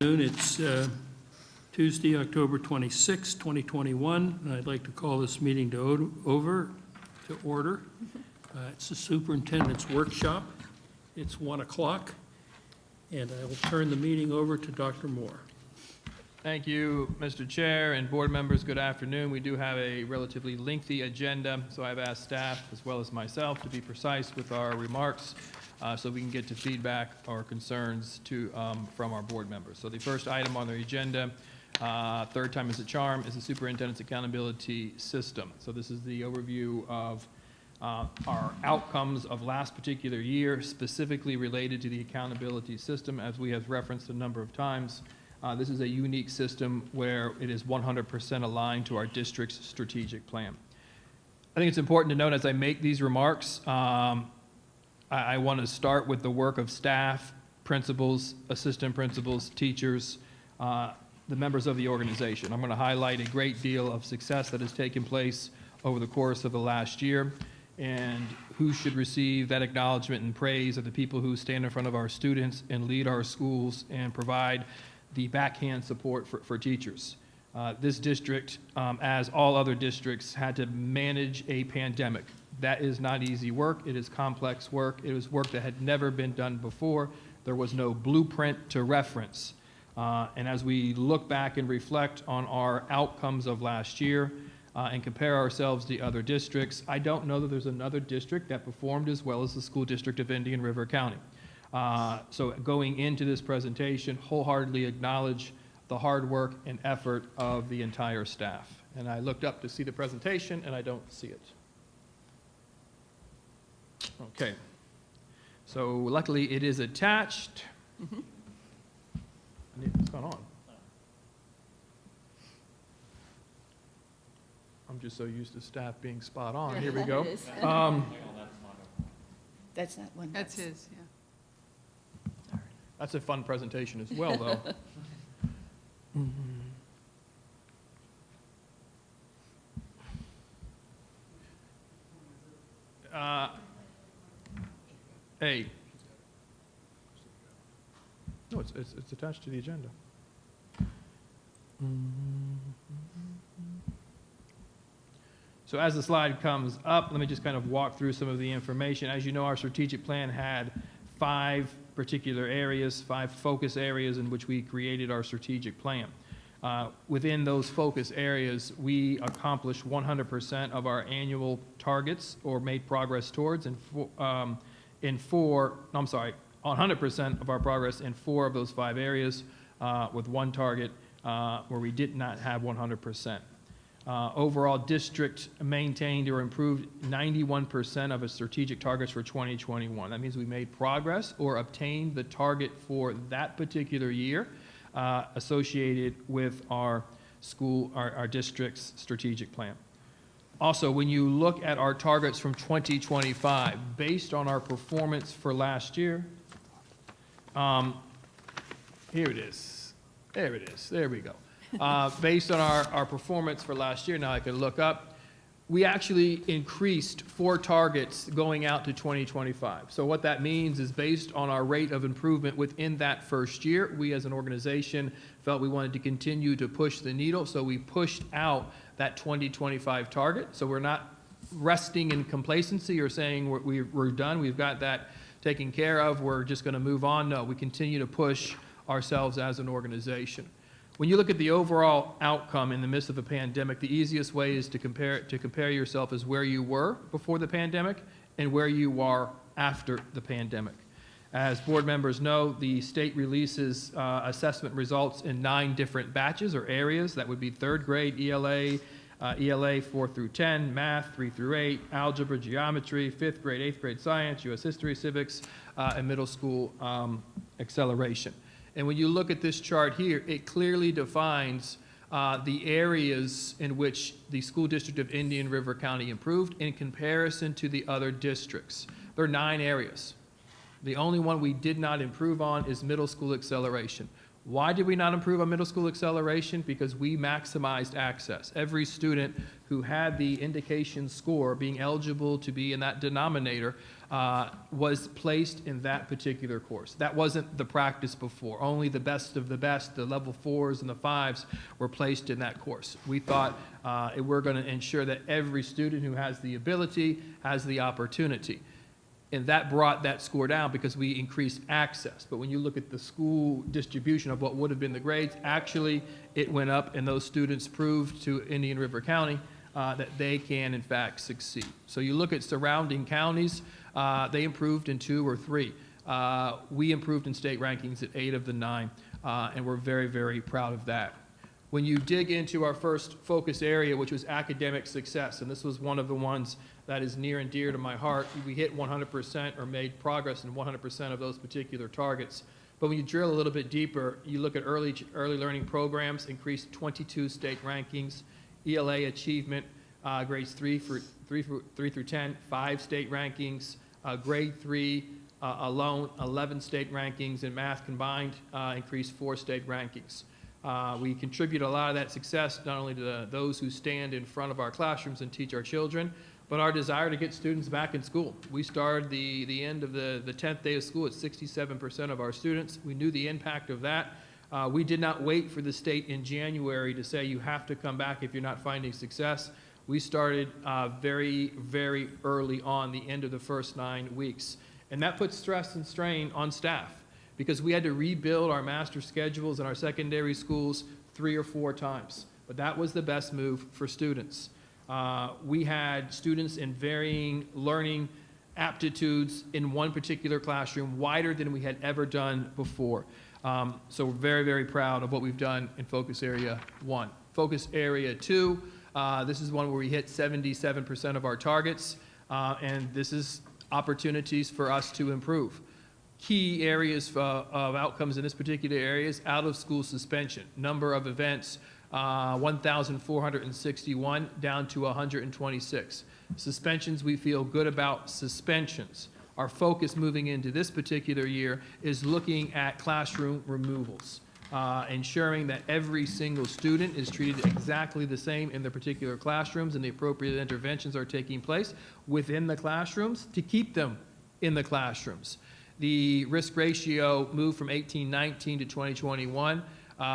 It's Tuesday, October 26, 2021, and I'd like to call this meeting to order. It's the Superintendent's Workshop. It's 1 o'clock, and I will turn the meeting over to Dr. Moore. Thank you, Mr. Chair and board members. Good afternoon. We do have a relatively lengthy agenda, so I've asked staff as well as myself to be precise with our remarks so we can get to feedback or concerns from our board members. So the first item on the agenda, third time is a charm, is the Superintendent's Accountability System. So this is the overview of our outcomes of last particular year, specifically related to the accountability system, as we have referenced a number of times. This is a unique system where it is 100% aligned to our district's strategic plan. I think it's important to note as I make these remarks, I want to start with the work of staff, principals, assistant principals, teachers, the members of the organization. I'm going to highlight a great deal of success that has taken place over the course of the last year, and who should receive that acknowledgement and praise are the people who stand in front of our students and lead our schools and provide the backhand support for teachers. This district, as all other districts, had to manage a pandemic. That is not easy work. It is complex work. It was work that had never been done before. There was no blueprint to reference. And as we look back and reflect on our outcomes of last year and compare ourselves to other districts, I don't know that there's another district that performed as well as the School District of Indian River County. So going into this presentation, wholeheartedly acknowledge the hard work and effort of the entire staff. And I looked up to see the presentation, and I don't see it. Okay. So luckily, it is attached. What's going on? I'm just so used to staff being spot on. Here we go. That's not one. That's his, yeah. That's a fun presentation as well, though. Hey. No, it's attached to the agenda. So as the slide comes up, let me just kind of walk through some of the information. As you know, our strategic plan had 5 particular areas, 5 focus areas in which we created our strategic plan. Within those focus areas, we accomplished 100% of our annual targets or made progress towards, 100% of our progress in 4 of those 5 areas, with 1 target where we did not have 100%. Overall, district maintained or improved 91% of its strategic targets for 2021. That means we made progress or obtained the target for that particular year associated with our school, our district's strategic plan. Also, when you look at our targets from 2025, based on our performance for last year, here it is. There it is. There we go. Based on our performance for last year, now I can look up, we actually increased 4 targets going out to 2025. So what that means is based on our rate of improvement within that first year, we as an organization felt we wanted to continue to push the needle, so we pushed out that 2025 target. So we're not resting in complacency or saying we're done, we've got that taken care of, we're just going to move on. No, we continue to push ourselves as an organization. When you look at the overall outcome in the midst of a pandemic, the easiest way is to compare yourself as where you were before the pandemic and where you are after the pandemic. As board members know, the state releases assessment results in 9 different batches or areas. That would be 3rd grade ELA 4 through 10, math 3 through 8, algebra, geometry, 5th grade, 8th grade science, U.S. history, civics, and middle school acceleration. And when you look at this chart here, it clearly defines the areas in which the School District of Indian River County improved in comparison to the other districts. There are 9 areas. The only one we did not improve on is middle school acceleration. Why did we not improve on middle school acceleration? Because we maximized access. Every student who had the indication score being eligible to be in that denominator was placed in that particular course. That wasn't the practice before. Only the best of the best, the level 4s and the 5s, were placed in that course. We thought we're going to ensure that every student who has the ability has the opportunity. And that brought that score down because we increased access. But when you look at the school distribution of what would have been the grades, actually it went up, and those students proved to Indian River County that they can, in fact, succeed. So you look at surrounding counties, they improved in 2 or 3. We improved in state rankings at 8 of the 9, and we're very, very proud of that. When you dig into our first focus area, which was academic success, and this was one of the ones that is near and dear to my heart, we hit 100% or made progress in 100% of those particular targets. But when you drill a little bit deeper, you look at early learning programs, increased 22 state rankings, ELA achievement, grades 3 through 10, 5 state rankings, grade 3 alone, 11 state rankings, and math combined increased 4 state rankings. We contribute a lot of that success not only to those who stand in front of our classrooms and teach our children, but our desire to get students back in school. We started the end of the 10th day of school at 67% of our students. We knew the impact of that. We did not wait for the state in January to say you have to come back if you're not finding success. We started very, very early on, the end of the first 9 weeks. And that puts stress and strain on staff, because we had to rebuild our master schedules in our secondary schools 3 or 4 times. But that was the best move for students. We had students in varying learning aptitudes in one particular classroom, wider than we had ever done before. So we're very, very proud of what we've done in Focus Area 1. Focus Area 2, this is one where we hit 77% of our targets, and this is opportunities for us to improve. Key areas of outcomes in this particular area is out-of-school suspension. Number of events, 1,461 down to 126. Suspensions, we feel good about suspensions. Our focus moving into this particular year is looking at classroom removals, ensuring that every single student is treated exactly the same in their particular classrooms, and the appropriate interventions are taking place within the classrooms to keep them in the classrooms. The risk ratio moved from 18-19 to 2021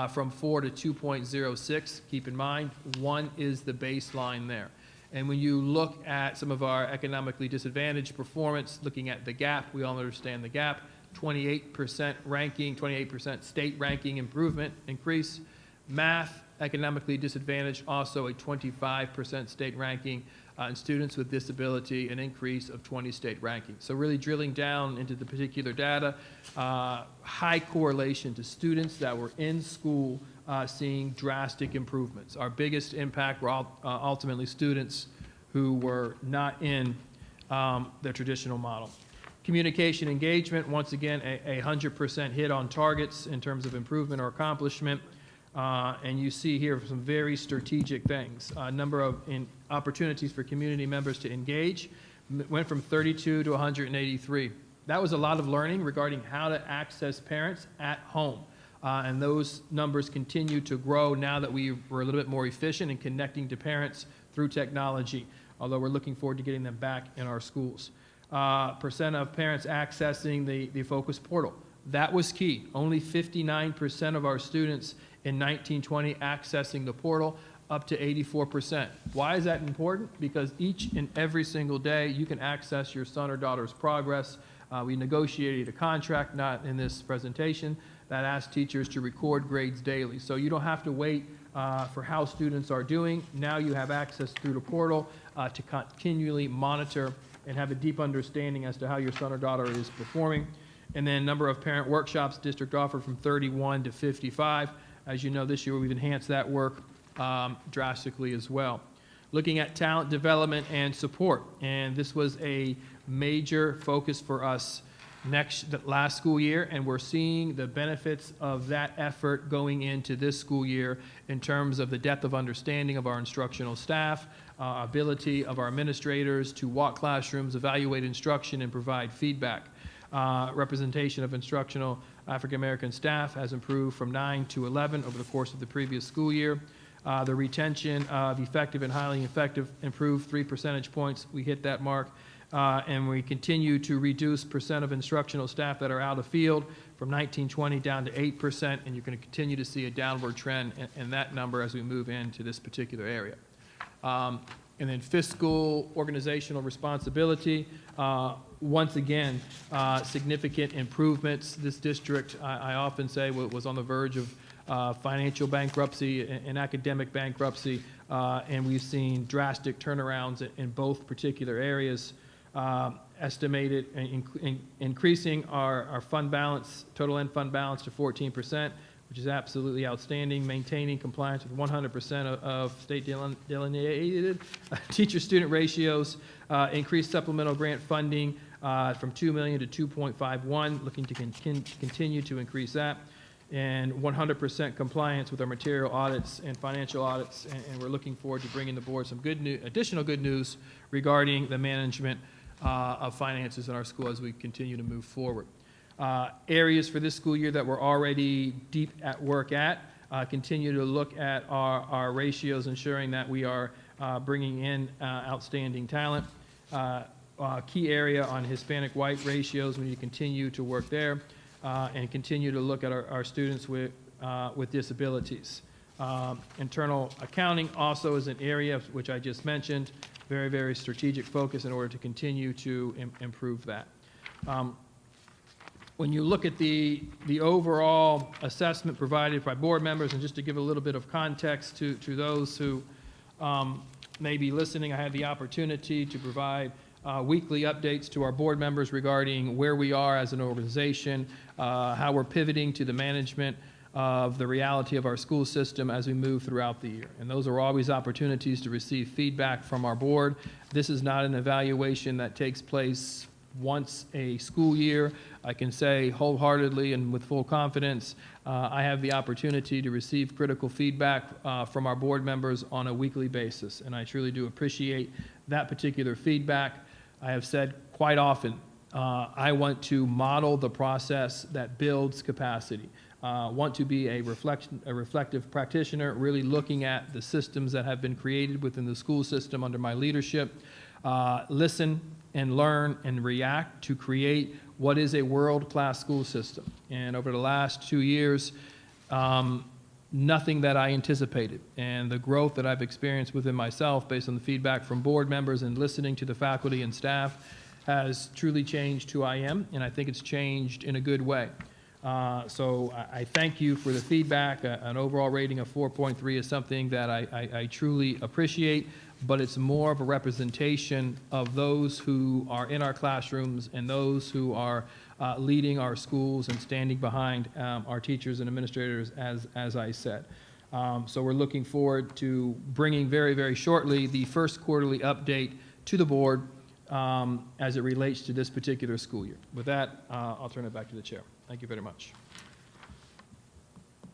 from 4 to 2.06. Keep in mind, 1 is the baseline there. And when you look at some of our economically disadvantaged performance, looking at the gap, we all understand the gap, 28% ranking, 28% state ranking improvement increase. Math, economically disadvantaged, also a 25% state ranking. And students with disability, an increase of 20 state rankings. So really drilling down into the particular data, high correlation to students that were in school seeing drastic improvements. Our biggest impact were ultimately students who were not in the traditional model. Communication engagement, once again, a 100% hit on targets in terms of improvement or accomplishment. And you see here some very strategic things. A number of opportunities for community members to engage went from 32 to 183. That was a lot of learning regarding how to access parents at home. And those numbers continue to grow now that we were a little bit more efficient in connecting to parents through technology, although we're looking forward to getting them back in our schools. Percent of parents accessing the Focus portal. That was key. Only 59% of our students in 1920 accessing the portal, up to 84%. Why is that important? Because each and every single day you can access your son or daughter's progress. We negotiated a contract, not in this presentation, that asks teachers to record grades daily. So you don't have to wait for how students are doing. Now you have access through the portal to continually monitor and have a deep understanding as to how your son or daughter is performing. And then number of parent workshops district offered from 31 to 55. As you know, this year we've enhanced that work drastically as well. Looking at talent development and support, and this was a major focus for us last school year, and we're seeing the benefits of that effort going into this school year in terms of the depth of understanding of our instructional staff, ability of our administrators to walk classrooms, evaluate instruction, and provide feedback. Representation of instructional African-American staff has improved from 9 to 11 over the course of the previous school year. The retention of effective and highly effective improved 3 percentage points. We hit that mark. And we continue to reduce percent of instructional staff that are out of field from 1920 down to 8%, and you're going to continue to see a downward trend in that number as we move into this particular area. And then fiscal organizational responsibility, once again, significant improvements. This district, I often say, was on the verge of financial bankruptcy and academic bankruptcy, and we've seen drastic turnarounds in both particular areas. Estimated increasing our fund balance, total end fund balance to 14%, which is absolutely outstanding, maintaining compliance with 100% of state delineated teacher-student ratios, increased supplemental grant funding from $2 million to $2.51, looking to continue to increase that, and 100% compliance with our material audits and financial audits, and we're looking forward to bringing the board some additional good news regarding the management of finances in our school as we continue to move forward. Areas for this school year that we're already deep at work at, continue to look at our ratios, ensuring that we are bringing in outstanding talent. Key area on Hispanic white ratios, we need to continue to work there and continue to look at our students with disabilities. Internal accounting also is an area which I just mentioned, very, very strategic focus in order to continue to improve that. When you look at the overall assessment provided by board members, and just to give a little bit of context to those who may be listening, I had the opportunity to provide weekly updates to our board members regarding where we are as an organization, how we're pivoting to the management of the reality of our school system as we move throughout the year. And those are always opportunities to receive feedback from our board. This is not an evaluation that takes place once a school year. I can say wholeheartedly and with full confidence, I have the opportunity to receive critical feedback from our board members on a weekly basis, and I truly do appreciate that particular feedback. I have said quite often, I want to model the process that builds capacity. Want to be a reflective practitioner, really looking at the systems that have been created within the school system under my leadership, listen and learn and react to create what is a world-class school system. And over the last 2 years, nothing that I anticipated. And the growth that I've experienced within myself based on the feedback from board members and listening to the faculty and staff has truly changed who I am, and I think it's changed in a good way. So I thank you for the feedback. An overall rating of 4.3 is something that I truly appreciate, but it's more of a representation of those who are in our classrooms and those who are leading our schools and standing behind our teachers and administrators, as I said. So we're looking forward to bringing very, very shortly the first quarterly update to the board as it relates to this particular school year. With that, I'll turn it back to the chair. Thank you very much.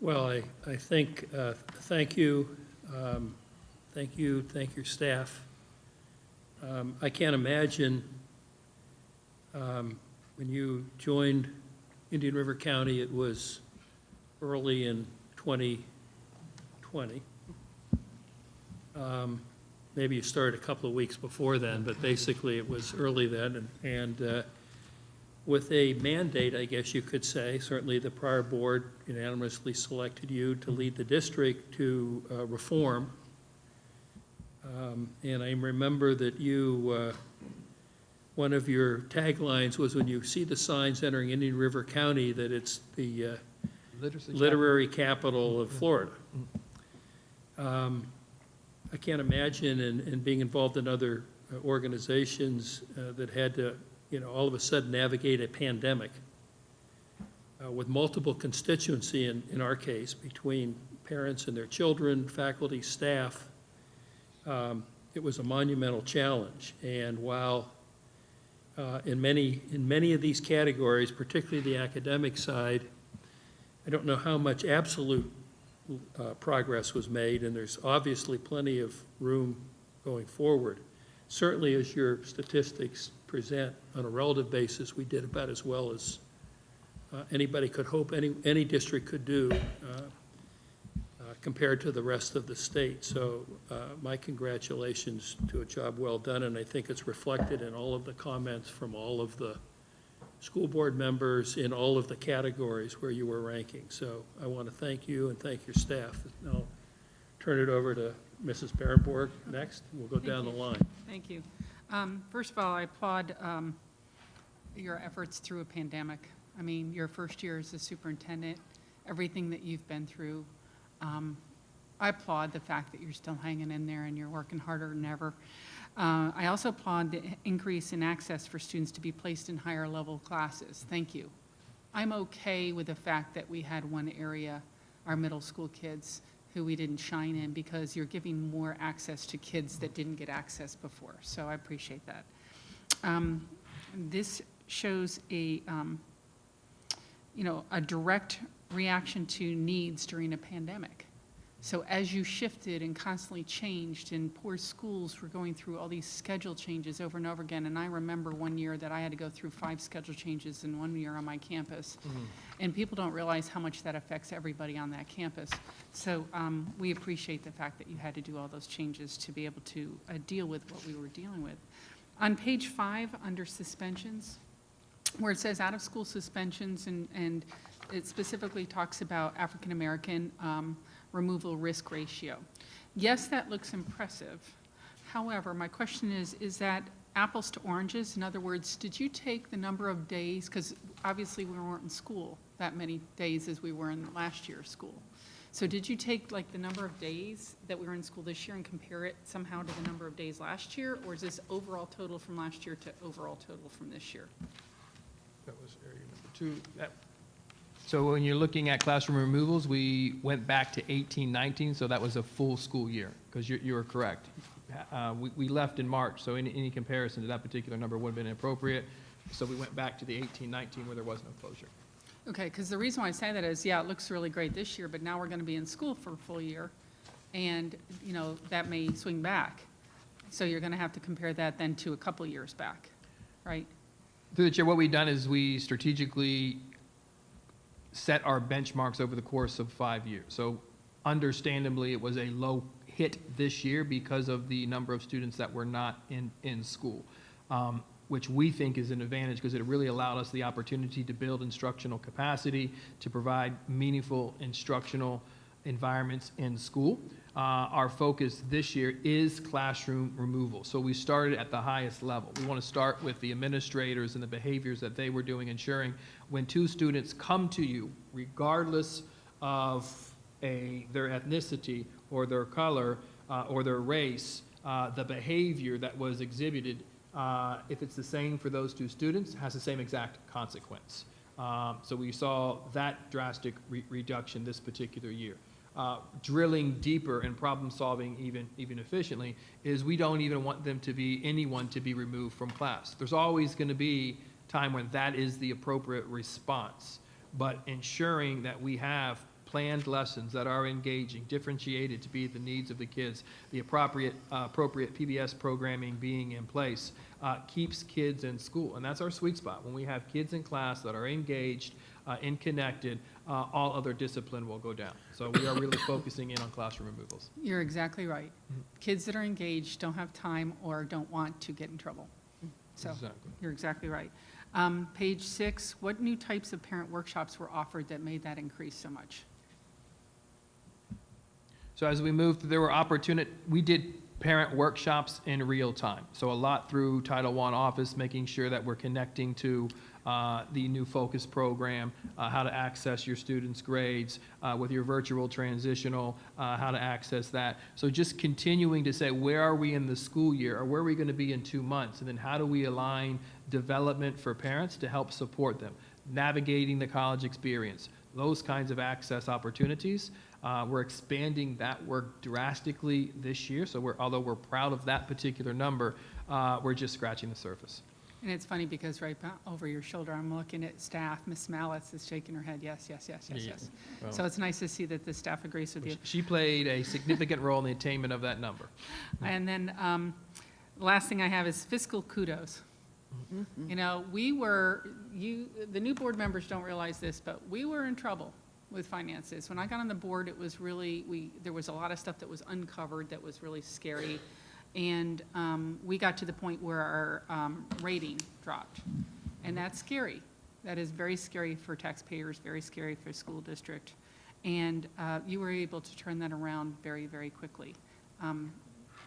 Well, I think, thank you. Thank you, thank your staff. I can't imagine when you joined Indian River County, it was early in 2020. Maybe you started a couple of weeks before then, but basically it was early then. And with a mandate, I guess you could say, certainly the prior board unanimously selected you to lead the district to reform. And I remember that you, one of your taglines was when you see the signs entering Indian River County that it's the literary capital of Florida. I can't imagine in being involved in other organizations that had to, all of a sudden navigate a pandemic with multiple constituency in our case, between parents and their children, faculty, staff. It was a monumental challenge. And while in many of these categories, particularly the academic side, I don't know how much absolute progress was made, and there's obviously plenty of room going forward. certainly as your statistics present, on a relative basis, we did about as well as anybody could hope any district could do compared to the rest of the state. So my congratulations to a job well done, and I think it's reflected in all of the comments from all of the school board members in all of the categories where you were ranking. So I want to thank you and thank your staff. And I'll turn it over to Mrs. Berenborg next. We'll go down the line. Thank you. First of all, I applaud your efforts through a pandemic. I mean, your first year as a superintendent, everything that you've been through. I applaud the fact that you're still hanging in there and you're working harder than ever. I also applaud the increase in access for students to be placed in higher level classes. Thank you. I'm okay with the fact that we had one area, our middle school kids, who we didn't shine in, because you're giving more access to kids that didn't get access before. So I appreciate that. This shows a direct reaction to needs during a pandemic. So as you shifted and constantly changed, and poor schools were going through all these schedule changes over and over again, and I remember one year that I had to go through 5 schedule changes in 1 year on my campus. And people don't realize how much that affects everybody on that campus. So we appreciate the fact that you had to do all those changes to be able to deal with what we were dealing with. On page 5, under suspensions, where it says out-of-school suspensions, and it specifically talks about African American removal risk ratio. Yes, that looks impressive. However, my question is that apples to oranges? In other words, did you take the number of days, because obviously we weren't in school that many days as we were in last year's school. So did you take like the number of days that we were in school this year and compare it somehow to the number of days last year? Or is this overall total from last year to overall total from this year? That was area number 2. So when you're looking at classroom removals, we went back to 18-19, so that was a full school year, because you were correct. We left in March, so any comparison to that particular number would have been inappropriate. So we went back to the 18-19 where there was no closure. Okay, because the reason why I say that is, yeah, it looks really great this year, but now we're going to be in school for a full year, and, that may swing back. So you're going to have to compare that then to a couple years back, right? Through the chair, what we've done is we strategically set our benchmarks over the course of 5 years. So understandably, it was a low hit this year because of the number of students that were not in school, which we think is an advantage because it really allowed us the opportunity to build instructional capacity, to provide meaningful instructional environments in school. Our focus this year is classroom removal. So we started at the highest level. We want to start with the administrators and the behaviors that they were doing, ensuring when 2 students come to you, regardless of their ethnicity or their color or their race, the behavior that was exhibited, if it's the same for those 2 students, has the same exact consequence. So we saw that drastic reduction this particular year. Drilling deeper and problem solving even efficiently is we don't even want anyone to be removed from class. There's always going to be time when that is the appropriate response, but ensuring that we have planned lessons that are engaging, differentiated to meet the needs of the kids, the appropriate PBS programming being in place, keeps kids in school. And that's our sweet spot. When we have kids in class that are engaged and connected, all other discipline will go down. So we are really focusing in on classroom removals. You're exactly right. Kids that are engaged don't have time or don't want to get in trouble. So Exactly. you're exactly right. Page 6, what new types of parent workshops were offered that made that increase so much? So as we moved, there were we did parent workshops in real time. So a lot through Title I office, making sure that we're connecting to the new focus program, how to access your students' grades, with your virtual transitional, how to access that. So just continuing to say, where are we in the school year, or where are we going to be in 2 months? And then how do we align development for parents to help support them, navigating the college experience, those kinds of access opportunities. We're expanding that work drastically this year, so although we're proud of that particular number, we're just scratching the surface. And it's funny because right over your shoulder, I'm looking at staff. Miss Mallets is shaking her head, yes, yes, yes, yes, Yeah. yes. Well, So it's nice to see that the staff agrees with you. she played a significant role in the attainment of that number. And then last thing I have is fiscal kudos. You know, the new board members don't realize this, but we were in trouble with finances. When I got on the board, it was really, there was a lot of stuff that was uncovered that was really scary. And we got to the point where our rating dropped. And that's scary. That is very scary for taxpayers, very scary for school district. And you were able to turn that around very, very quickly.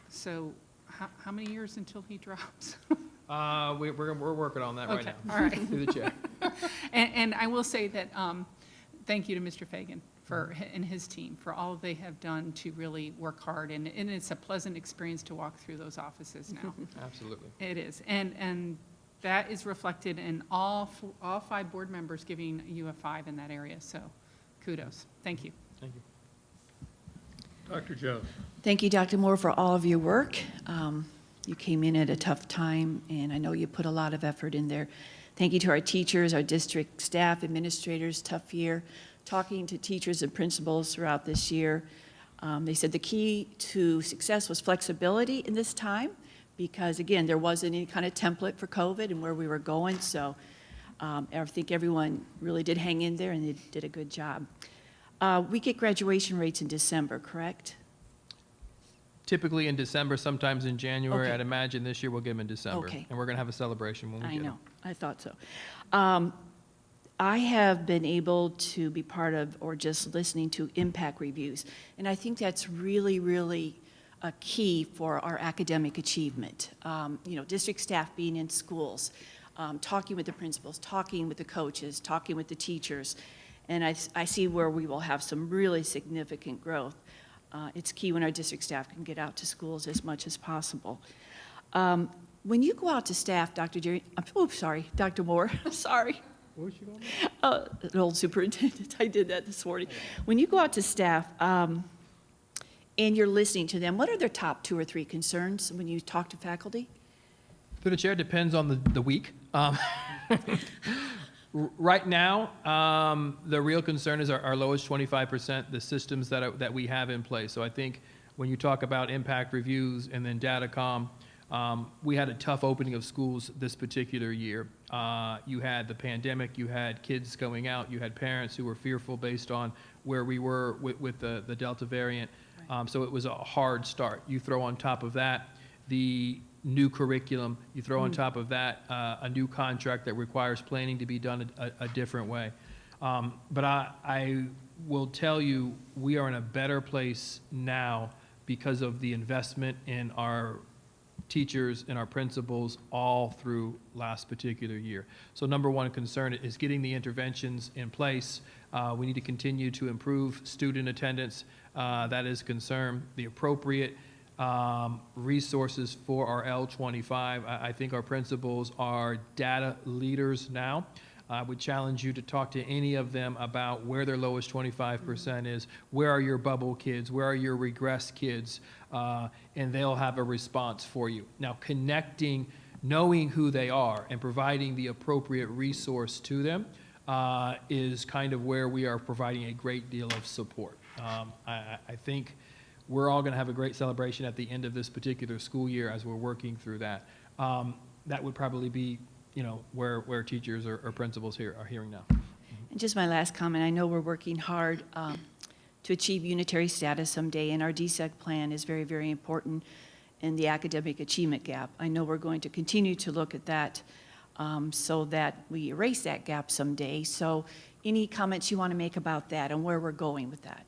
So how many years until he drops? We're working on that right Okay, now. all right. Through the chair. And I will say that, thank you to Mr. Fagan and his team for all they have done to really work hard. And it's a pleasant experience to walk through those offices now. Absolutely. It is. And that is reflected in all 5 board members giving you a 5 in that area. So kudos. Thank you. Thank you. Dr. Jones. Thank you, Dr. Moore, for all of your work. You came in at a tough time, and I know you put a lot of effort in there. Thank you to our teachers, our district staff, administrators, tough year. Talking to teachers and principals throughout this year, they said the key to success was flexibility in this time because, again, there wasn't any kind of template for COVID and where we were going. So I think everyone really did hang in there, and they did a good job. We get graduation rates in December, correct? Typically in December, sometimes in January. Okay. I'd imagine this year we'll give them in December. Okay. And we're going to have a celebration when we I get know, them. I thought so. I have been able to be part of or just listening to impact reviews, and I think that's really, really a key for our academic achievement. You know, district staff being in schools, talking with the principals, talking with the coaches, talking with the teachers, and I see where we will have some really significant growth. It's key when our district staff can get out to schools as much as possible. When you go out to staff, Dr. Moore, sorry. Where was she going? An old superintendent, I did that this morning. When you go out to staff and you're listening to them, what are their top 2 or 3 concerns when you talk to faculty? Through the chair, depends on the week. Right now, the real concern is our lowest 25%, the systems that we have in place. So I think when you talk about impact reviews and then Datacom, we had a tough opening of schools this particular year. You had the pandemic, you had kids going out, you had parents who were fearful based on where we were with the Delta variant. So it was a hard start. You throw on top of that the new curriculum, you throw on top of that a new contract that requires planning to be done a different way. But I will tell you, we are in a better place now because of the investment in our teachers and our principals all through last particular year. So number one concern is getting the interventions in place. We need to continue to improve student attendance. That is concern. The appropriate resources for our L25. I think our principals are data leaders now. I would challenge you to talk to any of them about where their lowest 25% is, where are your bubble kids, where are your regress kids, and they'll have a response for you. Now, connecting, knowing who they are, and providing the appropriate resource to them is kind of where we are providing a great deal of support. I think we're all going to have a great celebration at the end of this particular school year as we're working through that. That would probably be, you know, where teachers or principals here are hearing now. And just my last comment, I know we're working hard to achieve unitary status someday, and our DSEC plan is very, very important in the academic achievement gap. I know we're going to continue to look at that so that we erase that gap someday. So any comments you want to make about that and where we're going with that?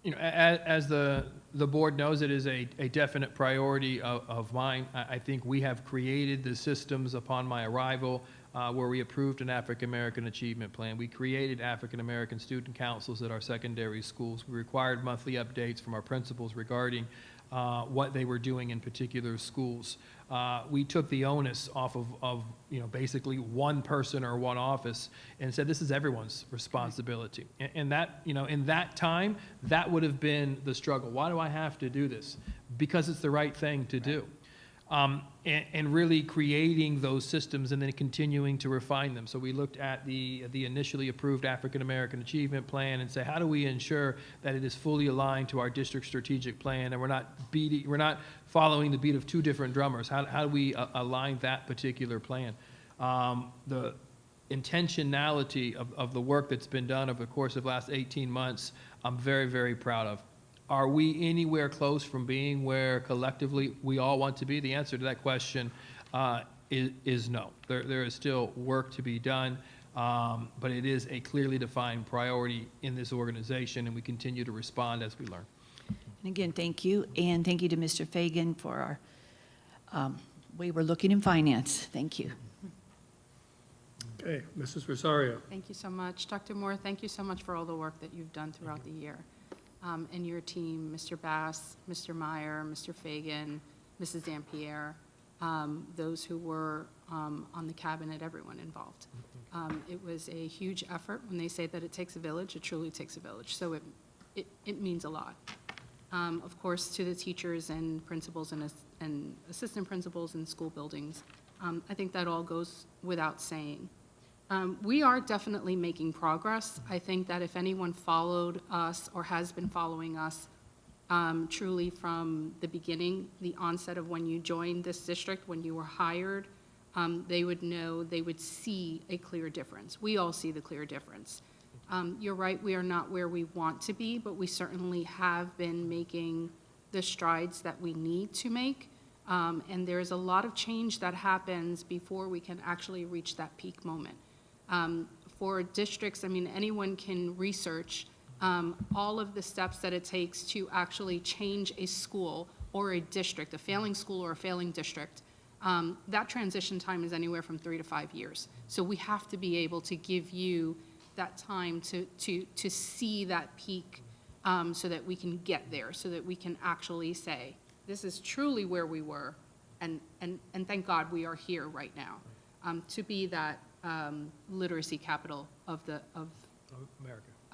You know, as the board knows, it is a definite priority of mine. I think we have created the systems upon my arrival where we approved an African American Achievement Plan. We created African American student councils at our secondary schools. We required monthly updates from our principals regarding what they were doing in particular schools. We took the onus off of you know, basically one person or one office and said this is everyone's responsibility. And that, you know, in that time, that would have been the struggle. Why do I have to do this? Because it's the right thing to do. and really creating those systems and then continuing to refine them. So we looked at the initially approved African American Achievement Plan and say, how do we ensure that it is fully aligned to our district strategic plan, and we're not following the beat of two different drummers? How do we align that particular plan? The intentionality of the work that's been done over the course of the last 18 months, I'm very, very proud of. Are we anywhere close from being where collectively we all want to be? The answer to that question is no. There is still work to be done, but it is a clearly defined priority in this organization, and we continue to respond as we learn. And again, thank you, and thank you to Mr. Fagan for our way we're looking in finance. Thank you. Okay, Mrs. Rosario. Thank you so much. Dr. Moore, thank you so much for all the work that you've done throughout the year. And your team, Mr. Bass, Mr. Meyer, Mr. Fagan, Mrs. Dampierre, those who were on the cabinet, everyone involved. It was a huge effort. When they say that it takes a village, it truly takes a village. So it means a lot. Of course, to the teachers and principals and assistant principals in school buildings, I think that all goes without saying. We are definitely making progress. I think that if anyone followed us or has been following us truly from the beginning, the onset of when you joined this district, when you were hired, they would know, they would see a clear difference. We all see the clear difference. You're right, we are not where we want to be, but we certainly have been making the strides that we need to make. And there's a lot of change that happens before we can actually reach that peak moment. For districts, I mean, anyone can research all of the steps that it takes to actually change a school or a district, a failing school or a failing district. That transition time is anywhere from 3 to 5 years. So we have to be able to give you that time to see that peak so that we can get there, so that we can actually say, this is truly where we were, and thank God we are here right now, to be that literacy capital of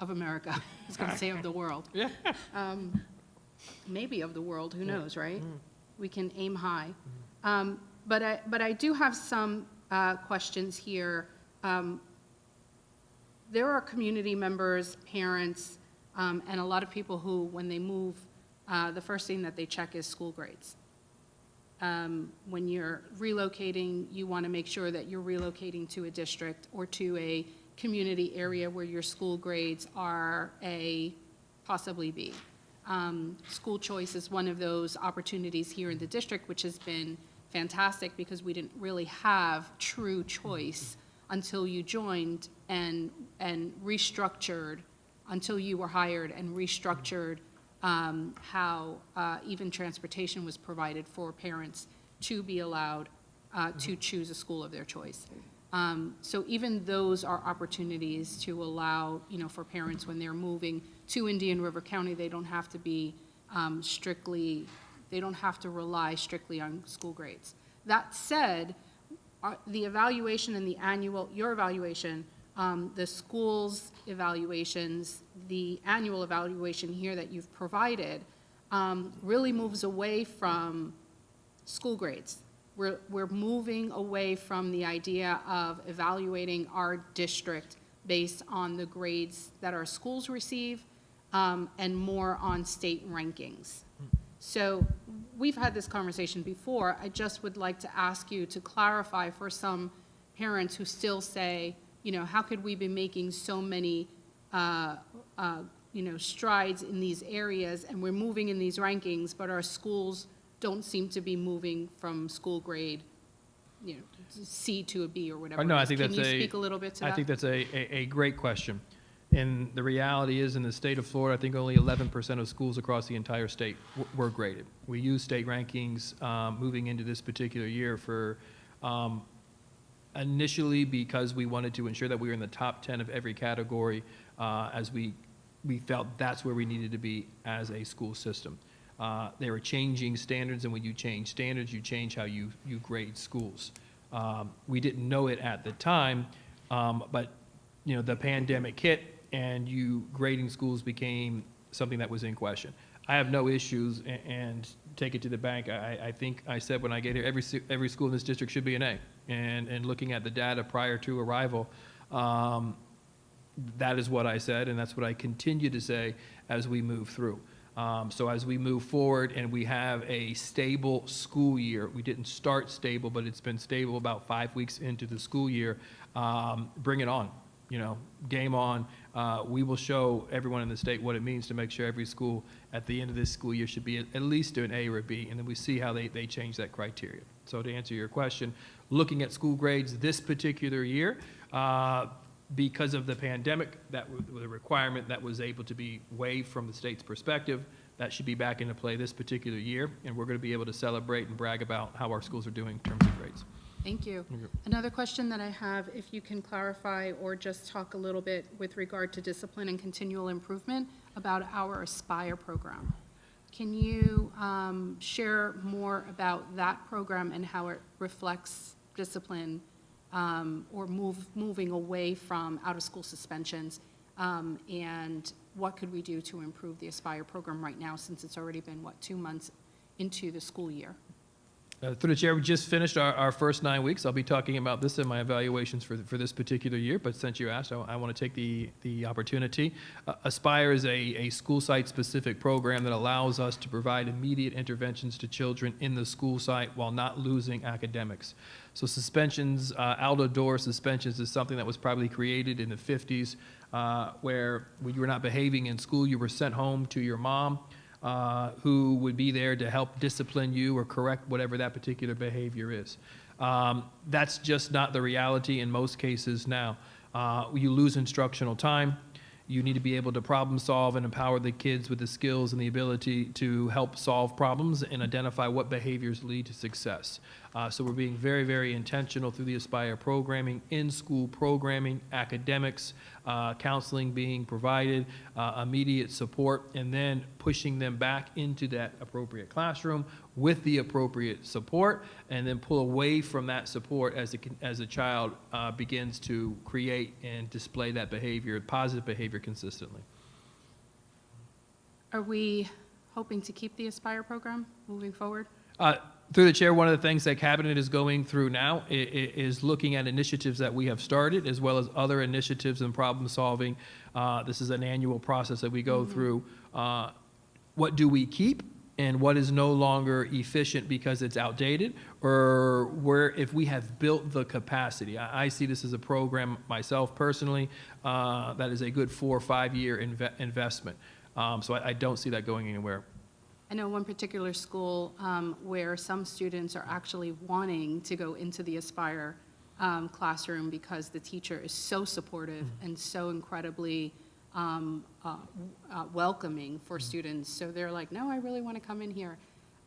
America. I was going to say of the world. Yeah. Maybe of the world, who knows, right? We can aim high. But I do have some questions here. There are community members, parents, and a lot of people who, when they move, the first thing that they check is school grades. When you're relocating, you want to make sure that you're relocating to a district or to a community area where your school grades are A, possibly B. School choice is one of those opportunities here in the district, which has been fantastic because we didn't really have true choice until you joined and restructured, until you were hired and restructured how even transportation was provided for parents to be allowed to choose a school of their choice. So even those are opportunities to allow, for parents when they're moving to Indian River County, they don't have to be they don't have to rely strictly on school grades. That said, the evaluation and your evaluation, the school's evaluations, the annual evaluation here that you've provided, really moves away from school grades. We're moving away from the idea of evaluating our district based on the grades that our schools receive, and more on state rankings. So we've had this conversation before. I just would like to ask you to clarify for some parents who still say, how could we be making so many, strides in these areas, and we're moving in these rankings, but our schools don't seem to be moving from school grade, C to a B or whatever. No, I think Can that's you speak a little bit to that? I think that's a great question. And the reality is, in the state of Florida, I think only 11% of schools across the entire state were graded. We use state rankings moving into this particular year for initially because we wanted to ensure that we were in the top 10 of every category, as we felt that's where we needed to be as a school system. They were changing standards, and when you change standards, you change how you grade schools. We didn't know it at the time, but the pandemic hit, and grading schools became something that was in question. I have no issues, and take it to the bank. I think I said when I get here, every school in this district should be an A. And looking at the data prior to arrival, that is what I said, and that's what I continue to say as we move through. So as we move forward and we have a stable school year, we didn't start stable, but it's been stable about 5 weeks into the school year, bring it on, game on. We will show everyone in the state what it means to make sure every school at the end of this school year should be at least an A or a B, and then we see how they change that criteria. So to answer your question, looking at school grades this particular year, because of the pandemic, that was the requirement that was able to be waived from the state's perspective, that should be back into play this particular year, and we're going to be able to celebrate and brag about how our schools are doing in terms of grades. Thank you. Another question that I have, if you can clarify or just talk a little bit with regard to discipline and continual improvement about our Aspire program. Can you share more about that program and how it reflects discipline or moving away from out-of-school suspensions, and what could we do to improve the Aspire program right now, since it's already been, 2 months into the school year? Through the chair, we just finished our first 9 weeks. I'll be talking about this in my evaluations for this particular year, but since you asked, I want to take the opportunity. Aspire is a school site-specific program that allows us to provide immediate interventions to children in the school site while not losing academics. So suspensions, out-of-door suspensions is something that was probably created in the 50s, where when you were not behaving in school, you were sent home to your mom, who would be there to help discipline you or correct whatever that particular behavior is. That's just not the reality in most cases now. You lose instructional time. You need to be able to problem solve and empower the kids with the skills and the ability to help solve problems and identify what behaviors lead to success. So we're being very, very intentional through the Aspire programming, in-school programming, academics, counseling being provided, immediate support, and then pushing them back into that appropriate classroom with the appropriate support, and then pull away from that support as a child begins to create and display that behavior, positive behavior consistently. Are we hoping to keep the Aspire program moving forward? Through the chair, one of the things that Cabinet is going through now is looking at initiatives that we have started, as well as other initiatives in problem solving. This is an annual process that we go through. What do we keep, and what is no longer efficient because it's outdated, or where if we have built the capacity. I see this as a program myself personally that is a good 4 or 5 year investment. So I don't see that going anywhere. I know one particular school where some students are actually wanting to go into the Aspire classroom because the teacher is so supportive and so incredibly welcoming for students. So they're like, no, I really want to come in here.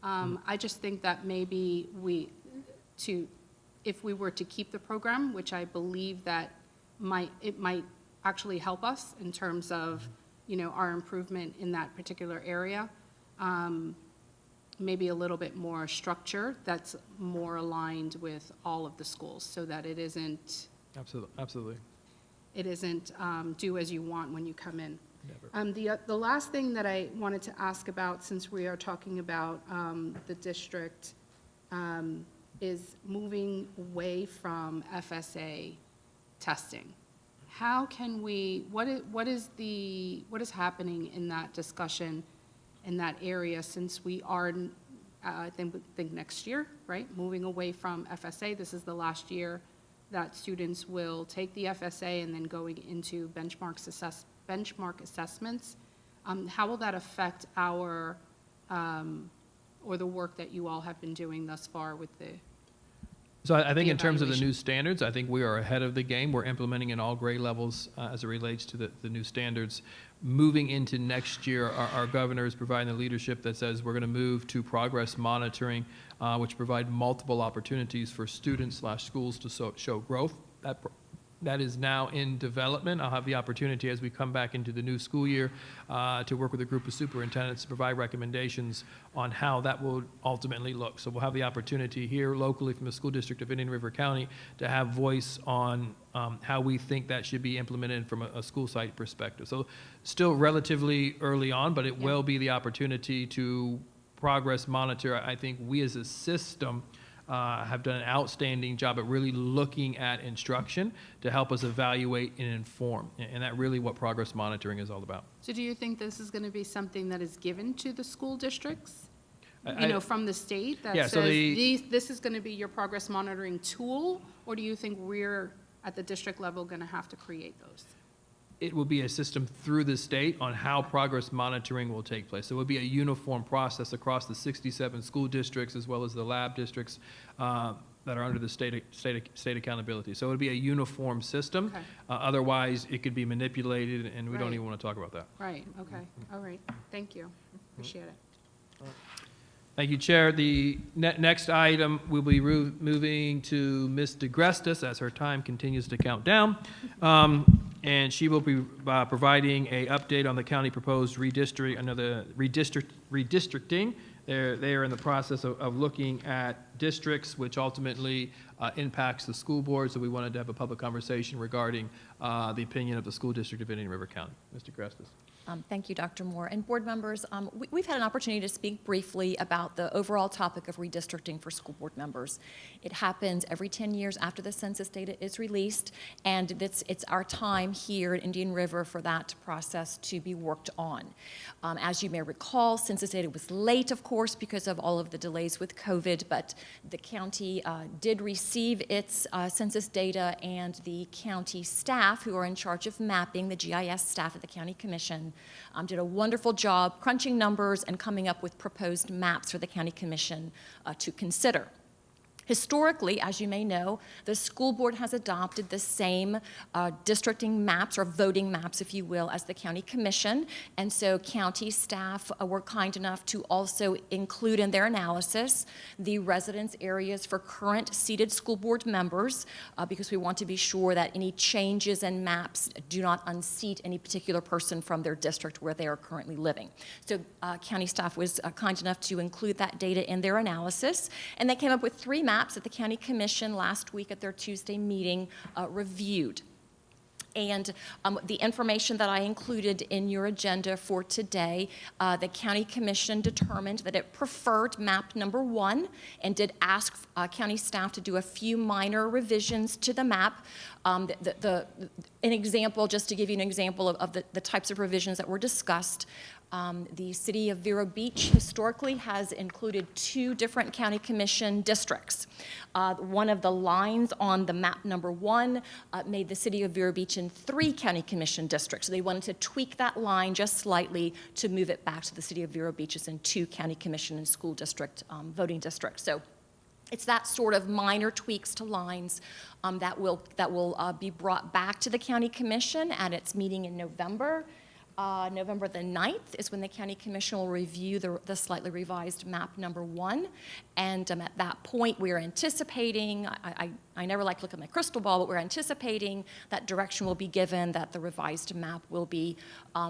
I just think that maybe if we were to keep the program, which I believe that it might actually help us in terms of, our improvement in that particular area. Maybe a little bit more structure that's more aligned with all of the schools, so that it isn't. Absolutely. It isn't do as you want when you come in. Never. The last thing that I wanted to ask about, since we are talking about the district, is moving away from FSA testing. How can we? What is happening in that discussion? In that area, since we are, I think next year, right, moving away from FSA. This is the last year that students will take the FSA and then going into benchmark assessments. How will that affect our, or the work that you all have been doing thus far with the? So I think the in terms of the evaluation. new standards, I think we are ahead of the game. We're implementing in all grade levels as it relates to the new standards. Moving into next year, our governor is providing the leadership that says we're going to move to progress monitoring, which provide multiple opportunities for students/schools to show growth. That is now in development. I'll have the opportunity as we come back into the new school year to work with a group of superintendents to provide recommendations on how that will ultimately look. So we'll have the opportunity here locally from the school district of Indian River County to have voice on how we think that should be implemented from a school site perspective. So still relatively early on, but it will be the opportunity to progress monitor. I think we as a system have done an outstanding job at really looking at instruction to help us evaluate and inform. And that's really what progress monitoring is all about. So do you think this is going to be something that is given to the school districts? I- You know, from the state that Yeah, so says, this is going to be your progress monitoring tool? Or do you think we're, at the district level, going to have to create those? It will be a system through the state on how progress monitoring will take place. So it would be a uniform process across the 67 school districts as well as the lab districts that are under the state accountability. So it would be a uniform system. Okay. Otherwise, it could be manipulated, and we don't Right. even want to talk about that. Right, okay, all right, thank you, appreciate it. Thank you, Chair. The next item, we'll be moving to Ms. DeGrestis as her time continues to count down. And she will be providing a update on the county proposed redistricting. They are in the process of looking at districts, which ultimately impacts the school board. So we wanted to have a public conversation regarding the opinion of the school district of Indian River County. Ms. DeGrestis. Thank you, Dr. Moore. And board members, we've had an opportunity to speak briefly about the overall topic of redistricting for school board members. It happens every 10 years after the census data is released, and it's our time here at Indian River for that process to be worked on. As you may recall, census data was late, of course, because of all of the delays with COVID, but the county did receive its census data, and the county staff who are in charge of mapping, the GIS staff at the County Commission, did a wonderful job crunching numbers and coming up with proposed maps for the County Commission to consider. Historically, as you may know, the school board has adopted the same districting maps, or voting maps, if you will, as the county commission. And so county staff were kind enough to also include in their analysis the residence areas for current seated school board members, because we want to be sure that any changes in maps do not unseat any particular person from their district where they are currently living. So county staff was kind enough to include that data in their analysis, and they came up with 3 maps that the County Commission last week at their Tuesday meeting reviewed. And the information that I included in your agenda for today, the County Commission determined that it preferred map number 1 and did ask county staff to do a few minor revisions to the map. An example, just to give you an example of the types of revisions that were discussed, the city of Vero Beach historically has included 2 different county commission districts. One of the lines on the map number 1 made the city of Vero Beach in 3 county commission districts. So they wanted to tweak that line just slightly to move it back to the city of Vero Beach as in 2 county commission and school district voting districts. So it's that sort of minor tweaks to lines that will be brought back to the county commission at its meeting in November. November the 9th is when the County Commission will review the slightly revised map number 1. And at that point, we're anticipating, I never like to look at my crystal ball, but we're anticipating that direction will be given, that the revised map will be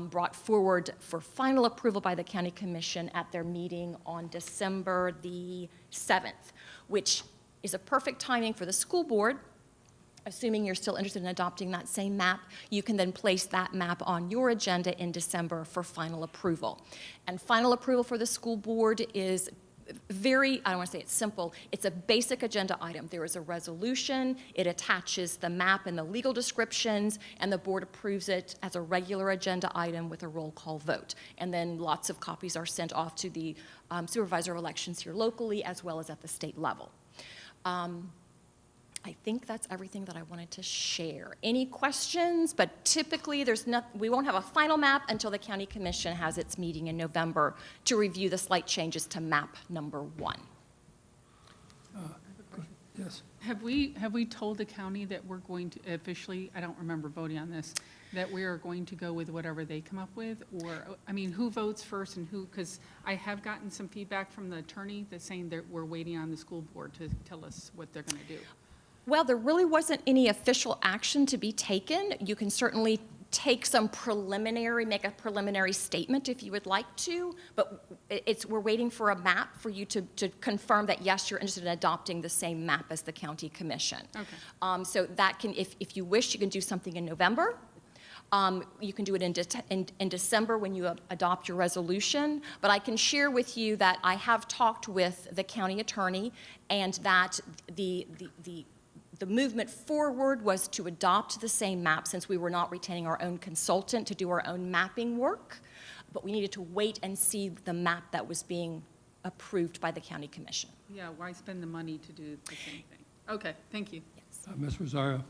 brought forward for final approval by the County Commission at their meeting on December the 7th, which is a perfect timing for the school board. Assuming you're still interested in adopting that same map, you can then place that map on your agenda in December for final approval. And final approval for the school board is very, I don't want to say it's simple, it's a basic agenda item. There is a resolution, it attaches the map and the legal descriptions, and the board approves it as a regular agenda item with a roll call vote. And then lots of copies are sent off to the supervisor of elections here locally as well as at the state level. I think that's everything that I wanted to share. Any questions? But typically, we won't have a final map until the County Commission has its meeting in November to review the slight changes to map number 1. Yes. Have we told the county that we're going to officially, I don't remember voting on this, that we are going to go with whatever they come up with? Or, I mean, who votes first and who, because I have gotten some feedback from the attorney that's saying that we're waiting on the school board to tell us what they're going to do. Well, there really wasn't any official action to be taken. You can certainly take some make a preliminary statement if you would like to, but we're waiting for a map for you to confirm that, yes, you're interested in adopting the same map as the County Commission. Okay. So that can, if you wish, you can do something in November. You can do it in December when you adopt your resolution, but I can share with you that I have talked with the county attorney, and that the movement forward was to adopt the same map, since we were not retaining our own consultant to do our own mapping work, but we needed to wait and see the map that was being approved by the county commission. Yeah, why spend the money to do the same thing? Okay, thank you. Ms. Rosario?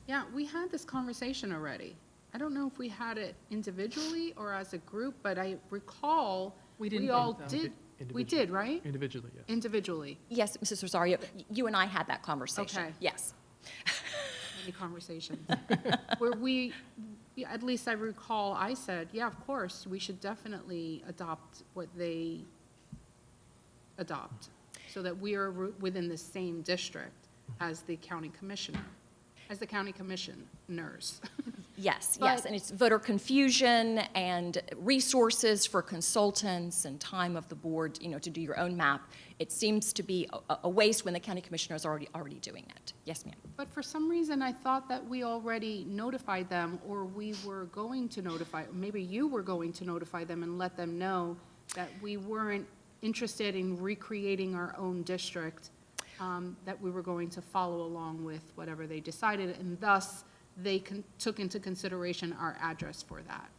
Yeah, we had this conversation already. I don't know if we had it individually or as a group, but I recall We didn't we all vote, though. did. We did, right? Individually, yes. Individually. Yes, Mrs. Rosario, you and I had that conversation. Okay. Yes. Many conversations. Where yeah, at least I recall, I said, yeah, of course, we should definitely adopt what they adopt, so that we are within the same district as the county commissioner, as the county commissioners. Yes, But- yes, and it's voter confusion and resources for consultants and time of the board, to do your own map. It seems to be a waste when the county commissioner is already doing it. Yes, ma'am. But for some reason, I thought that we already notified them, or we were going to notify, maybe you were going to notify them and let them know that we weren't interested in recreating our own district, that we were going to follow along with whatever they decided, and thus they took into consideration our address for that.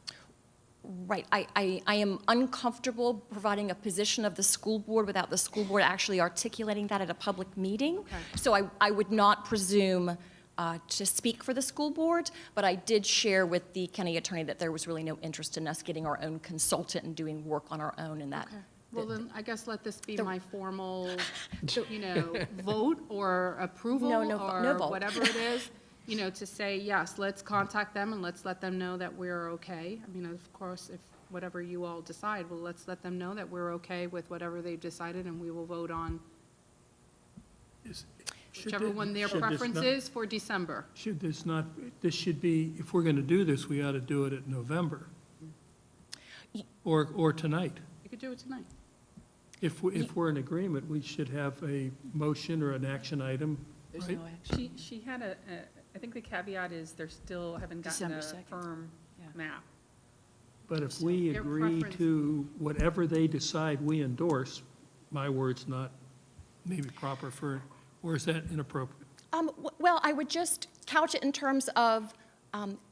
Right, I am uncomfortable providing a position of the school board without the school board actually articulating that at a public meeting. Okay. So I would not presume to speak for the school board, but I did share with the county attorney that there was really no interest in us getting our own consultant and doing work on our own, and that. Okay. Well, then, I guess let this be the- my formal, vote or approval. No or vote. whatever it is, to say, yes, let's contact them and let's let them know that we're okay. I mean, of course, if whatever you all decide, well, let's let them know that we're okay with whatever they've decided, and we will vote on whichever one their preference is for December. Should this not, this should be, if we're going to do this, we ought to do it at November. Or tonight. You could do it tonight. If we're in agreement, we should have a motion or an action item, There's right? no action. She had I think the caveat is they're still haven't gotten December a 2nd. firm Yeah. map. But if we Their agree preference- to whatever they decide we endorse, my word's not maybe proper for, or is that inappropriate? Well, I would just couch it in terms of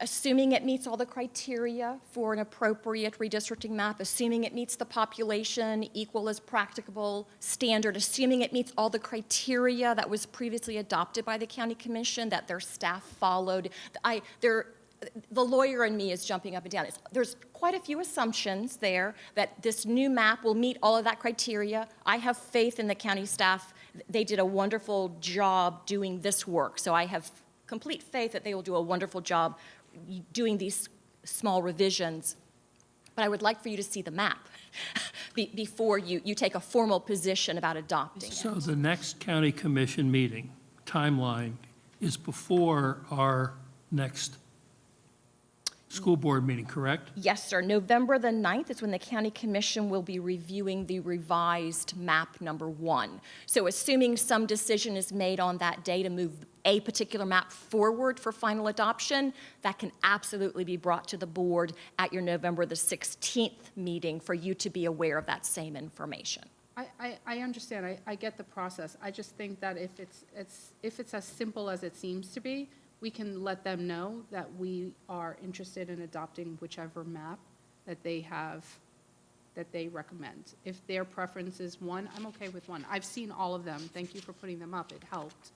assuming it meets all the criteria for an appropriate redistricting map, assuming it meets the population, equal as practicable standard, assuming it meets all the criteria that was previously adopted by the county commission, that their staff followed. The lawyer in me is jumping up and down. There's quite a few assumptions there that this new map will meet all of that criteria. I have faith in the county staff. They did a wonderful job doing this work, so I have complete faith that they will do a wonderful job doing these small revisions. But I would like for you to see the map before you take a formal position about adopting it. So the next county commission meeting timeline is before our next school board meeting, correct? Yes, sir. November the 9th is when the county commission will be reviewing the revised map number 1. So assuming some decision is made on that day to move a particular map forward for final adoption, that can absolutely be brought to the board at your November the 16th meeting for you to be aware of that same information. I understand, I get the process. I just think that if it's as simple as it seems to be, we can let them know that we are interested in adopting whichever map that they have, that they recommend. If their preference is one, I'm okay with one. I've seen all of them. Thank you for putting them up. It helped.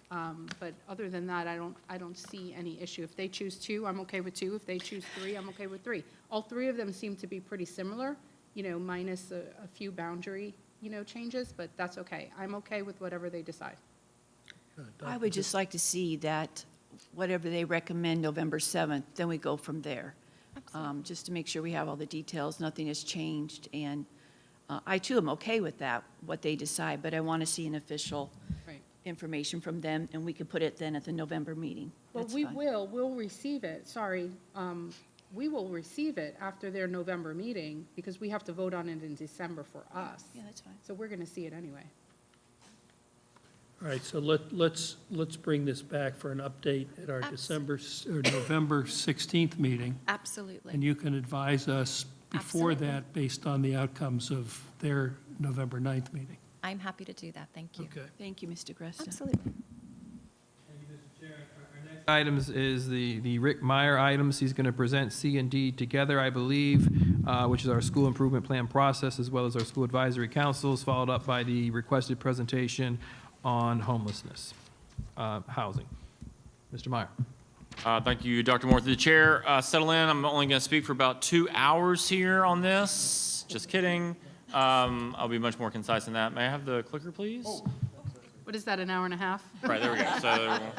But other than that, I don't see any issue. If they choose 2, I'm okay with 2. If they choose 3, I'm okay with 3. All 3 of them seem to be pretty similar, minus a few boundary, changes, but that's okay. I'm okay with whatever they decide. I would just like to see that whatever they recommend November 7th, then we go from there. Just to make sure we have all the details, nothing has changed. And I too am okay with that, what they decide, but I want to see an official Right. information from them, and we could put it then at the November meeting. Well, That's we fine. we'll receive it, sorry. We will receive it after their November meeting, because we have to vote on it in December for us. Yeah, that's fine. So we're going to see it anyway. All right, so let's bring this back for an update at our November 16th meeting. Absolutely. And you can advise us before Absolutely. that based on the outcomes of their November 9th meeting. I'm happy to do that. Thank you. Okay. Thank you, Mr. Gresta. Absolutely. Items is the Rick Meyer items. He's going to present C and D together, I believe, which is our school improvement plan process, as well as our school advisory councils, followed up by the requested presentation on homelessness, housing. Mr. Meyer. Thank you, Dr. Moore. Through the chair, settle in. I'm only going to speak for about 2 hours here on this. Just kidding. I'll be much more concise than that. May I have the clicker, please? What is that, an hour and a half? Right, there we go. So, hour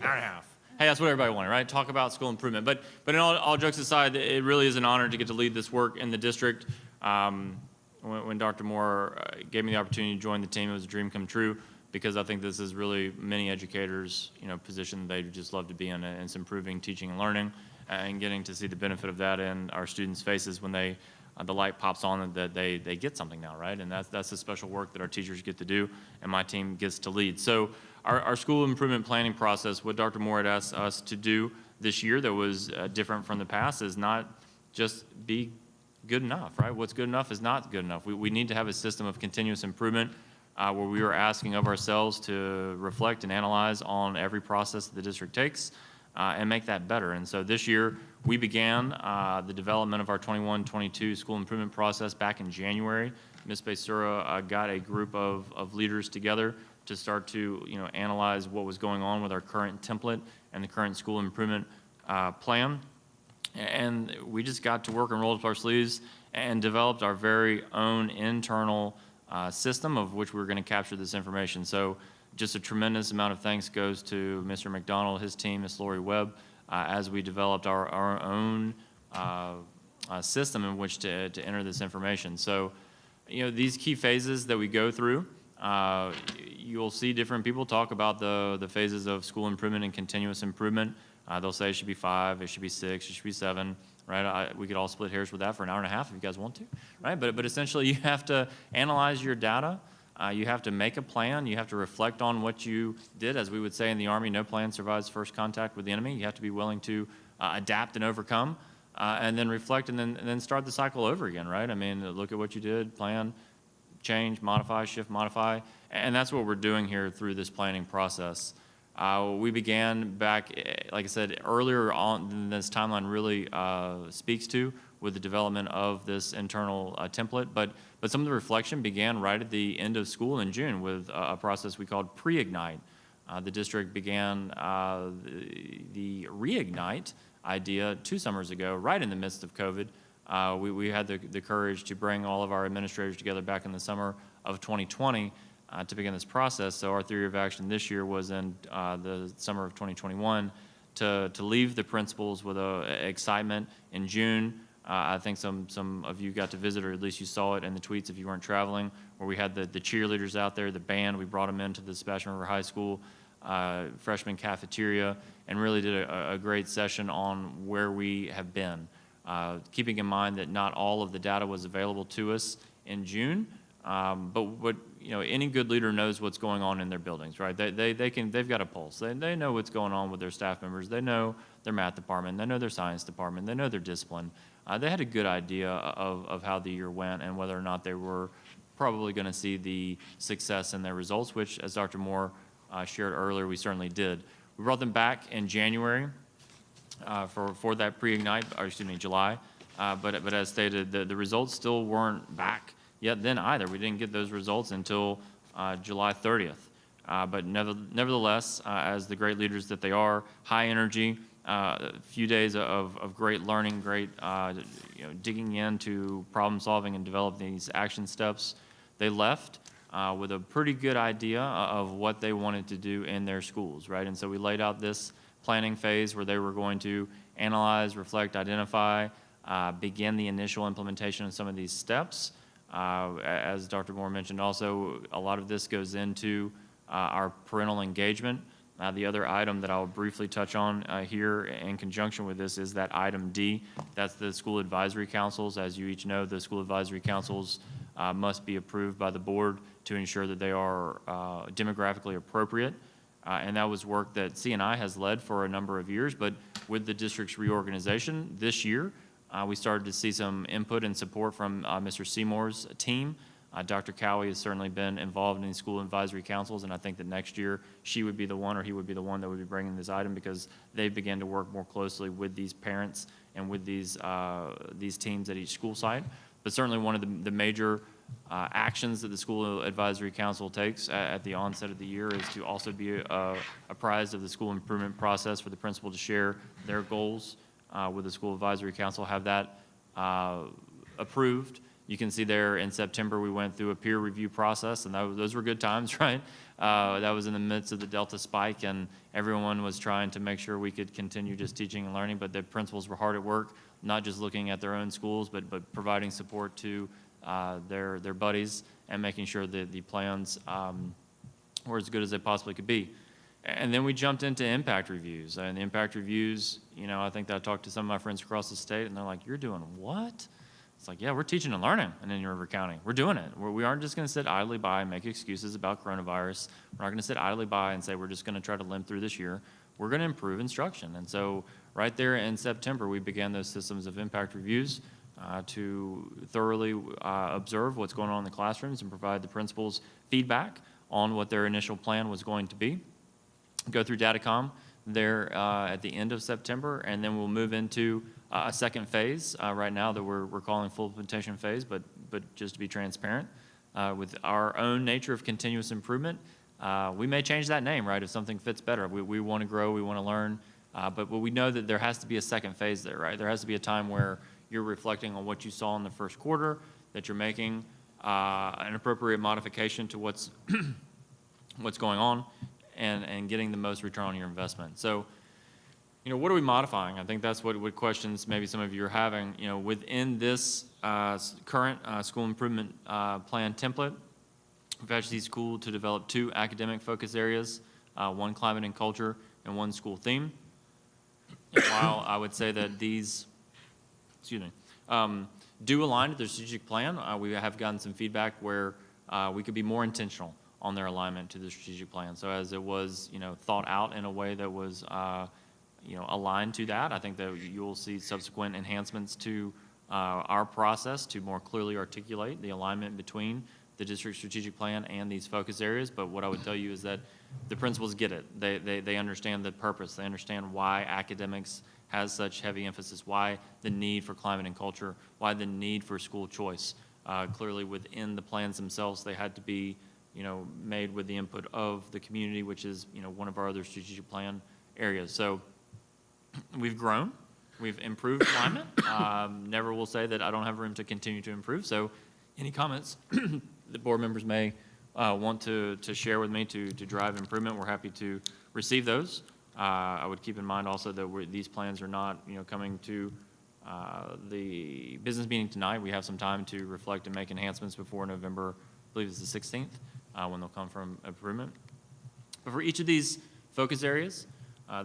and a half. Hey, that's what everybody wanted, right? Talk about school improvement. But in all jokes aside, it really is an honor to get to lead this work in the district. When Dr. Moore gave me the opportunity to join the team, it was a dream come true, because I think this is really many educators, position they'd just love to be in. And it's improving teaching and learning, and getting to see the benefit of that in our students' faces when the light pops on and that they get something now, right? And that's the special work that our teachers get to do, and my team gets to lead. So our school improvement planning process, what Dr. Moore had asked us to do this year that was different from the past, is not just be good enough, right? What's good enough is not good enough. We need to have a system of continuous improvement, where we are asking of ourselves to reflect and analyze on every process that the district takes, and make that better. And so this year, we began the development of our 21-22 school improvement process back in January. Ms. Becerra got a group of leaders together to start to analyze what was going on with our current template and the current school improvement plan. And we just got to work and rolled up our sleeves and developed our very own internal system of which we were going to capture this information. So just a tremendous amount of thanks goes to Mr. McDonald, his team, Ms. Lori Webb, as we developed our own system in which to enter this information. So, these key phases that we go through, you'll see different people talk about the phases of school improvement and continuous improvement. They'll say it should be 5, it should be 6, it should be 7, right? We could all split hairs with that for an hour and a half if you guys want to, right? But essentially, you have to analyze your data. You have to make a plan. You have to reflect on what you did. As we would say in the Army, no plan survives first contact with the enemy. You have to be willing to adapt and overcome, and then reflect, and then start the cycle over again, right? I mean, look at what you did, plan, change, modify, shift, modify, and that's what we're doing here through this planning process. We began back, like I said, earlier on than this timeline really speaks to, with the development of this internal template, but some of the reflection began right at the end of school in June with a process we called Pre-Ignite. The district began the Reignite idea 2 summers ago, right in the midst of COVID. We had the courage to bring all of our administrators together back in the summer of 2020 to begin this process. So our theory of action this year was in the summer of 2021 to leave the principals with excitement in June. I think some of you got to visit, or at least you saw it in the tweets if you weren't traveling, where we had the cheerleaders out there, the band. We brought them into the Sebastian River High School freshman cafeteria and really did a great session on where we have been, keeping in mind that not all of the data was available to us in June, but what any good leader knows what's going on in their buildings, right? They've got a pulse. They know what's going on with their staff members. They know their math department. They know their science department. They know their discipline. They had a good idea of how the year went and whether or not they were probably going to see the success in their results, which, as Dr. Moore shared earlier, we certainly did. We brought them back in January for that Pre-Ignite, or excuse me, July. But as stated, the results still weren't back yet then either. We didn't get those results until July 30th. But nevertheless, as the great leaders that they are, high energy, a few days of great learning, great digging into problem solving and developing these action steps, they left with a pretty good idea of what they wanted to do in their schools, right? And so we laid out this planning phase where they were going to analyze, reflect, identify, begin the initial implementation of some of these steps. As Dr. Moore mentioned also, a lot of this goes into our parental engagement. The other item that I'll briefly touch on here in conjunction with this is that item D. That's the school advisory councils. As you each know, the school advisory councils must be approved by the board to ensure that they are demographically appropriate. And that was work that C&I has led for a number of years, but with the district's reorganization this year, we started to see some input and support from Mr. Seymour's team. Dr. Cowie has certainly been involved in these school advisory councils, and I think that next year she would be the one, or he would be the one that would be bringing this item, because they began to work more closely with these parents and with these teams at each school site. But certainly one of the major actions that the School Advisory Council takes at the onset of the year is to also be apprised of the school improvement process for the principal to share their goals with the School Advisory Council, have that approved. You can see there in September, we went through a peer review process, and those were good times, right? That was in the midst of the Delta spike, and everyone was trying to make sure we could continue just teaching and learning, but the principals were hard at work, not just looking at their own schools, but providing support to their buddies and making sure that the plans were as good as they possibly could be. And then we jumped into impact reviews. And the impact reviews, you know, I think that I talked to some of my friends across the state, and they're like, "You're doing what?" It's like, yeah, we're teaching and learning in Indian River County. We're doing it. We aren't just going to sit idly by and make excuses about coronavirus. We're not going to sit idly by and say we're just going to try to limp through this year. We're going to improve instruction. And so right there in September, we began those systems of impact reviews to thoroughly observe what's going on in the classrooms and provide the principals feedback on what their initial plan was going to be. Go through Datacom there at the end of September, and then we'll move into a second phase right now that we're calling full implementation phase, but just to be transparent, with our own nature of continuous improvement, we may change that name, right, if something fits better. We want to grow, we want to learn, but we know that there has to be a second phase there, right? There has to be a time where you're reflecting on what you saw in the first quarter, that you're making an appropriate modification to what's going on, and getting the most return on your investment. So, you know, what are we modifying? I think that's what questions maybe some of you are having. You know, within this current school improvement plan template, we've actually school to develop 2 academic focus areas, 1 climate and culture, and 1 school theme. And while I would say that these, do align to the strategic plan, we have gotten some feedback where we could be more intentional on their alignment to the strategic plan. So as it was, you know, thought out in a way that was, you know, aligned to that, I think that you'll see subsequent enhancements to our process to more clearly articulate the alignment between the district strategic plan and these focus areas. But what I would tell you is that the principals get it. They understand the purpose. They understand why academics has such heavy emphasis, why the need for climate and culture, why the need for school choice. Clearly within the plans themselves, they had to be, you know, made with the input of the community, which is, you know, one of our other strategic plan areas. So we've grown, we've improved climate. Never will say that I don't have room to continue to improve. So any comments that board members may want to share with me to drive improvement, we're happy to receive those. I would keep in mind also that these plans are not, you know, coming to the business meeting tonight. We have some time to reflect and make enhancements before November, I believe it's the 16th, when they'll come from improvement. But for each of these focus areas,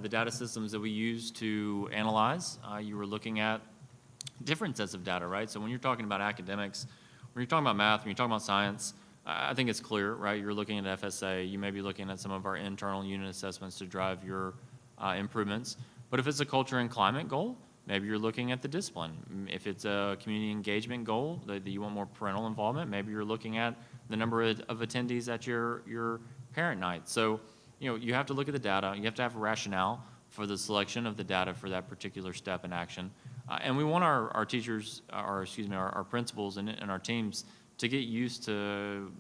the data systems that we use to analyze, you were looking at different sets of data, right? So when you're talking about academics, when you're talking about math, when you're talking about science, I think it's clear, right? You're looking at FSA, you may be looking at some of our internal unit assessments to drive your improvements. But if it's a culture and climate goal, maybe you're looking at the discipline. If it's a community engagement goal that you want more parental involvement, maybe you're looking at the number of attendees at your parent night. So, you know, you have to look at the data. You have to have a rationale for the selection of the data for that particular step in action. And we want our teachers, our principals and our teams to get used to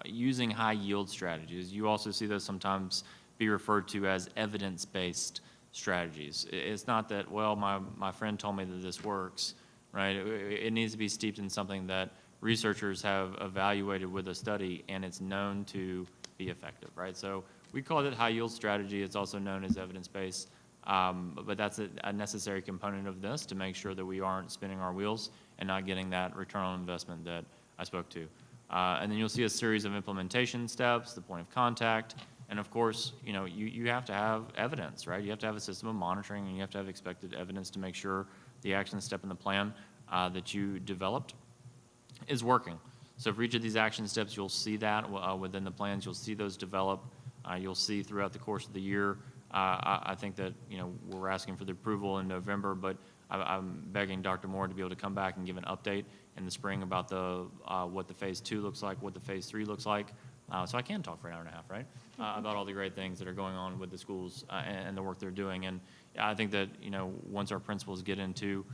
using high yield strategies. You also see those sometimes be referred to as evidence-based strategies. It's not that, well, my friend told me that this works, right? It needs to be steeped in something that researchers have evaluated with a study and it's known to be effective, right? So we call it high yield strategy. It's also known as evidence-based, but that's a necessary component of this to make sure that we aren't spinning our wheels and not getting that return on investment that I spoke to. And then you'll see a series of implementation steps, the point of contact, and of course, you know, you have to have evidence, right? You have to have a system of monitoring, and you have to have expected evidence to make sure the action step in the plan that you developed is working. So for each of these action steps, you'll see that within the plans. You'll see those develop. You'll see throughout the course of the year. I think that, we're asking for the approval in November, but I'm begging Dr. Moore to be able to come back and give an update in the spring about what the Phase 2 looks like, what the Phase 3 looks like. So I can talk for an hour and a half, right? About all the great things that are going on with the schools and the work they're doing. And I think that, once our principals get into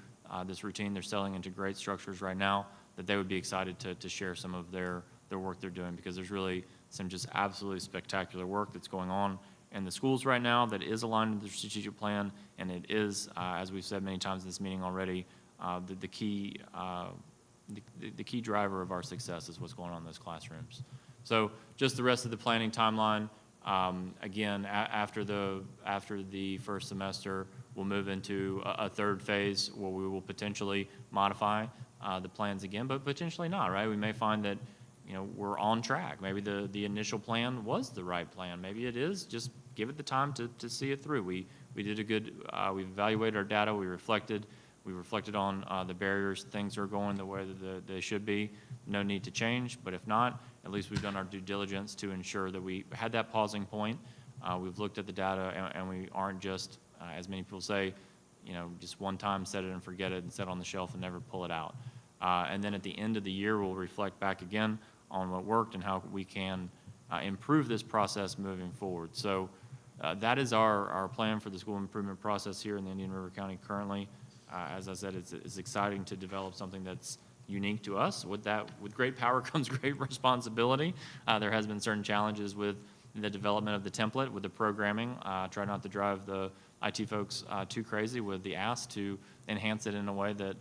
this routine, they're selling into great structures right now, that they would be excited to share some of their work they're doing, because there's really some just absolutely spectacular work that's going on in the schools right now that is aligned with the strategic plan, and it is, as we've said many times in this meeting already, the key driver of our success is what's going on in those classrooms. So just the rest of the planning timeline, again, after the first semester, we'll move into a third phase where we will potentially modify the plans again, but potentially not, right? We may find that, we're on track. Maybe the initial plan was the right plan. Maybe it is. Just give it the time to see it through. We did a good, we evaluated our data, we reflected on the barriers, things are going the way that they should be. No need to change, but if not, at least we've done our due diligence to ensure that we had that pausing point. We've looked at the data, and we aren't just, as many people say, just one time set it and forget it and set it on the shelf and never pull it out. And then at the end of the year, we'll reflect back again on what worked and how we can improve this process moving forward. So that is our plan for the school improvement process here in the Indian River County currently. As I said, it's exciting to develop something that's unique to us. With great power comes great responsibility. There has been certain challenges with the development of the template, with the programming. Try not to drive the IT folks too crazy with the ask to enhance it in a way that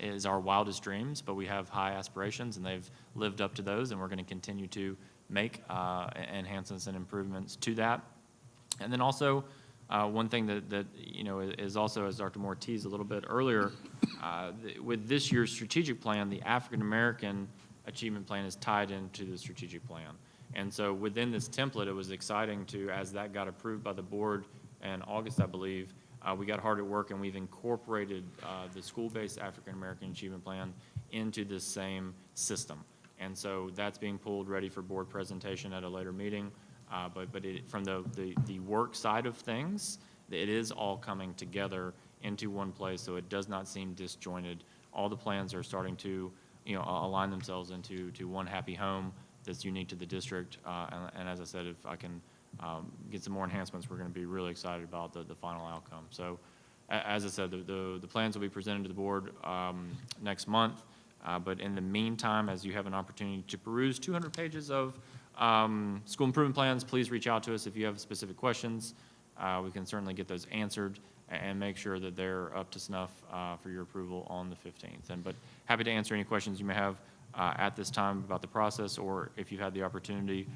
is our wildest dreams, but we have high aspirations, and they've lived up to those, and we're going to continue to make enhancements and improvements to that. And then also, one thing that is also, as Dr. Moore teased a little bit earlier, with this year's strategic plan, the African American Achievement Plan is tied into the strategic plan. And so within this template, it was exciting to, as that got approved by the board in August, I believe, we got hard at work, and we've incorporated the school-based African American Achievement Plan into this same system. And so that's being pulled, ready for board presentation at a later meeting. But from the work side of things, it is all coming together into one place, so it does not seem disjointed. All the plans are starting to align themselves into one happy home that's unique to the district. And as I said, if I can get some more enhancements, we're going to be really excited about the final outcome. So as I said, the plans will be presented to the board next month. But in the meantime, as you have an opportunity to peruse 200 pages of school improvement plans, please reach out to us if you have specific questions. We can certainly get those answered and make sure that they're up to snuff for your approval on the 15th. But happy to answer any questions you may have at this time about the process, or if you've had the opportunity,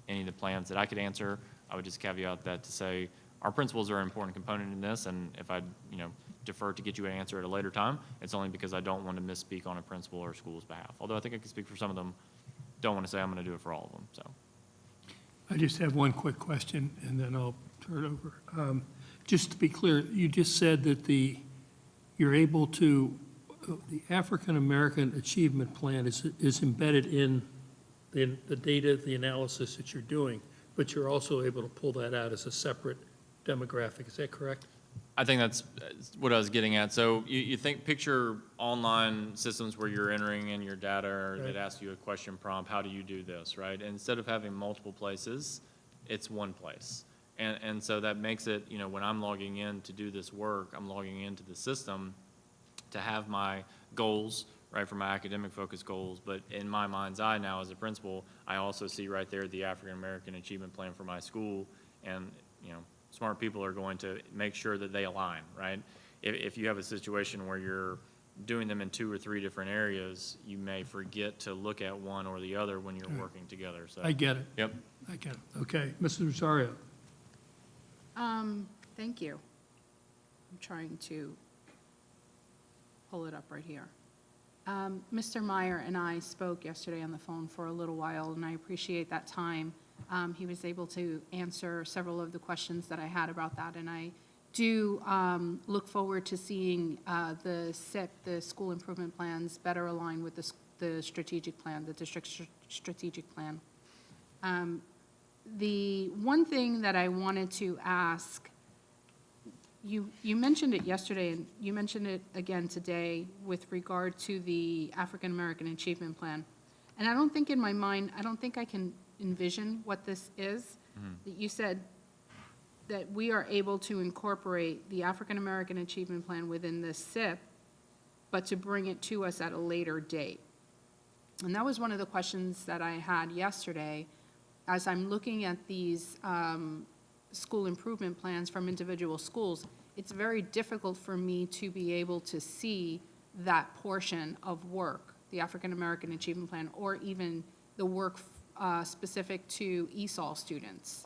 any of the plans that I could answer. I would just caveat that to say our principals are an important component in this, and if I defer to get you an answer at a later time, it's only because I don't want to misspeak on a principal or a school's behalf. Although I think I can speak for some of them, don't want to say I'm going to do it for all of them. So I just have one quick question, and then I'll turn it over. Just to be clear, you just said that you're able to, the African American Achievement Plan is embedded in the data, the analysis that you're doing, but you're also able to pull that out as a separate demographic. Is that correct? I think that's what I was getting at. So you picture online systems where you're entering in your data, or Right. it asks you a question prompt, how do you do this, right? And instead of having multiple places, it's one place. And so that makes it, when I'm logging in to do this work, I'm logging into the system to have my goals, right, for my academic focus goals. But in my mind's eye now as a principal, I also see right there the African American Achievement Plan for my school. And, smart people are going to make sure that they align, right? If you have a situation where you're doing them in 2 or 3 different areas, you may forget to look at one or the other when you're working together. So I get it. Yep. I get it. Okay. Mrs. Rosario? Thank you. I'm trying to pull it up right here. Mr. Meyer and I spoke yesterday on the phone for a little while, and I appreciate that time. He was able to answer several of the questions that I had about that, and I do look forward to seeing the SIP, the school improvement plans, better align with the strategic plan, the district strategic plan. The one thing that I wanted to ask, you mentioned it yesterday, and you mentioned it again today with regard to the African American Achievement Plan. And I don't think in my mind, I don't think I can envision what this is. That you said that we are able to incorporate the African American Achievement Plan within the SIP, but to bring it to us at a later date. And that was one of the questions that I had yesterday. As I'm looking at these school improvement plans from individual schools, it's very difficult for me to be able to see that portion of work, the African American Achievement Plan, or even the work specific to ESOL students.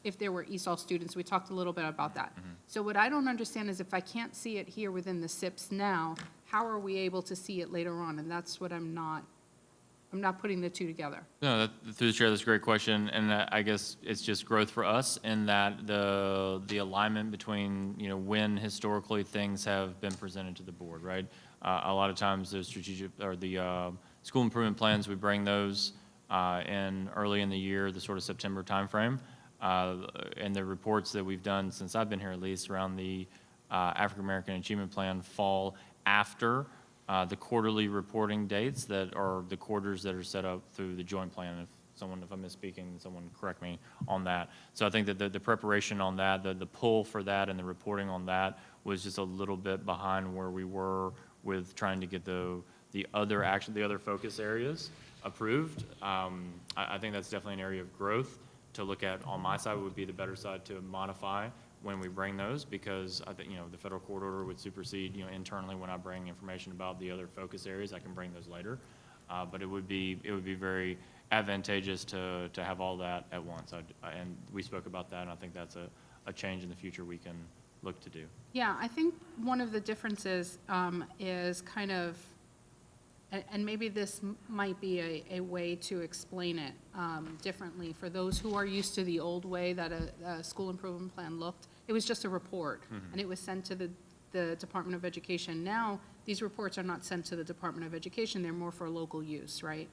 If there were ESOL students, we talked a little bit about that. So what I don't understand is if I can't see it here within the SIPs now, how are we able to see it later on? And that's what I'm not putting the two together. No, through the chair, that's a great question, and I guess it's just growth for us in that the alignment between, you know, when historically things have been presented to the board, right? A lot of times the strategic, or the school improvement plans, we bring those in early in the year, the sort of September timeframe. And the reports that we've done since I've been here, at least around the African American Achievement Plan, fall after the quarterly reporting dates that are the quarters that are set up through the joint plan. If I'm misspeaking, someone correct me on that. So I think that the preparation on that, the pull for that and the reporting on that was just a little bit behind where we were with trying to get the other focus areas approved. I think that's definitely an area of growth to look at. On my side would be the better side to modify when we bring those, because I think, you know, the federal court order would supersede, you know, internally when I bring information about the other focus areas, I can bring those later. But it would be very advantageous to have all that at once. And we spoke about that, and I think that's a change in the future we can look to do. Yeah, I think one of the differences is kind of, and maybe this might be a way to explain it differently for those who are used to the old way that a school improvement plan looked. It was just a report, and it was sent to the Department of Education. Now, these reports are not sent to the Department of Education. They're more for local use, right?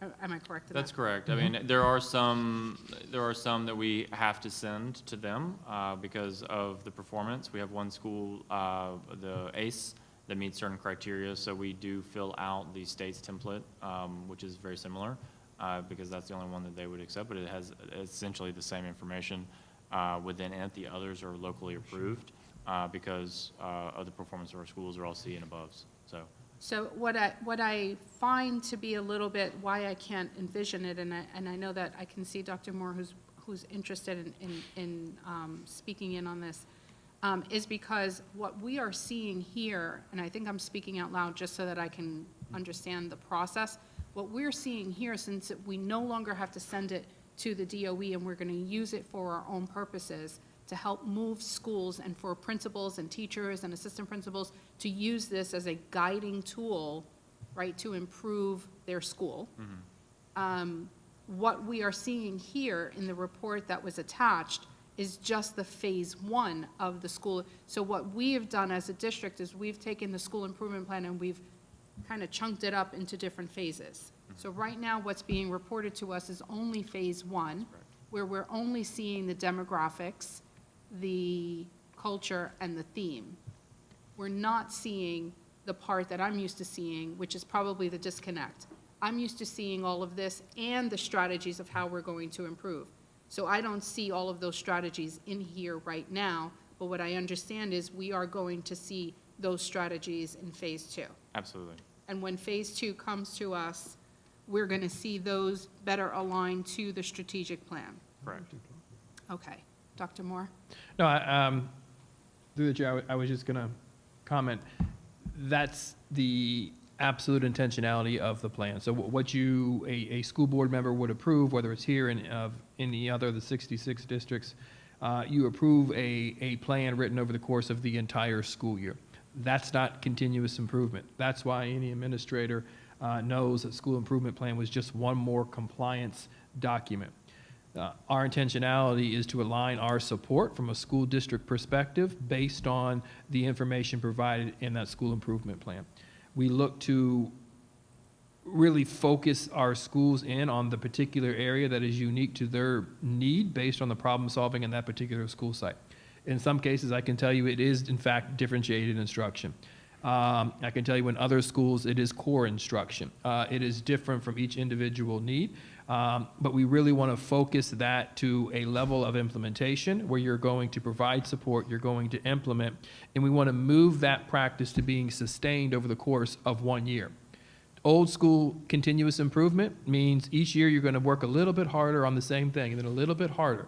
Am I correct in that? That's correct. I mean, there are some that we have to send to them because of the performance. We have one school, the ACE, that meets certain criteria, so we do fill out the state's template, which is very similar, because that's the only one that they would accept, but it has essentially the same information within it. The others are locally approved because of the performance of our schools are all C and aboves, so. So what I find to be a little bit why I can't envision it, and I know that I can see Dr. Moore who's interested in speaking in on this, is because what we are seeing here, and I think I'm speaking out loud just so that I can understand the process, what we're seeing here, since we no longer have to send it to the DOE and we're going to use it for our own purposes to help move schools and for principals and teachers and assistant principals to use this as a guiding tool, right, to improve their school. What we are seeing here in the report that was attached is just the phase one of the school. So what we have done as a district is we've taken the school improvement plan and we've kind of chunked it up into different phases. So right now what's being reported to us is only phase one, where we're only seeing the demographics, the culture, and the theme. We're not seeing the part that I'm used to seeing, which is probably the disconnect. I'm used to seeing all of this and the strategies of how we're going to improve. So I don't see all of those strategies in here right now, but what I understand is we are going to see those strategies in phase two. Absolutely. And when phase two comes to us, we're going to see those better aligned to the strategic plan. Correct. Okay. Dr. Moore? No, through the chair, I was just going to comment. That's the absolute intentionality of the plan. So what a school board member would approve, whether it's here in the other, the 66 districts, you approve a plan written over the course of the entire school year. That's not continuous improvement. That's why any administrator knows that school improvement plan was just one more compliance document. Our intentionality is to align our support from a school district perspective based on the information provided in that school improvement plan. We look to really focus our schools in on the particular area that is unique to their need based on the problem solving in that particular school site. In some cases, I can tell you it is in fact differentiated instruction. I can tell you in other schools, it is core instruction. It is different from each individual need, but we really want to focus that to a level of implementation where you're going to provide support, you're going to implement, and we want to move that practice to being sustained over the course of 1 year. Old school continuous improvement means each year you're going to work a little bit harder on the same thing and then a little bit harder.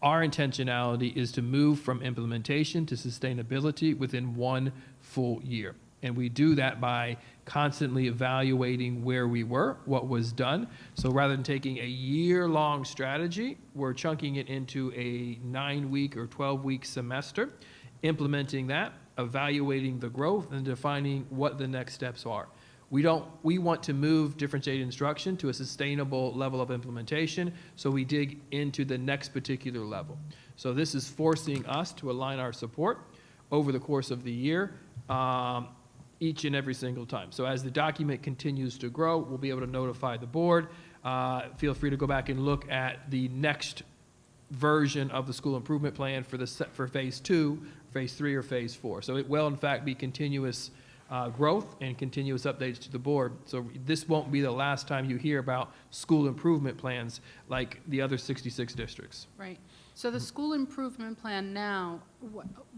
Our intentionality is to move from implementation to sustainability within 1 full year. And we do that by constantly evaluating where we were, what was done. So rather than taking a year-long strategy, we're chunking it into a 9-week or 12-week semester, implementing that, evaluating the growth, and defining what the next steps are. We want to move differentiated instruction to a sustainable level of implementation, so we dig into the next particular level. So this is forcing us to align our support over the course of the year, each and every single time. So as the document continues to grow, we'll be able to notify the board. Feel free to go back and look at the next version of the school improvement plan for phase 2, phase 3, or phase 4. So it will in fact be continuous growth and continuous updates to the board. So this won't be the last time you hear about school improvement plans like the other 66 districts. Right. So the school improvement plan now,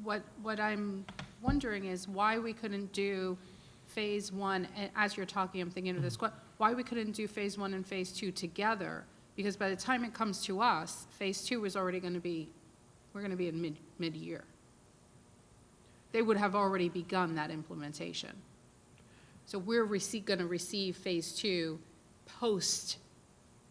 what I'm wondering is why we couldn't do phase 1, and as you're talking, I'm thinking of this, why we couldn't do phase 1 and phase 2 together? Because by the time it comes to us, phase 2 is already going to be, we're going to be in mid-year. They would have already begun that implementation. So we're going to receive phase 2 post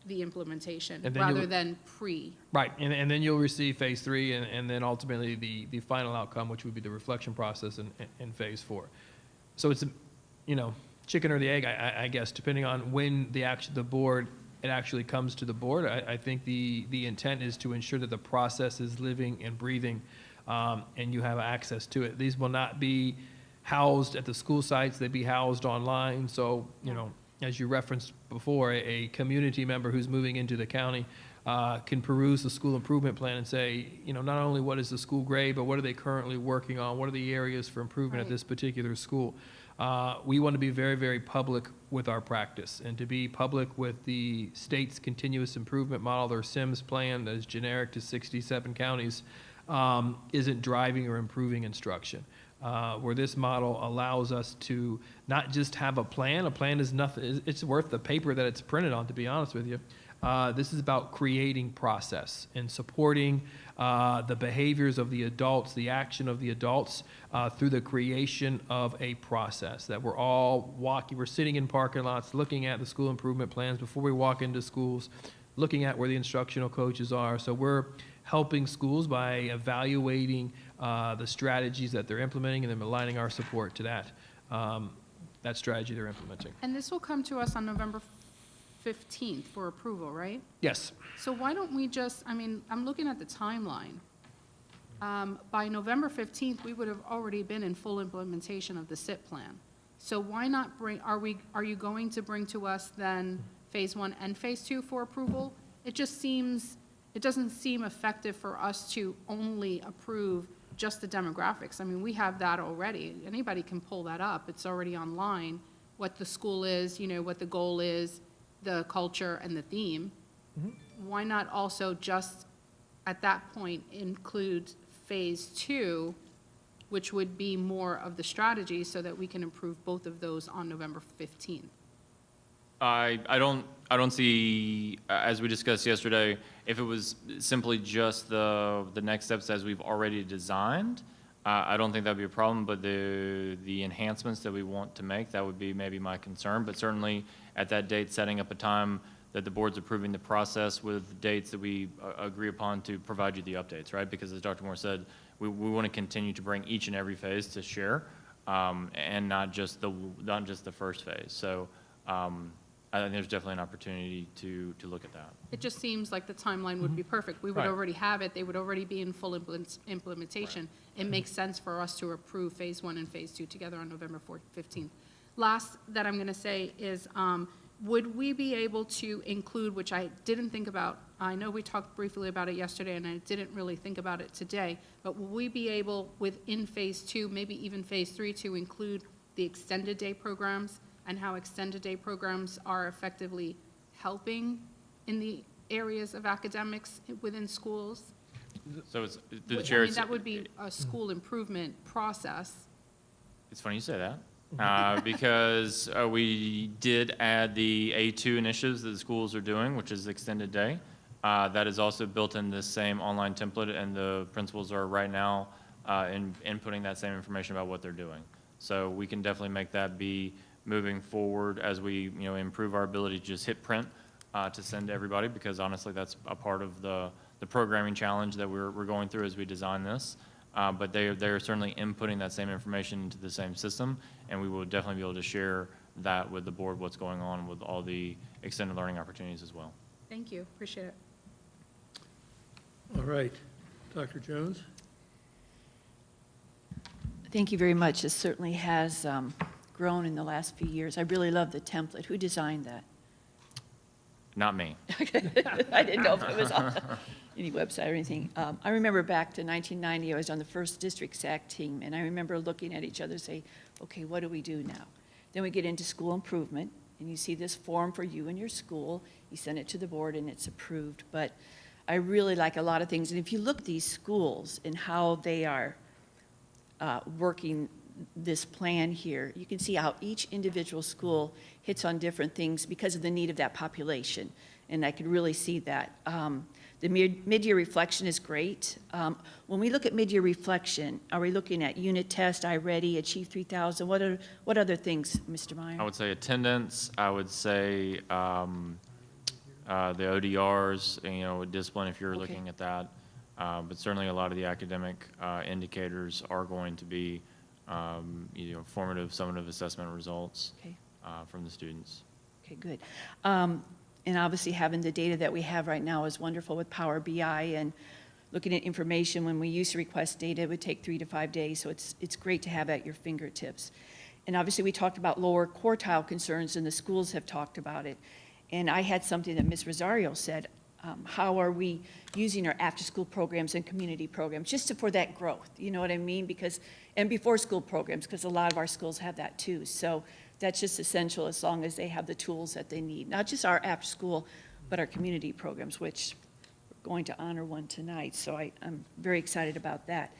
the implementation And then rather you'll- than pre. Right, and then you'll receive phase 3 and then ultimately the final outcome, which would be the reflection process in phase 4. So it's, chicken or the egg, I guess, depending on when the board, it actually comes to the board. I think the intent is to ensure that the process is living and breathing, and you have access to it. These will not be housed at the school sites, they'd be housed online. So, as you referenced before, a community member who's moving into the county can peruse the school improvement plan and say, not only what is the school grade, but what are they currently working on? What are the areas for improvement at this particular school? We want to be very, very public with our practice, and to be public with the state's continuous improvement model, their SIMS plan that is generic to 67 counties, isn't driving or improving instruction. Where this model allows us to not just have a plan is nothing, it's worth the paper that it's printed on, to be honest with you. This is about creating process and supporting the behaviors of the adults, the action of the adults through the creation of a process that we're sitting in parking lots, looking at the school improvement plans before we walk into schools, looking at where the instructional coaches are. So we're helping schools by evaluating the strategies that they're implementing and then aligning our support to that strategy they're implementing. And this will come to us on November 15th for approval, right? Yes. So why don't we just, I'm looking at the timeline. By November 15th, we would have already been in full implementation of the SIP plan. So why not are you going to bring to us then phase 1 and phase 2 for approval? It doesn't seem effective for us to only approve just the demographics. We have that already. Anybody can pull that up. It's already online, what the school is, what the goal is, the culture and the theme. Mm-hmm. Why not also just at that point include phase 2, which would be more of the strategy so that we can approve both of those on November 15th? I don't see, as we discussed yesterday, if it was simply just the next steps as we've already designed, I don't think that'd be a problem, but the enhancements that we want to make, that would be maybe my concern. But certainly at that date, setting up a time that the board's approving the process with dates that we agree upon to provide you the updates, right? Because as Dr. Moore said, we want to continue to bring each and every phase to share, and not just the first phase. So I think there's definitely an opportunity to look at that. It just seems like the timeline would be perfect. We would Right. already have it. They would already be in full implementation. It makes sense for us to approve phase 1 and phase 2 together on November 15th. last that I'm going to say is, would we be able to include, which I didn't think about, I know we talked briefly about it yesterday, and I didn't really think about it today, but will we be able, within phase 2, maybe even phase 3, to include the extended day programs and how extended day programs are effectively helping in the areas of academics within schools? So it's, through the I chair, mean, it's, that would be a school improvement process. it's funny you say that, because we did add the A2 initiatives that the schools are doing, which is extended day. That is also built in this same online template, and the principals are right now inputting that same information about what they're doing. So we can definitely make that be moving forward as we, improve our ability to just hit print to send to everybody, because honestly, that's a part of the programming challenge that we're going through as we design this. But they're certainly inputting that same information into the same system, and we will definitely be able to share that with the board, what's going on with all the extended learning opportunities as well. Thank you, appreciate it. All right. Dr. Jones? Thank you very much. This certainly has grown in the last few years. I really love the template. Who designed that? Not me. I didn't know if it was on any website or anything. I remember back to 1990, I was on the first district SAC team, and I remember looking at each other and say, okay, what do we do now? Then we get into school improvement, and you see this form for you and your school. You send it to the board, and it's approved. But I really like a lot of things. And if you look at these schools and how they are working this plan here, you can see how each individual school hits on different things because of the need of that population. And I could really see that. The mid-year reflection is great. When we look at mid-year reflection, are we looking at unit test, iReady, Achieve 3000? What other things, Mr. Meyer? I would say attendance. I would say the ODRs, with discipline if you're Okay. looking at that. But certainly a lot of the academic indicators are going to be formative, summative assessment results Okay. from the students. Okay, good. And obviously, having the data that we have right now is wonderful with Power BI, and looking at information. When we used to request data, it would take 3 to 5 days, so it's great to have at your fingertips. And obviously, we talked about lower quartile concerns, and the schools have talked about it. And I had something that Ms. Rosario said, how are we using our after-school programs and community programs just for that growth, you know what I mean? And before-school programs, because a lot of our schools have that too. So that's just essential as long as they have the tools that they need. Not just our after-school, but our community programs, which we're going to honor one tonight. So I'm very excited about that.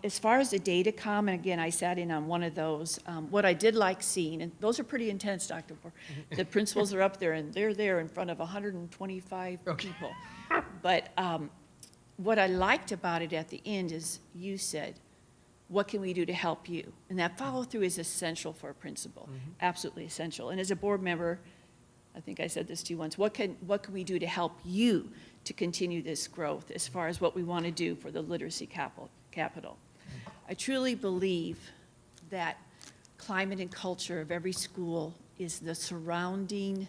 As far as the Datacom, and again, I sat in on one of those, what I did like seeing, and those are pretty intense, Dr. Moore. The principals are up there, and they're there in front of 125 people. But what I liked about it at the end is you said, what can we do to help you? And that follow-through is essential for a principal, absolutely essential. And as a board member, I think I said this to you once, what can we do to help you to continue this growth as far as what we want to do for the literacy capital? I truly believe that climate and culture of every school is the surrounding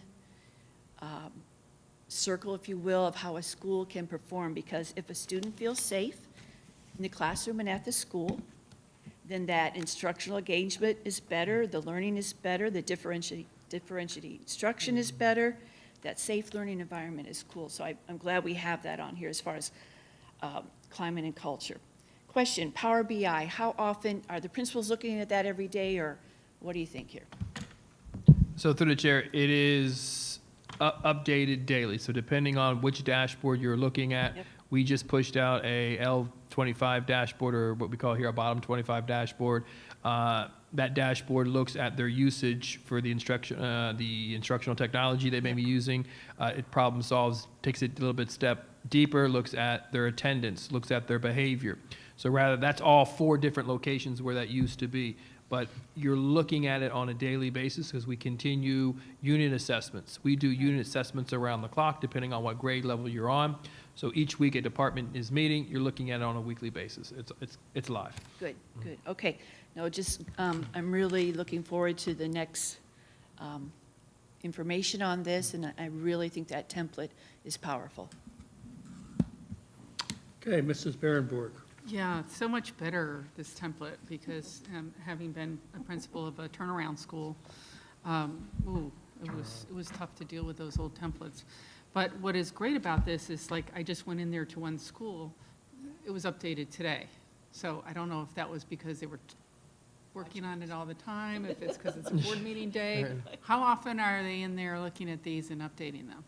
circle, if you will, of how a school can perform, because if a student feels safe in the classroom and at the school, then that instructional engagement is better, the learning is better, the differentiated instruction is better, that safe learning environment is cool. So I'm glad we have that on here as far as climate and culture. Question, Power BI, how often, are the principals looking at that every day, or what do you think here? So through the chair, it is updated daily. So depending on which dashboard you're looking at, Yep. we just pushed out a L25 dashboard, or what we call here a bottom 25 dashboard. That dashboard looks at their usage for the instructional technology they may be using. It problem solves, takes it a little bit step deeper, looks at their attendance, looks at their behavior. So rather, that's all 4 different locations where that used to be. But you're looking at it on a daily basis because we continue unit assessments. We do unit assessments around the clock, depending on what grade level you're on. So each week a department is meeting, you're looking at it on a weekly basis. It's live. Good, good, okay. No, just, I'm really looking forward to the next information on this, and I really think that template is powerful. Okay, Mrs. Berenborg. Yeah, it's so much better, this template, because having been a principal of a turnaround school, it was tough to deal with those old templates. But what is great about this is, like, I just went in there to one school, it was updated today. So I don't know if that was because they were working on it all the time, if it's because it's a board meeting day. How often are they in there looking at these and updating them?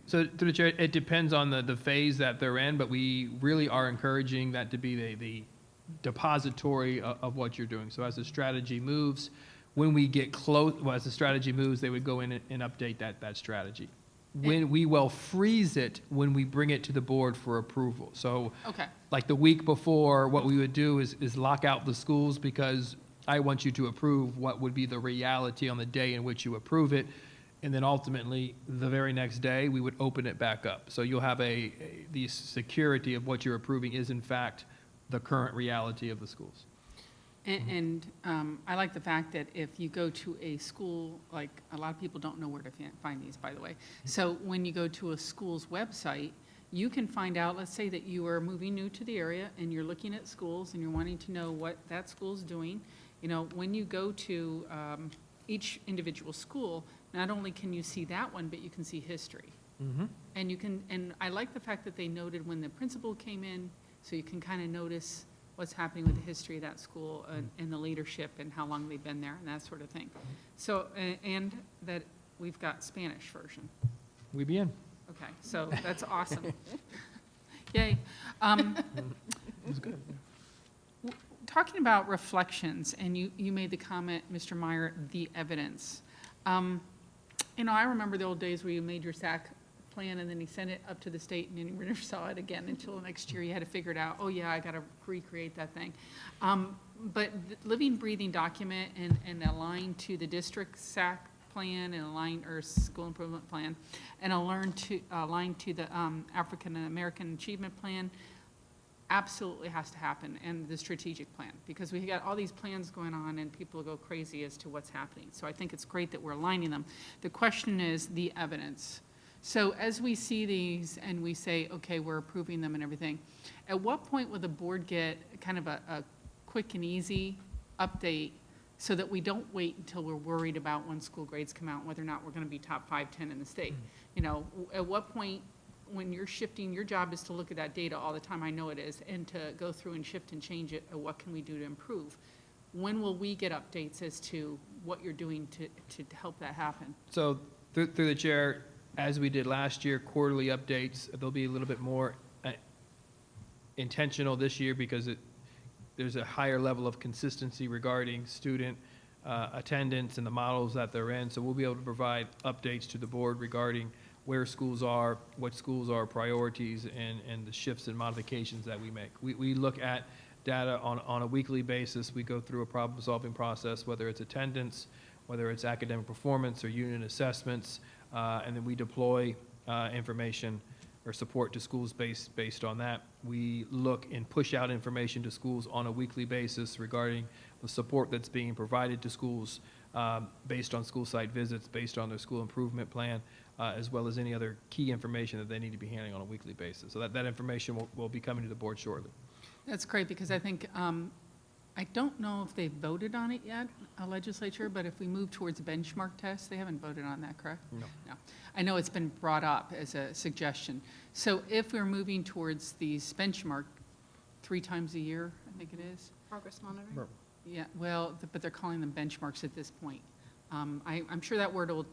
So through the chair, it depends on the phase that they're in, but we really are encouraging that to be the depository of what you're doing. So as the strategy moves, when we get close, well, as the strategy moves, they would go in and update that strategy. When we will freeze it when we bring it to the board for approval. So Okay, like the week before, what we would do is lock out the schools because I want you to approve what would be the reality on the day in which you approve it. And then ultimately, the very next day, we would open it back up. So you'll have the security of what you're approving is in fact the current reality of the schools. and I like the fact that if you go to a school, like, a lot of people don't know where to find these, by the way. So when you go to a school's website, you can find out, let's say that you are moving new to the area and you're looking at schools and you're wanting to know what that school's doing. You know, when you go to each individual school, not only can you see that one, but you can see history. And you can, and I like the fact that they noted when the principal came in, so you can kind of notice what's happening with the history of that school and the leadership and how long they've been there and that sort of thing. So, and that we've got Spanish version. We be in. Okay, so that's awesome. Yay. Talking about reflections, and you made the comment, Mr. Meyer, the evidence. You know, I remember the old days where you made your SAC plan and then you sent it up to the state and then you never saw it again until next year you had to figure it out. Oh yeah, I gotta recreate that thing. But the living, breathing document and align to the district SAC plan and align, or school improvement plan, and align to the African American Achievement Plan, absolutely has to happen, and the strategic plan, because we got all these plans going on and people go crazy as to what's happening. So I think it's great that we're aligning them. The question is the evidence. So as we see these and we say, okay, we're approving them and everything, at what point will the board get kind of a quick and easy update so that we don't wait until we're worried about when school grades come out, whether or not we're going to be top 5, 10 in the state? You know, at what point, when you're shifting, your job is to look at that data all the time, I know it is, and to go through and shift and change it, and what can we do to improve? When will we get updates as to what you're doing to help that happen? So through the chair, as we did last year, quarterly updates, they'll be a little bit more intentional this year because there's a higher level of consistency regarding student attendance and the models that they're in. So we'll be able to provide updates to the board regarding where schools are, what schools are priorities, and the shifts and modifications that we make. We look at data on a weekly basis. We go through a problem-solving process, whether it's attendance, whether it's academic performance or unit assessments, and then we deploy information or support to schools based on that. We look and push out information to schools on a weekly basis regarding the support that's being provided to schools based on school site visits, based on their school improvement plan, as well as any other key information that they need to be handling on a weekly basis. So that information will be coming to the board shortly. That's great, because I think, I don't know if they've voted on it yet, a legislature, but if we move towards benchmark tests, they haven't voted on that, correct? No. No. I know it's been brought up as a suggestion. So if we're moving towards these benchmark 3 times a year, I think it is. Progress monitoring? Yeah, well, but they're calling them benchmarks at this point. I'm sure that word will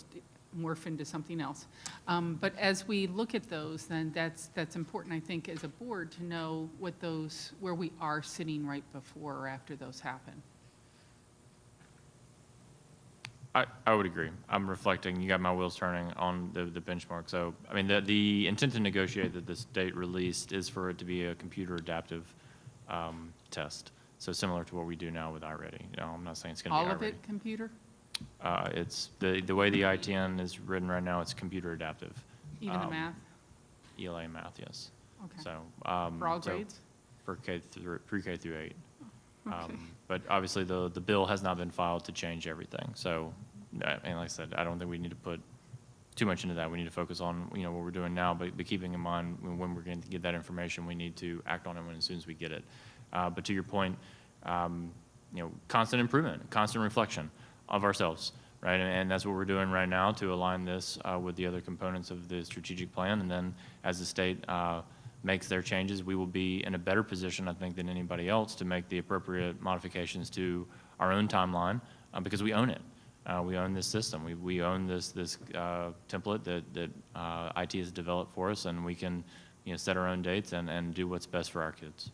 morph into something else. But as we look at those, then that's important, I think, as a board to know what those, where we are sitting right before or after those happen. I would agree. I'm reflecting, you got my wheels turning on the benchmark. So, I mean, the intent to negotiate that the state released is for it to be a computer adaptive test. So similar to what we do now with iReady. You know, I'm not saying it's going to be All iReady. of it computer, It's the way the ITN is written right now, it's computer adaptive. even the math? ELA math, yes. Okay. So. For all so grades? For pre-K through 8. Okay. But obviously, the bill has not been filed to change everything. So, and like I said, I don't think we need to put too much into that. We need to focus on, you know, what we're doing now, but keeping in mind when we're going to get that information, we need to act on it as soon as we get it. But to your point, constant improvement, constant reflection of ourselves, right? And that's what we're doing right now to align this with the other components of the strategic plan. And then as the state makes their changes, we will be in a better position, I think, than anybody else to make the appropriate modifications to our own timeline because we own it. We own this system. We own this template that IT has developed for us, and we can set our own dates and do what's best for our kids.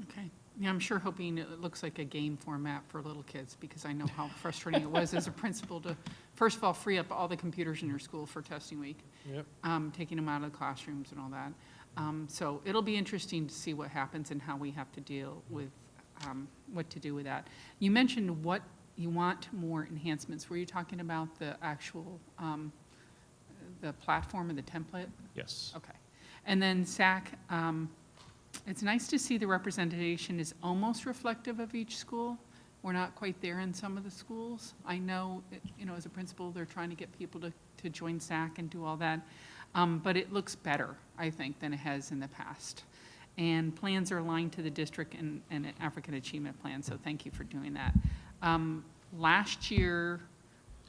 Okay. Yeah, I'm sure hoping it looks like a game format for little kids, because I know how frustrating it was as a principal to, first of all, free up all the computers in your school for testing week. Yep. Taking them out of the classrooms and all that. So it'll be interesting to see what happens and how we have to deal with, what to do with that. You mentioned what you want more enhancements. Were you talking about the actual, the platform or the template? Yes. Okay. And then SAC, it's nice to see the representation is almost reflective of each school. We're not quite there in some of the schools. I know, as a principal, they're trying to get people to join SAC and do all that. But it looks better, I think, than it has in the past. And plans are aligned to the district and African Achievement Plan, so thank you for doing that. Last year,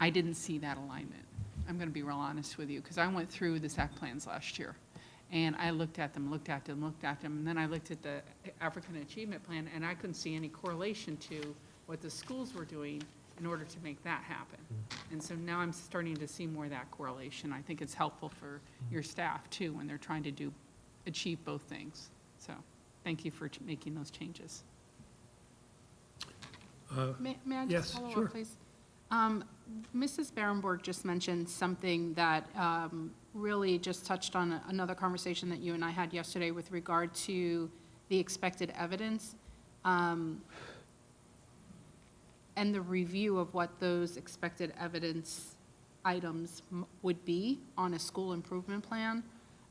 I didn't see that alignment. I'm going to be real honest with you, because I went through the SAC plans last year. And I looked at them, and then I looked at the African Achievement Plan, and I couldn't see any correlation to what the schools were doing in order to make that happen. And so now I'm starting to see more of that correlation. I think it's helpful for your staff, too, when they're trying to achieve both things. So thank you for making those changes. May I yes, just follow sure. up, please? Mrs. Barenborg just mentioned something that really just touched on another conversation that you and I had yesterday with regard to the expected evidence and the review of what those expected evidence items would be on a school improvement plan.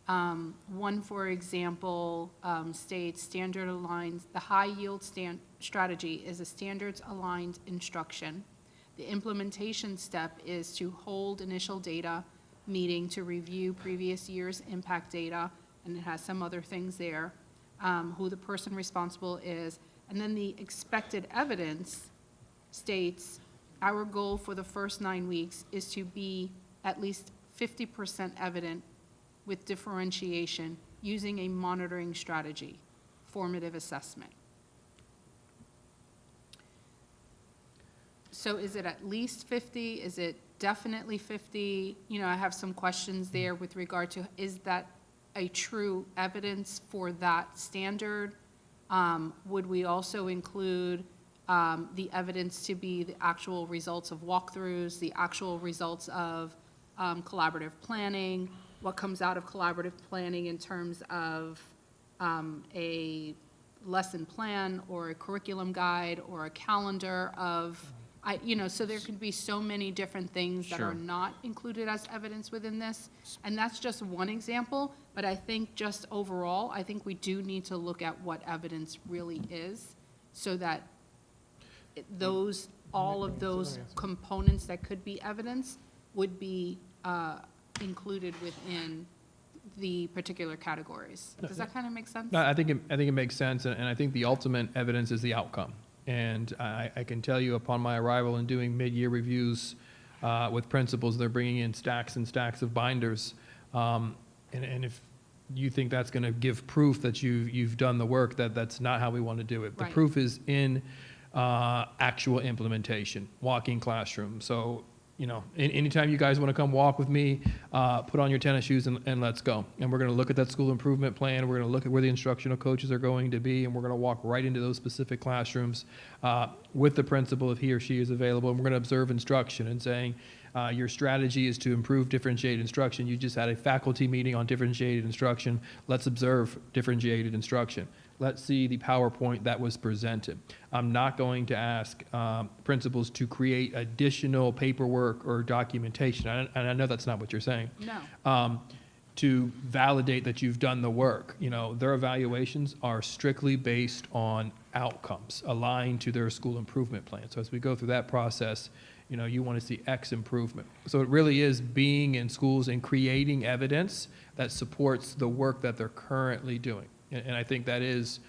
One, for example, states standard aligns, the high yield strategy is a standards aligned instruction. The implementation step is to hold initial data meeting to review previous year's impact data, and it has some other things there, who the person responsible is. And then the expected evidence states, our goal for the first 9 weeks is to be at least 50% evident with differentiation using a monitoring strategy, formative assessment. So is it at least 50? Is it definitely 50? I have some questions there with regard to, is that a true evidence for that standard? Would we also include the evidence to be the actual results of walkthroughs, the actual results of collaborative planning, what comes out of collaborative planning in terms of a lesson plan or a curriculum guide or a calendar of, so there could be so many different things that Sure. are not included as evidence within this. And that's just one example, but I think just overall, I think we do need to look at what evidence really is so that all of those components that could be evidence would be included within the particular categories. Does that kind of make sense? No, I think it makes sense, and I think the ultimate evidence is the outcome. And I can tell you, upon my arrival and doing mid-year reviews with principals, they're bringing in stacks and stacks of binders. And if you think that's going to give proof that you've done the work, that's not how we want to do it. The Right. proof is in actual implementation, walking classroom. So, anytime you guys want to come walk with me, put on your tennis shoes and let's go. And we're going to look at that school improvement plan. We're going to look at where the instructional coaches are going to be, and we're going to walk right into those specific classrooms with the principal if he or she is available. And we're going to observe instruction and saying, your strategy is to improve differentiated instruction. You just had a faculty meeting on differentiated instruction. Let's observe differentiated instruction. Let's see the PowerPoint that was presented. I'm not going to ask principals to create additional paperwork or documentation, and I know that's not what you're saying. No. To validate that you've done the work. Their evaluations are strictly based on outcomes aligned to their school improvement plan. So as we go through that process, you want to see X improvement. So it really is being in schools and creating evidence that supports the work that they're currently doing. And I think that is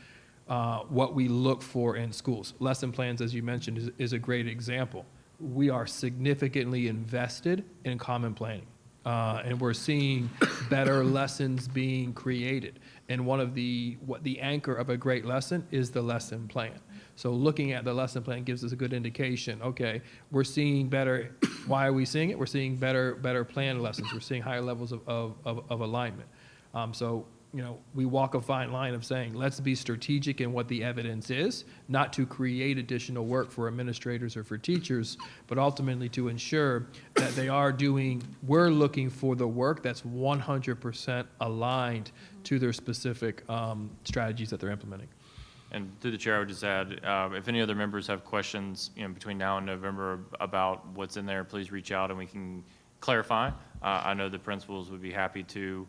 what we look for in schools. Lesson plans, as you mentioned, is a great example. We are significantly invested in common planning. And we're seeing better lessons being created. And what the anchor of a great lesson is the lesson plan. So looking at the lesson plan gives us a good indication, okay, we're seeing better, why are we seeing it? We're seeing better planned lessons. We're seeing higher levels of alignment. So, you know, we walk a fine line of saying, let's be strategic in what the evidence is, not to create additional work for administrators or for teachers, but ultimately to ensure that we're looking for the work that's 100% aligned to their specific strategies that they're implementing. And through the chair, I would just add, if any other members have questions, you know, between now and November about what's in there, please reach out and we can clarify. I know the principals would be happy to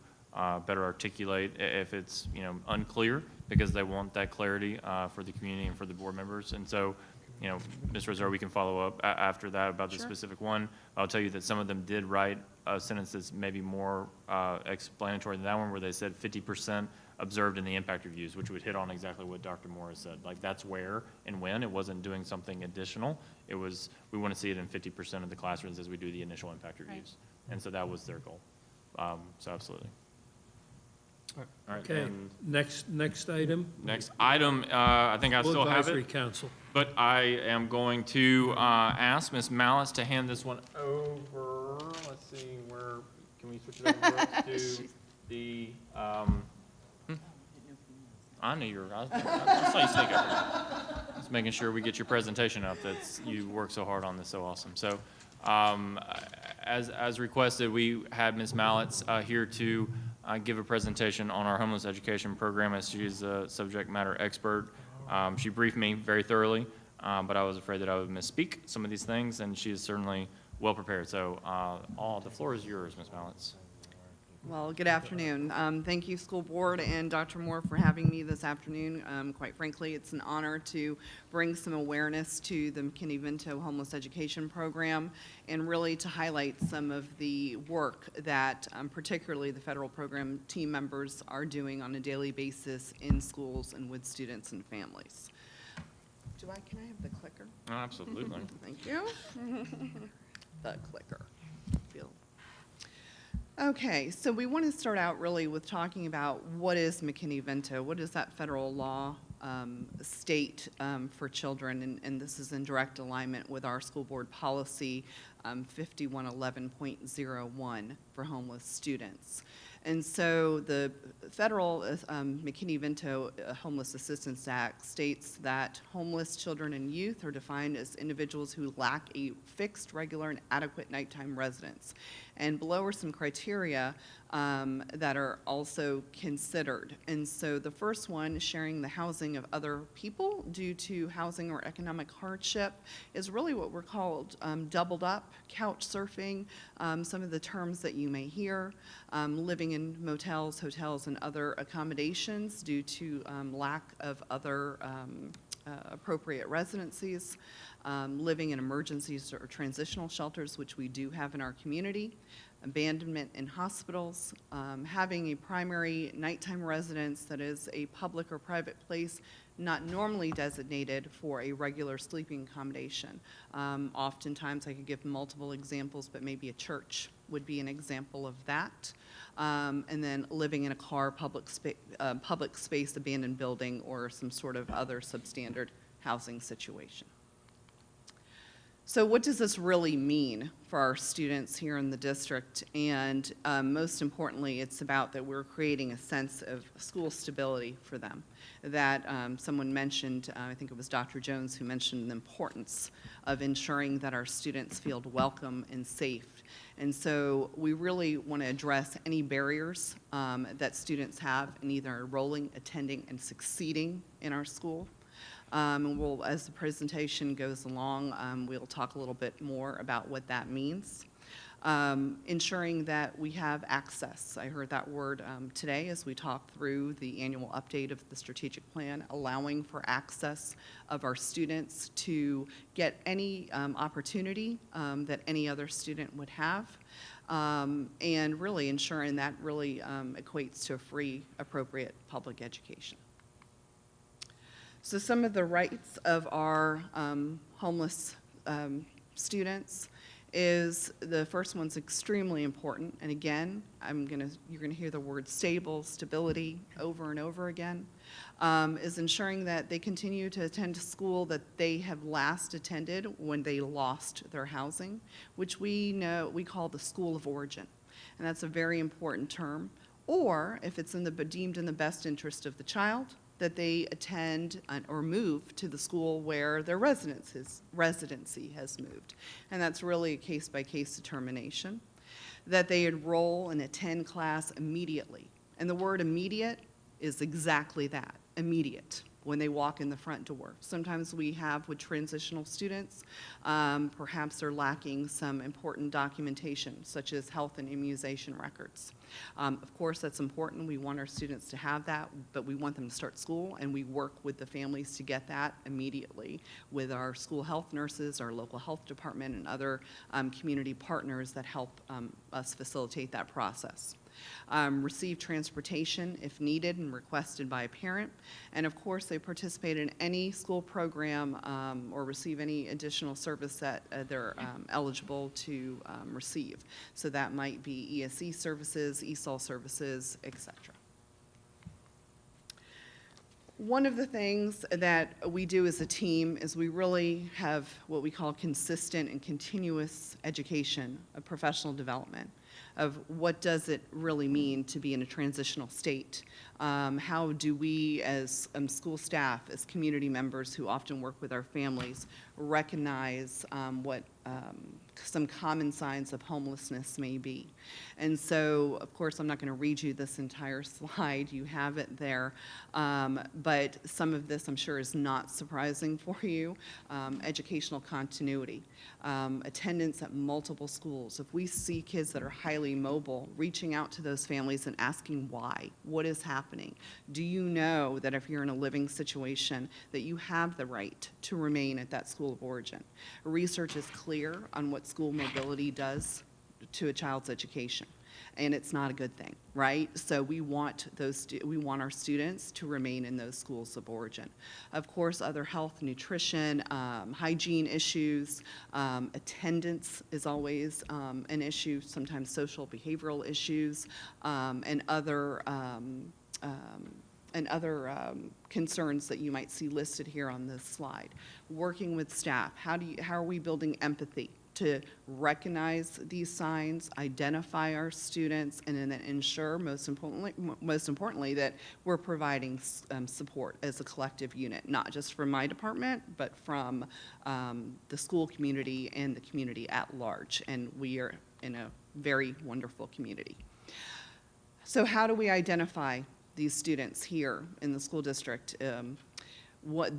better articulate if it's, you know, unclear, because they want that clarity for the community and for the board members. And so, you know, Ms. Rosario, we can follow up after that about the specific one. I'll tell you that some of them did write a sentence that's maybe more explanatory than that one, where they said 50% observed in the impact reviews, which would hit on exactly what Dr. Moore said. Like, that's where and when. It wasn't doing something additional. It was, we want to see it in 50% of the classrooms as we do the initial impact reviews. And so that was their goal. So absolutely. All right. Okay, and next item, next item, I think I School still have Advisory it, Council. but I am going to ask Ms. Malice to hand this one over. Let's see, where, can we switch it over to the, I knew you were, I saw you sneak up there. Just making sure we get your presentation up. You work so hard on this, so awesome. So, as requested, we had Ms. Mallett here to give a presentation on our homeless education program, as she is a subject matter expert. She briefed me very thoroughly, but I was afraid that I would misspeak some of these things, and she is certainly well prepared. So, the floor is yours, Ms. Mallett. Well, good afternoon. Thank you, School Board and Dr. Moore, for having me this afternoon. Quite frankly, it's an honor to bring some awareness to the McKinney-Vento Homeless Education Program and really to highlight some of the work that particularly the federal program team members are doing on a daily basis in schools and with students and families. Can I have the clicker? Oh, absolutely. Thank you. The clicker. Okay, so we want to start out really with talking about what is McKinney-Vento, what does that federal law state for children, and this is in direct alignment with our school board policy 5111.01 for homeless students. And so the federal McKinney-Vento Homeless Assistance Act states that homeless children and youth are defined as individuals who lack a fixed, regular, and adequate nighttime residence. And below are some criteria that are also considered. And so the first one, sharing the housing of other people due to housing or economic hardship, is really what we're called doubled up, couch surfing, some of the terms that you may hear, living in motels, hotels, and other accommodations due to lack of other appropriate residencies, living in emergencies or transitional shelters, which we do have in our community, abandonment in hospitals, having a primary nighttime residence that is a public or private place not normally designated for a regular sleeping accommodation. Oftentimes, I could give multiple examples, but maybe a church would be an example of that. And then living in a car, public space, abandoned building, or some sort of other substandard housing situation. So what does this really mean for our students here in the district? And most importantly, it's about that we're creating a sense of school stability for them. That someone mentioned, I think it was Dr. Jones who mentioned the importance of ensuring that our students feel welcome and safe. And so we really want to address any barriers that students have in either enrolling, attending, and succeeding in our school. And we'll, as the presentation goes along, we'll talk a little bit more about what that means. Ensuring that we have access. I heard that word today as we talked through the annual update of the strategic plan, allowing for access of our students to get any opportunity that any other student would have. And really ensuring that really equates to a free, appropriate public education. So some of the rights of our homeless students is, the first one's extremely important, and again, you're gonna hear the word stable, stability over and over again, is ensuring that they continue to attend school that they have last attended when they lost their housing, which we call the school of origin, and that's a very important term. Or if it's deemed in the best interest of the child, that they attend or move to the school where their residency has moved. And that's really a case-by-case determination. That they enroll and attend class immediately. And the word immediate is exactly that, immediate, when they walk in the front door. Sometimes we have with transitional students, perhaps they're lacking some important documentation, such as health and immunization records. Of course, that's important. We want our students to have that, but we want them to start school, and we work with the families to get that immediately with our school health nurses, our local health department, and other community partners that help us facilitate that process. Receive transportation if needed and requested by a parent, and of course they participate in any school program or receive any additional service that they're eligible to receive. So that might be ESE services, ESOL services, etc. One of the things that we do as a team is we really have what we call consistent and continuous education of professional development, of what does it really mean to be in a transitional state. How do we as school staff, as community members who often work with our families, recognize what some common signs of homelessness may be. And so, of course, I'm not going to read you this entire slide. You have it there. But some of this, I'm sure, is not surprising for you. Educational continuity, attendance at multiple schools. If we see kids that are highly mobile, reaching out to those families and asking why, what is happening? Do you know that if you're in a living situation that you have the right to remain at that school of origin? Research is clear on what school mobility does to a child's education, and it's not a good thing, right? So we want our students to remain in those schools of origin. Of course, other health, nutrition, hygiene issues, attendance is always an issue, sometimes social behavioral issues, and other concerns that you might see listed here on this slide. Working with staff, how are we building empathy to recognize these signs, identify our students, and then ensure, most importantly, that we're providing support as a collective unit, not just from my department, but from the school community and the community at large. And we are in a very wonderful community. So how do we identify these students here in the school district?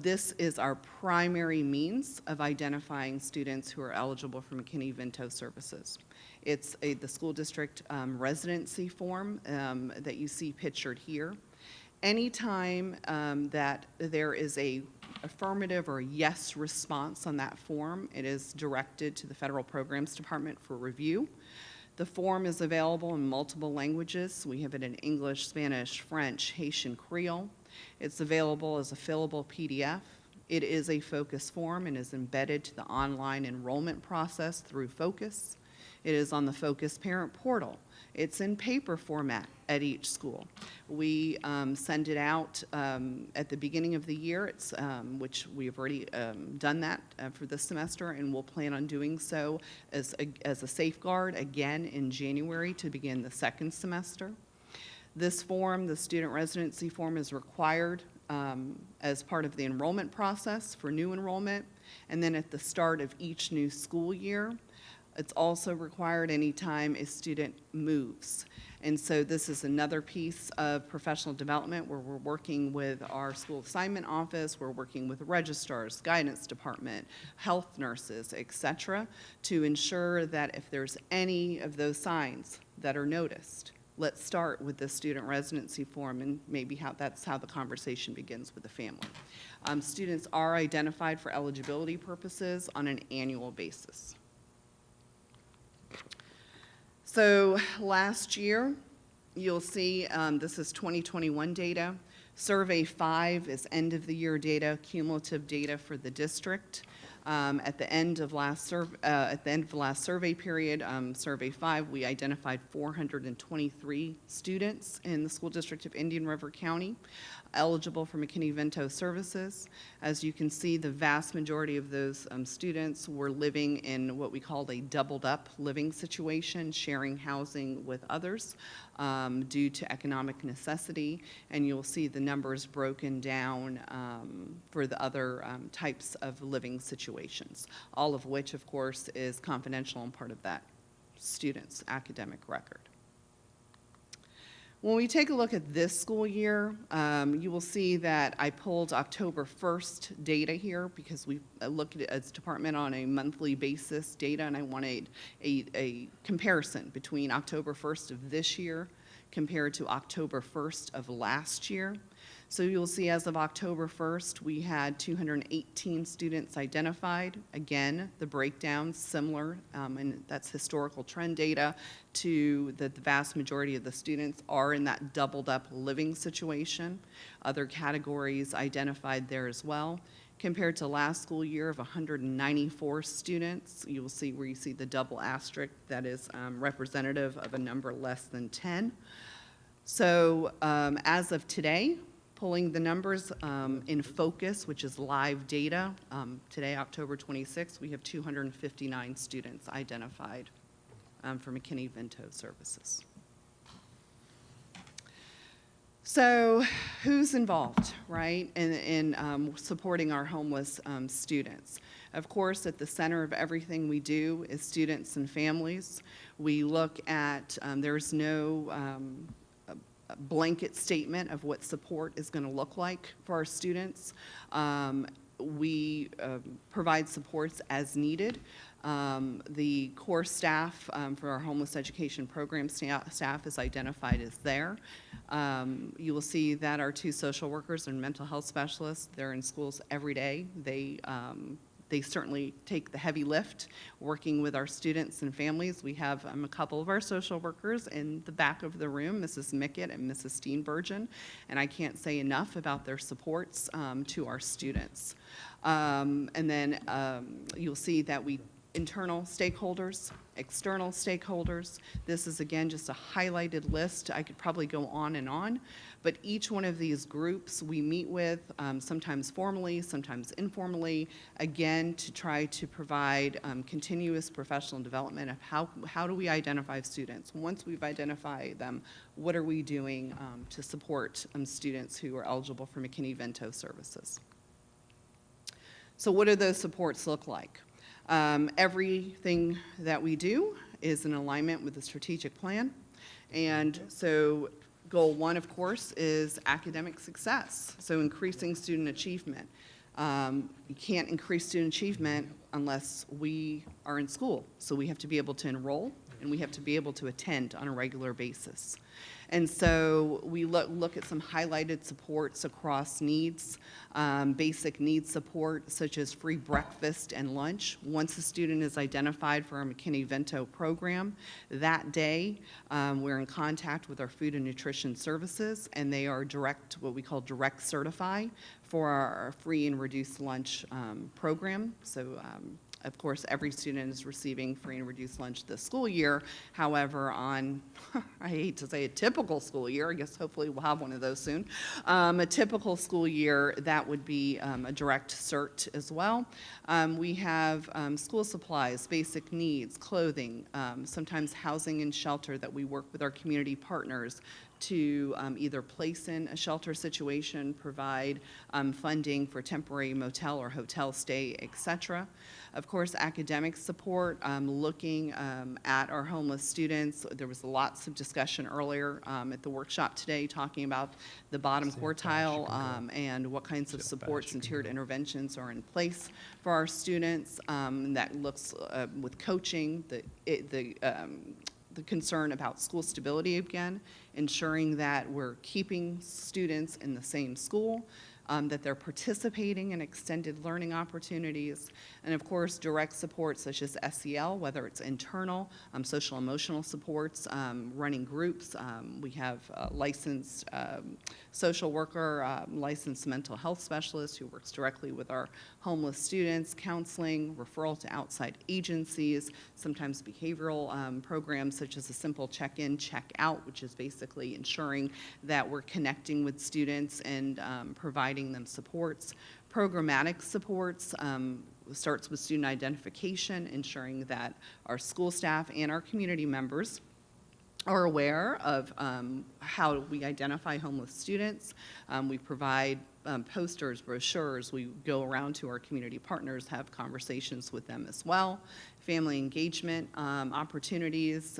This is our primary means of identifying students who are eligible for McKinney-Vento services. It's the school district residency form that you see pictured here. Anytime that there is a affirmative or yes response on that form, it is directed to the Federal Programs Department for review. The form is available in multiple languages. We have it in English, Spanish, French, Haitian, Creole. It's available as a fillable PDF. It is a Focus form and is embedded to the online enrollment process through Focus. It is on the Focus Parent Portal. It's in paper format at each school. We send it out at the beginning of the year, which we've already done that for this semester, and we'll plan on doing so as a safeguard again in January to begin the second semester. This form, the student residency form, is required as part of the enrollment process for new enrollment, and then at the start of each new school year. It's also required anytime a student moves. And so this is another piece of professional development where we're working with our school assignment office, we're working with registrars, guidance department, health nurses, et cetera, to ensure that if there's any of those signs that are noticed, let's start with the student residency form, and maybe that's how the conversation begins with the family. Students are identified for eligibility purposes on an annual basis. So last year, you'll see this is 2021 data. Survey 5 is end-of-the-year data, cumulative data for the district. At the end of last survey period, Survey 5, we identified 423 students in the school district of Indian River County eligible for McKinney-Vento services. As you can see, the vast majority of those students were living in what we called a doubled-up living situation, sharing housing with others due to economic necessity. And you'll see the numbers broken down for the other types of living situations, all of which, of course, is confidential and part of that student's academic record. When we take a look at this school year, you will see that I pulled October 1st data here because we look at it as a department on a monthly basis data, and I wanted a comparison between October 1st of this year compared to October 1st of last year. So you'll see as of October 1st, we had 218 students identified. Again, the breakdown similar, and that's historical trend data, to the vast majority of the students are in that doubled up living situation. Other categories identified there as well. Compared to last school year of 194 students, you will see where you see the double asterisk that is representative of a number less than 10. So as of today, pulling the numbers in focus, which is live data, today, October 26th, we have 259 students identified for McKinney-Vento services. So who's involved, right, in supporting our homeless students? Of course, at the center of everything we do is students and families. We look at, there's no blanket statement of what support is going to look like for our students. We provide supports as needed. The core staff for our homeless education program staff is identified as there. You will see that our 2 social workers and mental health specialists, they're in schools every day. They certainly take the heavy lift working with our students and families. We have a couple of our social workers in the back of the room, Mrs. Mickett and Mrs. Steenburgen, and I can't say enough about their supports to our students. And then you'll see that we internal stakeholders, external stakeholders. This is, again, just a highlighted list. I could probably go on, but each one of these groups we meet with, sometimes formally, sometimes informally, again, to try to provide continuous professional development of how do we identify students. Once we've identified them, what are we doing to support students who are eligible for McKinney-Vento services? So what do those supports look like? Everything that we do is in alignment with the strategic plan. And so goal 1, of course, is academic success, so increasing student achievement. You can't increase student achievement unless we are in school. So we have to be able to enroll, and we have to be able to attend on a regular basis. And so we look at some highlighted supports across needs, basic needs support such as free breakfast and lunch. Once a student is identified for our McKinney-Vento program, that day we're in contact with our food and nutrition services, and they are what we call direct certify for our free and reduced lunch program. So of course, every student is receiving free and reduced lunch this school year. However, on, I hate to say a typical school year, I guess hopefully we'll have one of those soon. A typical school year, that would be a direct cert as well. We have school supplies, basic needs, clothing, sometimes housing and shelter that we work with our community partners to either place in a shelter situation, provide funding for temporary motel or hotel stay, etc. Of course, academic support, looking at our homeless students. There was lots of discussion earlier at the workshop today talking about the bottom quartile and what kinds of supports and tiered interventions are in place for our students. That looks with coaching, the concern about school stability again, ensuring that we're keeping students in the same school, that they're participating in extended learning opportunities, and of course, direct support such as SEL, whether it's internal, social emotional supports, running groups. We have a licensed social worker, licensed mental health specialist who works directly with our homeless students, counseling, referral to outside agencies, sometimes behavioral programs such as a simple check-in, check-out, which is basically ensuring that we're connecting with students and providing them supports. Programmatic supports starts with student identification, ensuring that our school staff and our community members are aware of how we identify homeless students. We provide posters, brochures. We go around to our community partners, have conversations with them as well. Family engagement opportunities.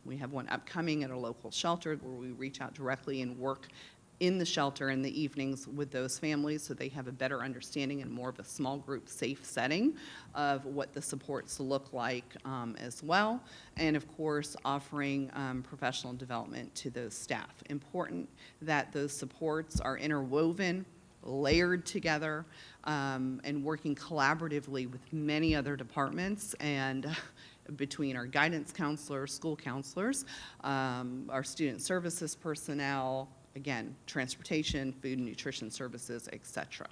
We have one upcoming at a local shelter where we reach out directly and work in the shelter in the evenings with those families so they have a better understanding and more of a small group safe setting of what the supports look like as well. And of course, offering professional development to those staff. Important that those supports are interwoven, layered together, and working collaboratively with many other departments and between our guidance counselors, school counselors, our student services personnel, again, transportation, food and nutrition services, et cetera.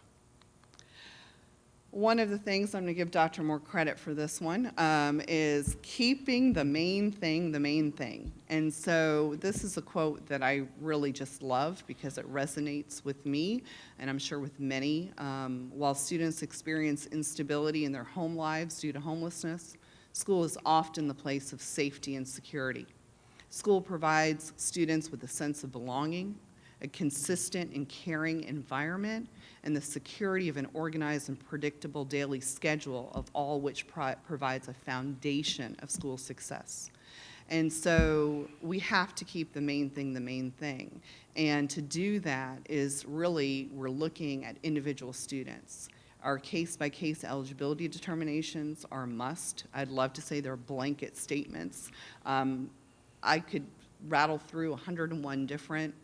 One of the things, I'm going to give Dr. Moore credit for this one, is keeping the main thing the main thing. And so this is a quote that I really just love because it resonates with me, and I'm sure with many. While students experience instability in their home lives due to homelessness, school is often the place of safety and security. School provides students with a sense of belonging, a consistent and caring environment, and the security of an organized and predictable daily schedule, of all which provides a foundation of school success. And so we have to keep the main thing the main thing. And to do that is really, we're looking at individual students. Our case-by-case eligibility determinations are a must. I'd love to say they're blanket statements. I could rattle through 101 different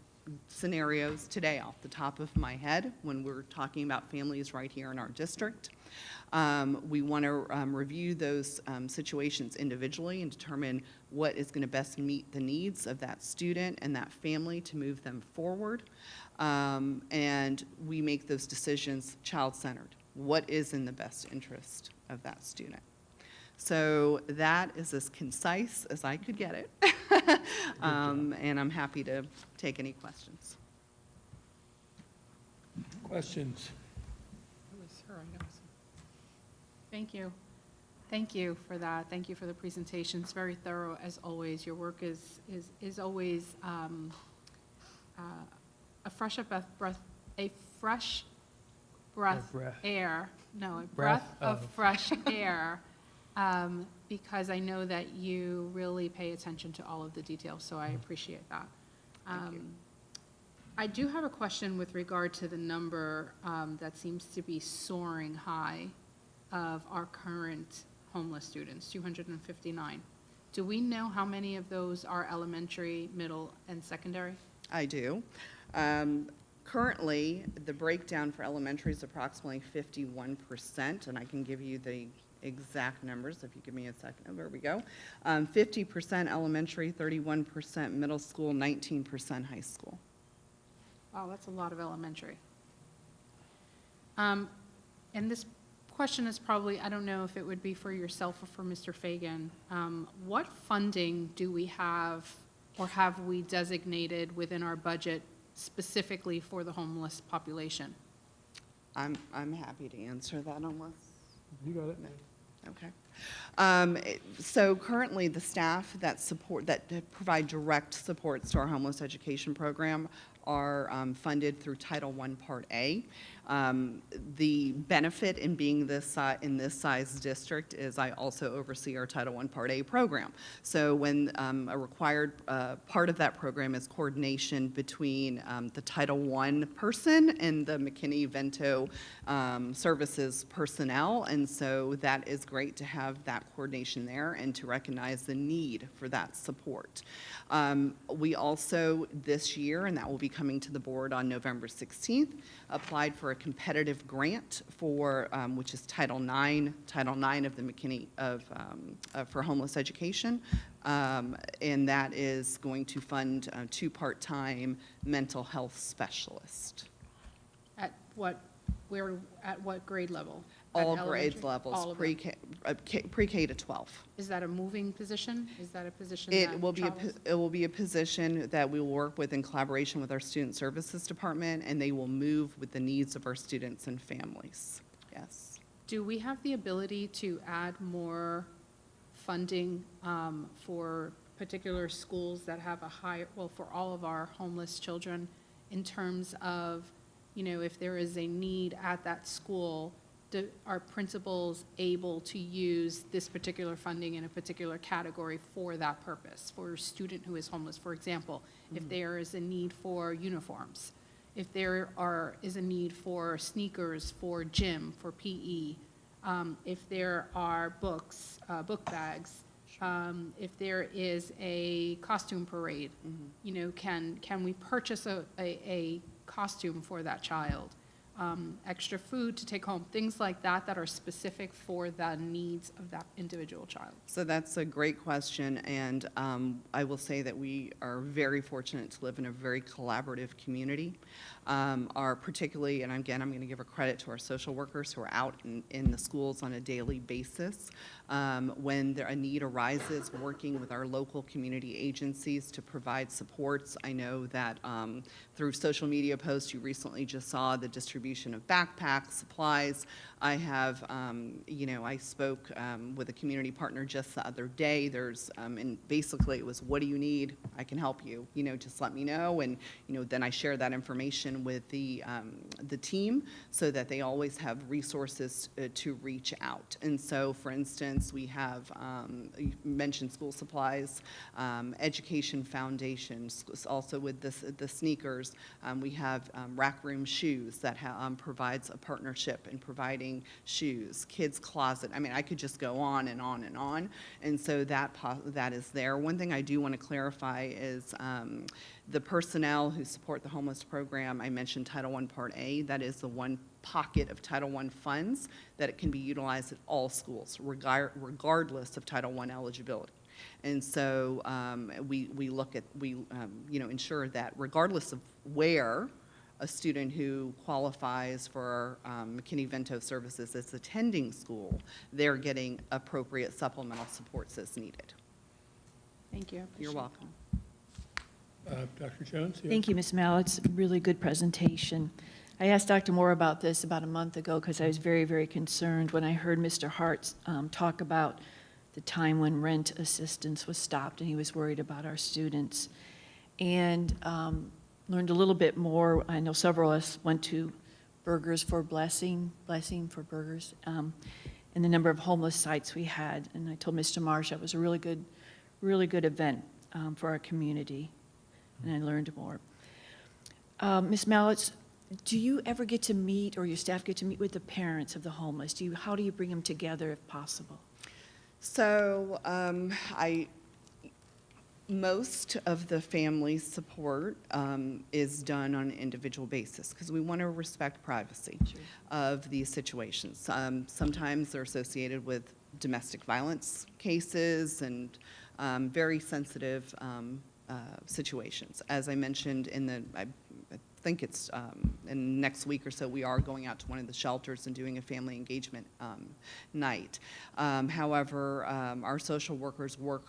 scenarios today off the top of my head when we're talking about families right here in our district. We want to review those situations individually and determine what is going to best meet the needs of that student and that family to move them forward. And we make those decisions child-centered. What is in the best interest of that student? So that is as concise as I could get it. And I'm happy to take any questions. Questions? It was her, I know. Thank you. Thank you for that. Thank you for the presentation. It's very thorough, as always. Your work is always a fresh breath of fresh air. Because I know that you really pay attention to all of the details, so I appreciate that. Thank you. I do have a question with regard to the number that seems to be soaring high of our current homeless students, 259. Do we know how many of those are elementary, middle, and secondary? I do. Currently, the breakdown for elementary is approximately 51%, and I can give you the exact numbers if you give me a second. Oh, there we go. 50% elementary, 31% middle school, 19% high school. Wow, that's a lot of elementary. And this question is probably, I don't know if it would be for yourself or for Mr. Fagan. What funding do we have or have we designated within our budget specifically for the homeless population? I'm happy to answer that unless. You got it. Okay. So currently, the staff that provide direct supports to our homeless education program are funded through Title I Part A. The benefit in being in this size district is I also oversee our Title I Part A program. So when a required part of that program is coordination between the Title I person and the McKinney-Vento services personnel, and so that is great to have that coordination there and to recognize the need for that support. We also, this year, and that will be coming to the board on November 16th, applied for a competitive grant for, which is Title IX of the McKinney for homeless education. And that is going to fund 2 part-time mental health specialists. At what grade level? At All elementary? grades levels, All of them. pre-K to 12. Is that a moving position? Is that a position It that will be, travels? it will be a position that we will work with in collaboration with our Student Services Department, and they will move with the needs of our students and families. Yes. Do we have the ability to add more funding for particular schools that have a higher, well, for all of our homeless children, in terms of, you know, if there is a need at that school, are principals able to use this particular funding in a particular category for that purpose, for a student who is homeless? For example, if there is a need for uniforms, if there is a need for sneakers, for gym, for PE, if there are books, book bags, if there is a costume parade, you know, can we purchase a costume for that child? Extra food to take home, things like that that are specific for the needs of that individual child. So that's a great question, and I will say that we are very fortunate to live in a very collaborative community. Are particularly, and again, I'm going to give a credit to our social workers who are out in the schools on a daily basis. When a need arises, working with our local community agencies to provide supports. I know that through social media posts, you recently just saw the distribution of backpacks, supplies. I have, you know, I spoke with a community partner just the other day. There's, and basically it was, what do you need? I can help you. You know, just let me know. And, you know, then I share that information with the team so that they always have resources to reach out. And so, for instance, we have, you mentioned school supplies, education foundations, also with the sneakers. We have Rack Room Shoes that provides a partnership in providing shoes, kids closet. I mean, I could just go on and on and on. And so that is there. One thing I do want to clarify is the personnel who support the homeless program. I mentioned Title I Part A. That is the one pocket of Title I funds that it can be utilized at all schools, regardless of Title I eligibility. And so we you know, ensure that regardless of where a student who qualifies for McKinney-Vento services is attending school, they're getting appropriate supplemental supports as needed. Thank you. I You're appreciate welcome. Dr. Jones? Thank you, Ms. Mallett. It's a really good presentation. I asked Dr. Moore about this about a month ago because I was very, very concerned when I heard Mr. Hart talk about the time when rent assistance was stopped, and he was worried about our students. And learned a little bit more. I know several of us went to Burgers for Blessing for Burgers, and the number of homeless sites we had. And I told Mr. Marsh that was a really good event for our community, and I learned more. Ms. Mallett, do you ever get to meet, or your staff get to meet with the parents of the homeless? How do you bring them together if possible? So most of the family support is done on an individual basis because we want to respect privacy of these situations. Sometimes they're associated with domestic violence cases and very sensitive situations. As I mentioned I think it's in next week or so, we are going out to one of the shelters and doing a family engagement night. However, our social workers work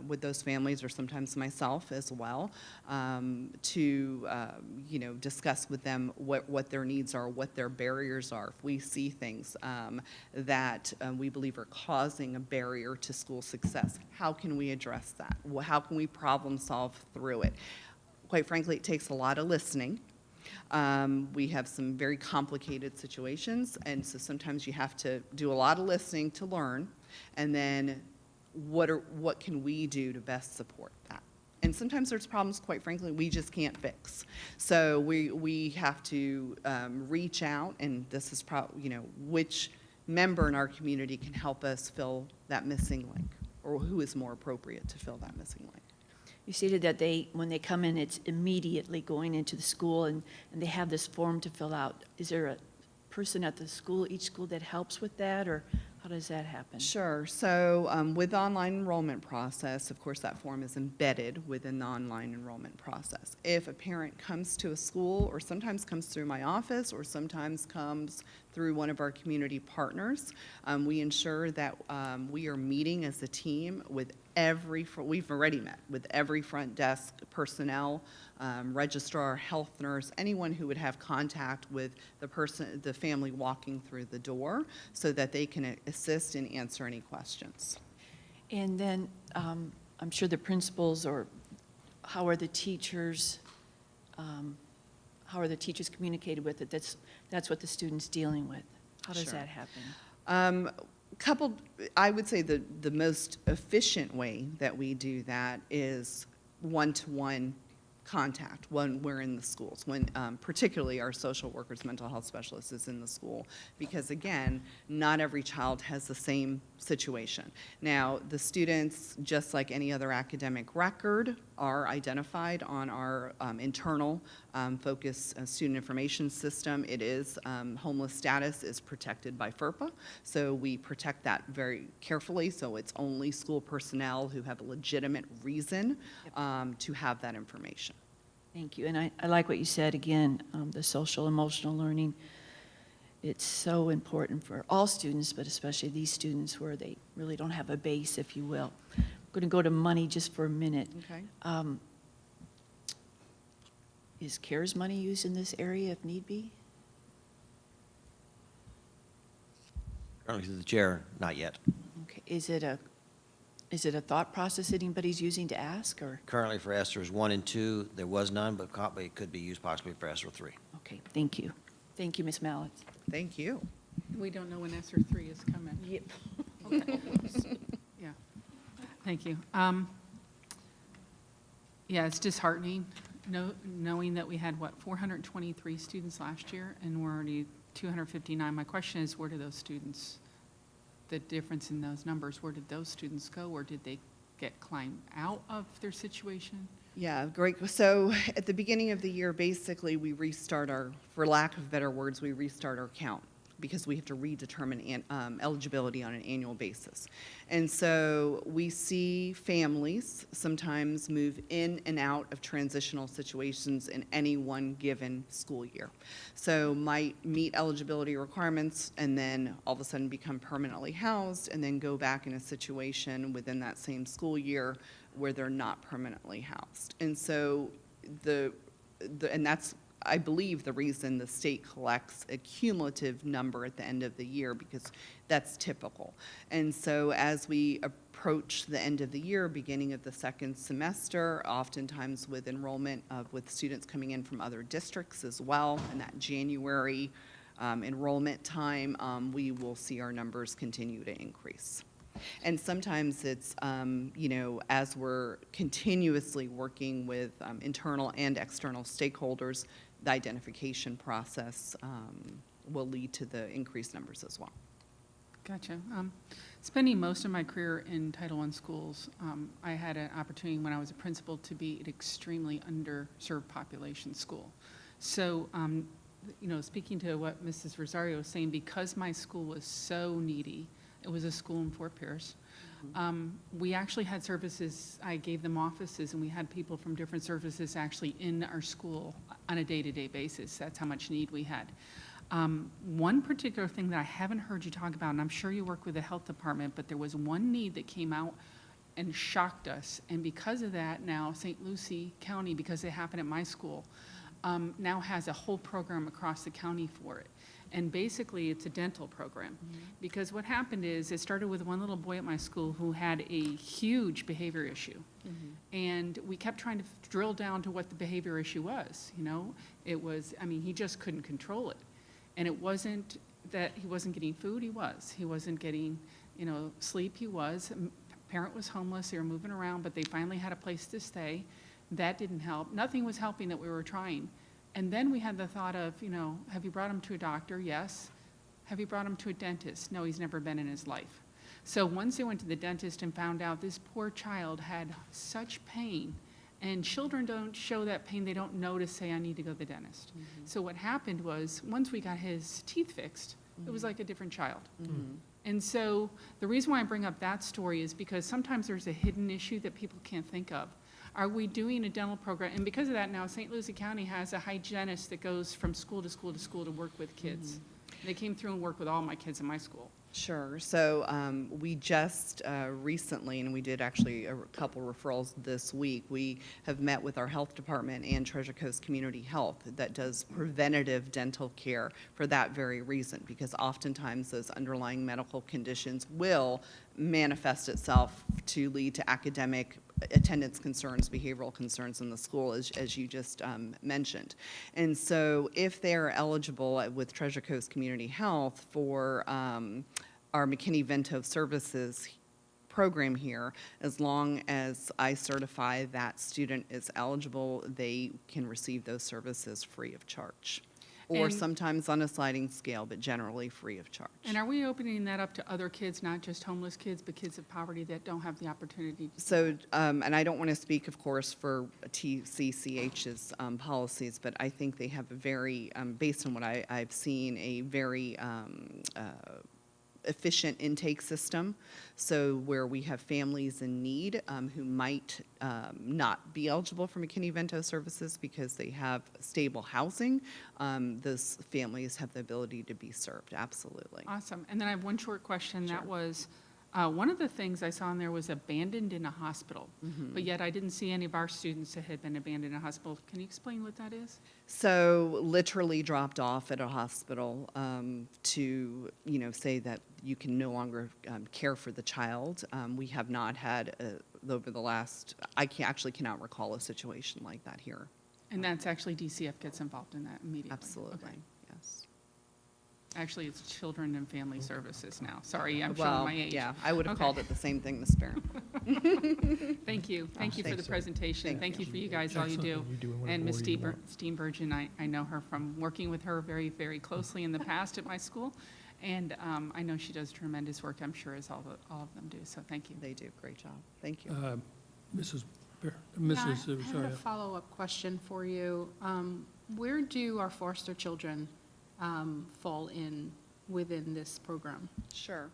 with those families, or sometimes myself as well, to you know, discuss with them what their needs are, what their barriers are. If we see things that we believe are causing a barrier to school success, how can we address that? How can we problem solve through it? Quite frankly, it takes a lot of listening. We have some very complicated situations, and so sometimes you have to do a lot of listening to learn, and then what can we do to best support that? And sometimes there's problems, quite frankly, we just can't fix. So we have to reach out, and this is you know, which member in our community can help us fill that missing link, or who is more appropriate to fill that missing link. You stated that when they come in, it's immediately going into the school and they have this form to fill out. Is there a person at the school, each school, that helps with that, or how does that happen? Sure. So with the online enrollment process, of course, that form is embedded within the online enrollment process. If a parent comes to a school, or sometimes comes through my office, or sometimes comes through one of our community partners, we ensure that we are meeting as a team with we've already met with every front desk personnel, registrar, health nurse, anyone who would have contact with the family walking through the door, so that they can assist and answer any questions. And then I'm sure the principals, or how are the teachers communicated with it? That's what the student's dealing with. How does Sure. that happen? I would say the most efficient way that we do that is one-to-one contact when we're in the schools, when particularly our social workers, mental health specialists is in the school, because again, not every child has the same situation. Now, the students, just like any other academic record, are identified on our internal focus student information system. It is, homeless status is protected by FERPA, so we protect that very carefully, so it's only school personnel who have a legitimate reason to have that information. Thank you. And I like what you said again, the social emotional learning. It's so important for all students, but especially these students where they really don't have a base, if you will. I'm going to go to money just for a minute. Okay. Is CARES money used in this area if need be? Currently through the chair, not yet. Okay. Is it a thought process that anybody's using to ask, or? Currently for ESSERs 1 and 2, there was none, but it could be used possibly for ESSER 3. Okay, thank you. Thank you, Ms. Mallett. Thank you. We don't know when ESSER 3 is coming. Yep. Yeah, thank you. Yeah, it's disheartening, knowing that we had, 423 students last year, and we're already 259. My question is, where do those students, the difference in those numbers, where did those students go, or did they get climbed out of their situation? Yeah, great. So at the beginning of the year, basically, we restart for lack of better words, we restart our count, because we have to redetermine eligibility on an annual basis. And so we see families sometimes move in and out of transitional situations in any one given school year. So might meet eligibility requirements and then all of a sudden become permanently housed, and then go back in a situation within that same school year where they're not permanently housed. And so and that's, I believe, the reason the state collects a cumulative number at the end of the year, because that's typical. And so as we approach the end of the year, beginning of the second semester, oftentimes with enrollment with students coming in from other districts as well, in that January enrollment time, we will see our numbers continue to increase. And sometimes it's, as we're continuously working with internal and external stakeholders, the identification process will lead to the increased numbers as well. Gotcha. Spending most of my career in Title I schools, I had an opportunity when I was a principal to be an extremely underserved population school. So, speaking to what Mrs. Rosario was saying, because my school was so needy, it was a school in Fort Pierce. We actually had services, I gave them offices, and we had people from different services actually in our school on a day-to-day basis. That's how much need we had. One particular thing that I haven't heard you talk about, and I'm sure you work with the health department, but there was one need that came out and shocked us. And because of that, now St. Lucie County, because it happened at my school, now has a whole program across the county for it. And basically, it's a dental program. Because what happened is, it started with one little boy at my school who had a huge behavior issue. And we kept trying to drill down to what the behavior issue was, It was, he just couldn't control it. And it wasn't that he wasn't getting food, he was. He wasn't getting, sleep, he was. Parent was homeless, they were moving around, but they finally had a place to stay. That didn't help. Nothing was helping that we were trying. And then we had the thought of, have you brought him to a doctor? Yes. Have you brought him to a dentist? No, he's never been in his life. So once they went to the dentist and found out this poor child had such pain And children don't show that pain. They don't know to say, I need to go to the dentist. So what happened was, once we got his teeth fixed, it was like a different child. And so the reason why I bring up that story is because sometimes there's a hidden issue that people can't think of. Are we doing a dental program? And because of that now, St. Lucie County has a hygienist that goes from school to school to school to work with kids. They came through and worked with all my kids in my school. Sure. So we just recently, and we did actually a couple referrals this week, we have met with our health department and Treasure Coast Community Health that does preventative dental care for that very reason, because oftentimes those underlying medical conditions will manifest itself to lead to academic attendance concerns, behavioral concerns in the school, as you just mentioned. And so if they're eligible with Treasure Coast Community Health for our McKinney-Vento services program here, as long as I certify that student is eligible, they can receive those services free of charge. Or And- sometimes on a sliding scale, but generally free of charge. And are we opening that up to other kids, not just homeless kids, but kids of poverty that don't have the opportunity to? So, and I don't want to speak, of course, for TCCH's policies, but I think they have a very, based on what I've seen, a very efficient intake system. So where we have families in need who might not be eligible for McKinney-Vento services because they have stable housing, those families have the ability to be served, absolutely. Awesome. And then I have one short question. That Sure. was, one of the things I saw in there was abandoned in a hospital, but yet I didn't see any of our students that had been abandoned in a hospital. Can you explain what that is? So literally dropped off at a hospital to, say that you can no longer care for the child. We have not had, over the last, actually cannot recall a situation like that here. And that's actually DCF gets involved in that immediately? Absolutely, Okay. yes. Actually, it's Children and Family Services now. Sorry, I'm Well, showing my age. yeah, I would have Okay. called it the same thing, Ms. Barron. Thank you. Thank you for the Thanks. presentation. Thank Thank you. you for you guys, all you do. And Ms. Steenburgen, I know her from working with her very, very closely in the past at my school. And I know she does tremendous work, I'm sure, as all of them do. So thank you. They do, great job, thank you. Mrs. Bear, Yeah, Mrs., I sorry. had a follow-up question for you. Where do our foster children fall in within this program? Sure.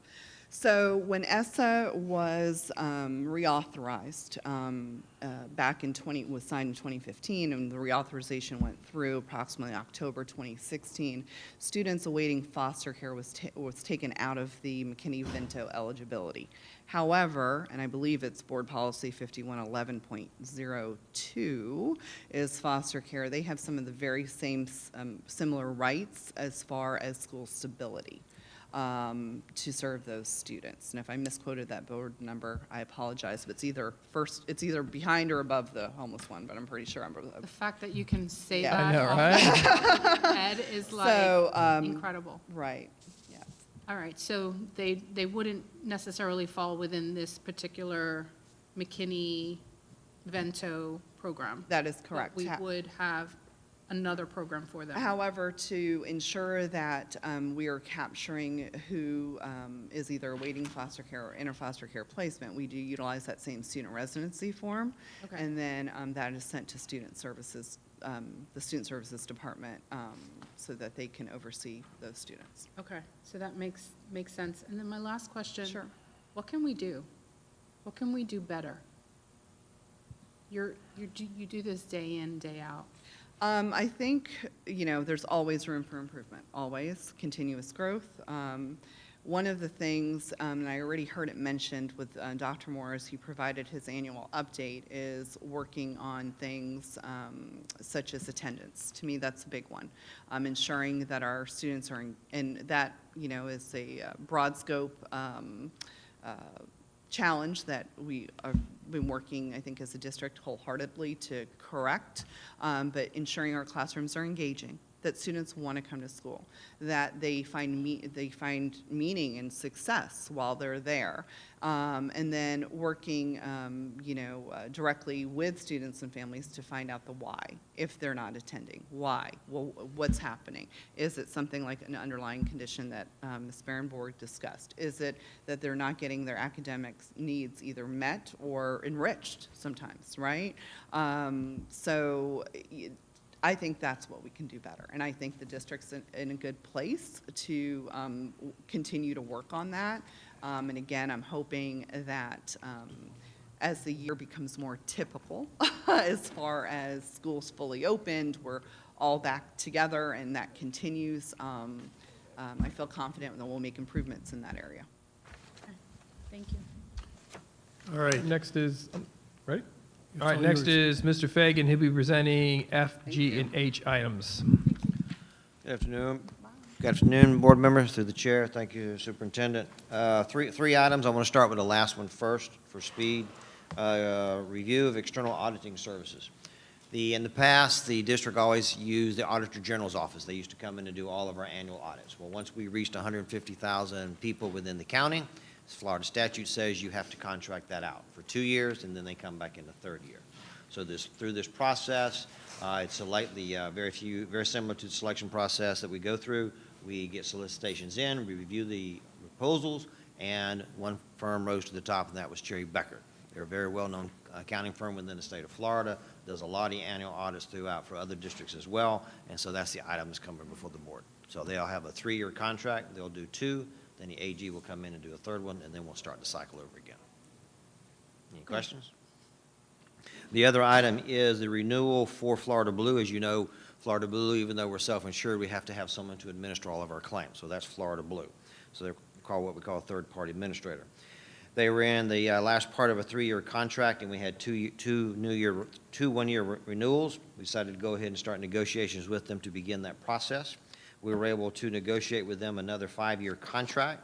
So when ESSA was reauthorized back in was signed in 2015, and the reauthorization went through approximately October 2016, students awaiting foster care was taken out of the McKinney-Vento eligibility. However, and I believe it's Board Policy 5111.02 is foster care. They have some of the very same similar rights as far as school stability to serve those students. And if I misquoted that board number, I apologize, but it's either behind or above the homeless one, but I'm pretty sure I'm above. The fact that you can say Yeah. that I know, off right? the top of your head is So, incredible. Right, yes. All right, so they wouldn't necessarily fall within this particular McKinney-Vento program. That is correct. But we would have another program for them. However, to ensure that we are capturing who is either awaiting foster care or in a foster care placement, we do utilize that same student residency form. Okay. And then that is sent to student services, the student services department, so that they can oversee those students. Okay, so that makes sense. And then my last question. Sure. What can we do? What can we do better? You do this day in, day out. I think, there's always room for improvement, always, continuous growth. One of the things, and I already heard it mentioned with Dr. Moore as he provided his annual update, is working on things such as attendance. To me, that's a big one. Ensuring that our students are, and that, is a broad scope challenge that we have been working, I think, as a district wholeheartedly to correct, but ensuring our classrooms are engaging, that students want to come to school, that they find meaning and success while they're there. And then working, directly with students and families to find out the why, if they're not attending. Why? Well, what's happening? Is it something like an underlying condition that Ms. Barrenborg discussed? Is it that they're not getting their academic needs either met or enriched sometimes, right? I think that's what we can do better. And I think the district's in a good place to continue to work on that. And again, I'm hoping that as the year becomes more typical, as far as schools fully opened, we're all back together and that continues, I feel confident that we'll make improvements in that area. Thank you. All right. Next is, ready? It's All right, all next yours. is Mr. Fagan. He'll be presenting F, G, and H items. Good afternoon. Good afternoon, board members, through the chair. Thank you, Superintendent. Three items. I want to start with the last one first for speed. Review of external auditing services. In the past, the district always used the Auditor General's office. They used to come in and do all of our annual audits. Well, once we reached 150,000 people within the county, Florida statute says you have to contract that out for 2 years, and then they come back in the third year. So through this process, it's slightly very similar to the selection process that we go through. We get solicitations in, we review the proposals, and one firm rose to the top, and that was Cherry Becker. They're a very well-known accounting firm within the state of Florida, does a lot of annual audits throughout for other districts as well, and so that's the item that's coming before the board. So they'll have a 3-year contract, they'll do 2, then the AG will come in and do a third one, and then we'll start the cycle over again. Any questions? The other item is the renewal for Florida Blue. As you know, Florida Blue, even though we're self-insured, we have to have someone to administer all of our claims. So that's Florida Blue. So they're called what we call a third-party administrator. They were in the last part of a 3-year contract, and we had two one-year renewals. We decided to go ahead and start negotiations with them to begin that process. We were able to negotiate with them another 5-year contract.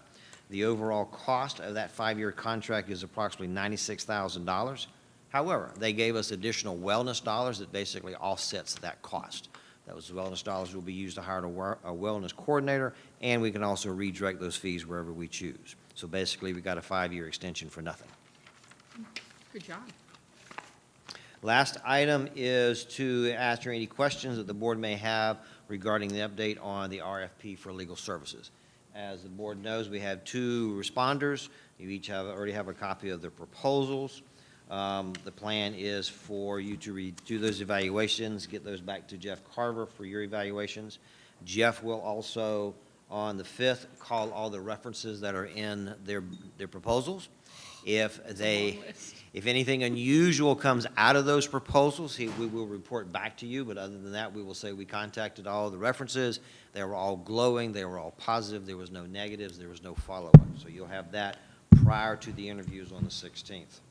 The overall cost of that 5-year contract is approximately $96,000. However, they gave us additional wellness dollars that basically offsets that cost. Those wellness dollars will be used to hire a wellness coordinator, and we can also redirect those fees wherever we choose. So basically, we got a 5-year extension for nothing. Good job. Last item is to answer any questions that the board may have regarding the update on the RFP for legal services. As the board knows, we have 2 responders. You each already have a copy of their proposals. The plan is for you to redo those evaluations, get those back to Jeff Carver for your evaluations. Jeff will also, on the 5th, call all the references that are in their proposals. If anything unusual comes out of those proposals, we will report back to you, but other than that, we will say we contacted all the references. They were all glowing, they were all positive, there was no negatives, there was no follow-up. So you'll have that prior to the interviews on the 16th.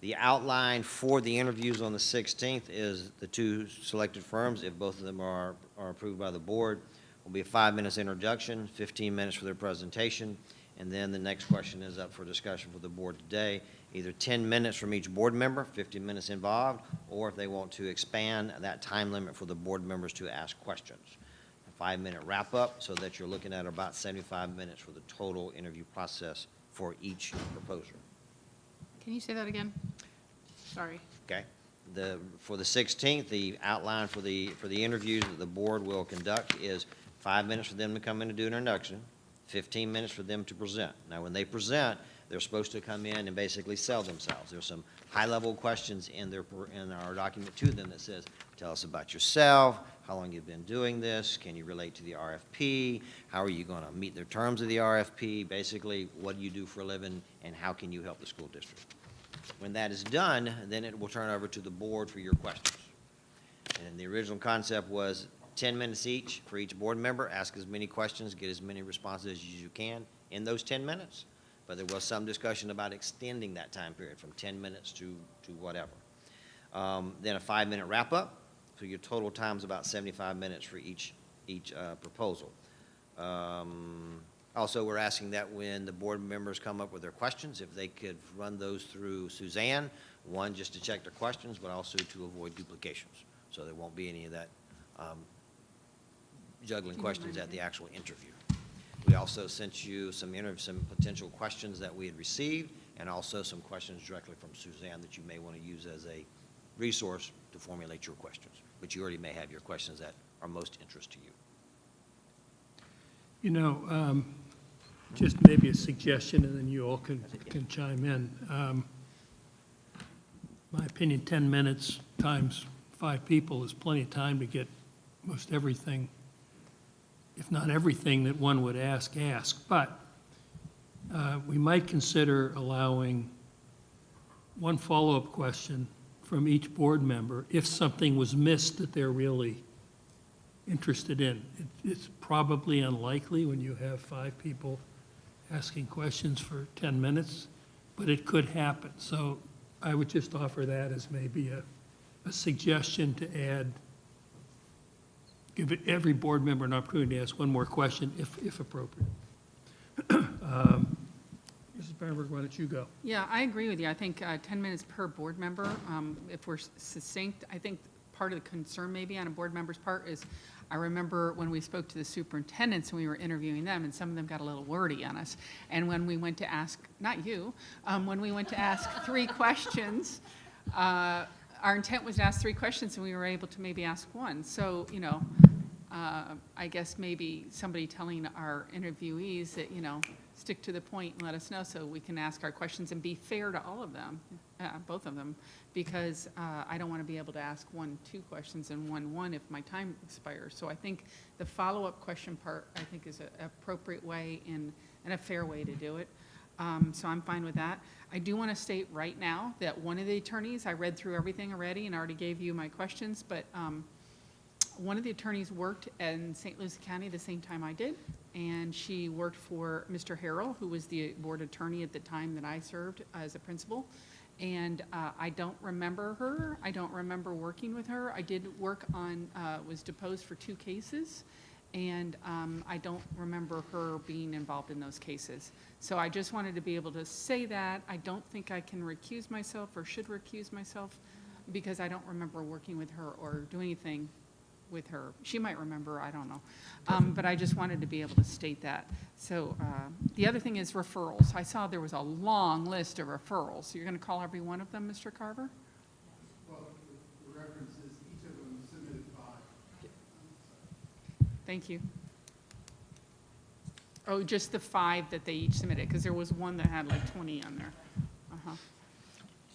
The outline for the interviews on the 16th is the 2 selected firms. If both of them are approved by the board, will be a 5-minute introduction, 15 minutes for their presentation, and then the next question is up for discussion for the board today. Either 10 minutes from each board member, 15 minutes involved, or if they want to expand that time limit for the board members to ask questions. A 5-minute wrap-up so that you're looking at about 75 minutes for the total interview process for each proposer. Can you say that again? Sorry. Okay. For the 16th, the outline for the interviews that the board will conduct is 5 minutes for them to come in and do an introduction, 15 minutes for them to present. Now, when they present, they're supposed to come in and basically sell themselves. There's some high-level questions in our document to them that says, tell us about yourself, how long you've been doing this, can you relate to the RFP, how are you going to meet the terms of the RFP, basically, what do you do for a living, and how can you help the school district. When that is done, then it will turn over to the board for your questions. And the original concept was 10 minutes each for each board member, ask as many questions, get as many responses as you can in those 10 minutes. But there was some discussion about extending that time period from 10 minutes to whatever. Then a 5-minute wrap-up, so your total time is about 75 minutes for each proposal. Also, we're asking that when the board members come up with their questions, if they could run those through Suzanne, one, just to check their questions, but also to avoid duplications. So there won't be any of that juggling questions at the actual interview. We also sent you some potential questions that we had received, and also some questions directly from Suzanne that you may want to use as a resource to formulate your questions. But you already may have your questions that are most interest to you. You know, just maybe a suggestion, and then you all can chime in. My opinion, 10 minutes times 5 people is plenty of time to get most everything, if not everything that one would ask. But we might consider allowing one follow-up question from each board member if something was missed that they're really interested in. It's probably unlikely when you have 5 people asking questions for 10 minutes, but it could happen. So I would just offer that as maybe a suggestion to add, give every board member an opportunity to ask one more question if appropriate. Mrs. Bamberg, why don't you go? Yeah, I agree with you. I think 10 minutes per board member, if we're succinct, I think part of the concern maybe on a board member's part is, I remember when we spoke to the superintendents and we were interviewing them, and some of them got a little wordy on us. And when we went to ask, not you, when we went to ask 3 questions, our intent was to ask 3 questions, and we were able to maybe ask 1. So, you know, I guess maybe somebody telling our interviewees that, you know, stick to the point and let us know so we can ask our questions and be fair to all of them, both of them, because I don't want to be able to ask 1, 2 questions and 1 if my time expires. So I think the follow-up question part, I think, is an appropriate way and a fair way to do it. So I'm fine with that. I do want to state right now that one of the attorneys, I read through everything already and already gave you my questions, but one of the attorneys worked in St. Lucie County the same time I did, and she worked for Mr. Harrell, who was the board attorney at the time that I served as a principal. And I don't remember her. I don't remember working with her. I did work on, was deposed for 2 cases, and I don't remember her being involved in those cases. So I just wanted to be able to say that. I don't think I can recuse myself or should recuse myself because I don't remember working with her or doing anything with her. She might remember, I don't know. But I just wanted to be able to state that. So the other thing is referrals. I saw there was a long list of referrals. So you're going to call every one of them, Mr. Carver? Well, the reference is each of them submitted 5. Thank you. Oh, just the 5 that they each submitted, because there was one that had like 20 on there. Uh-huh.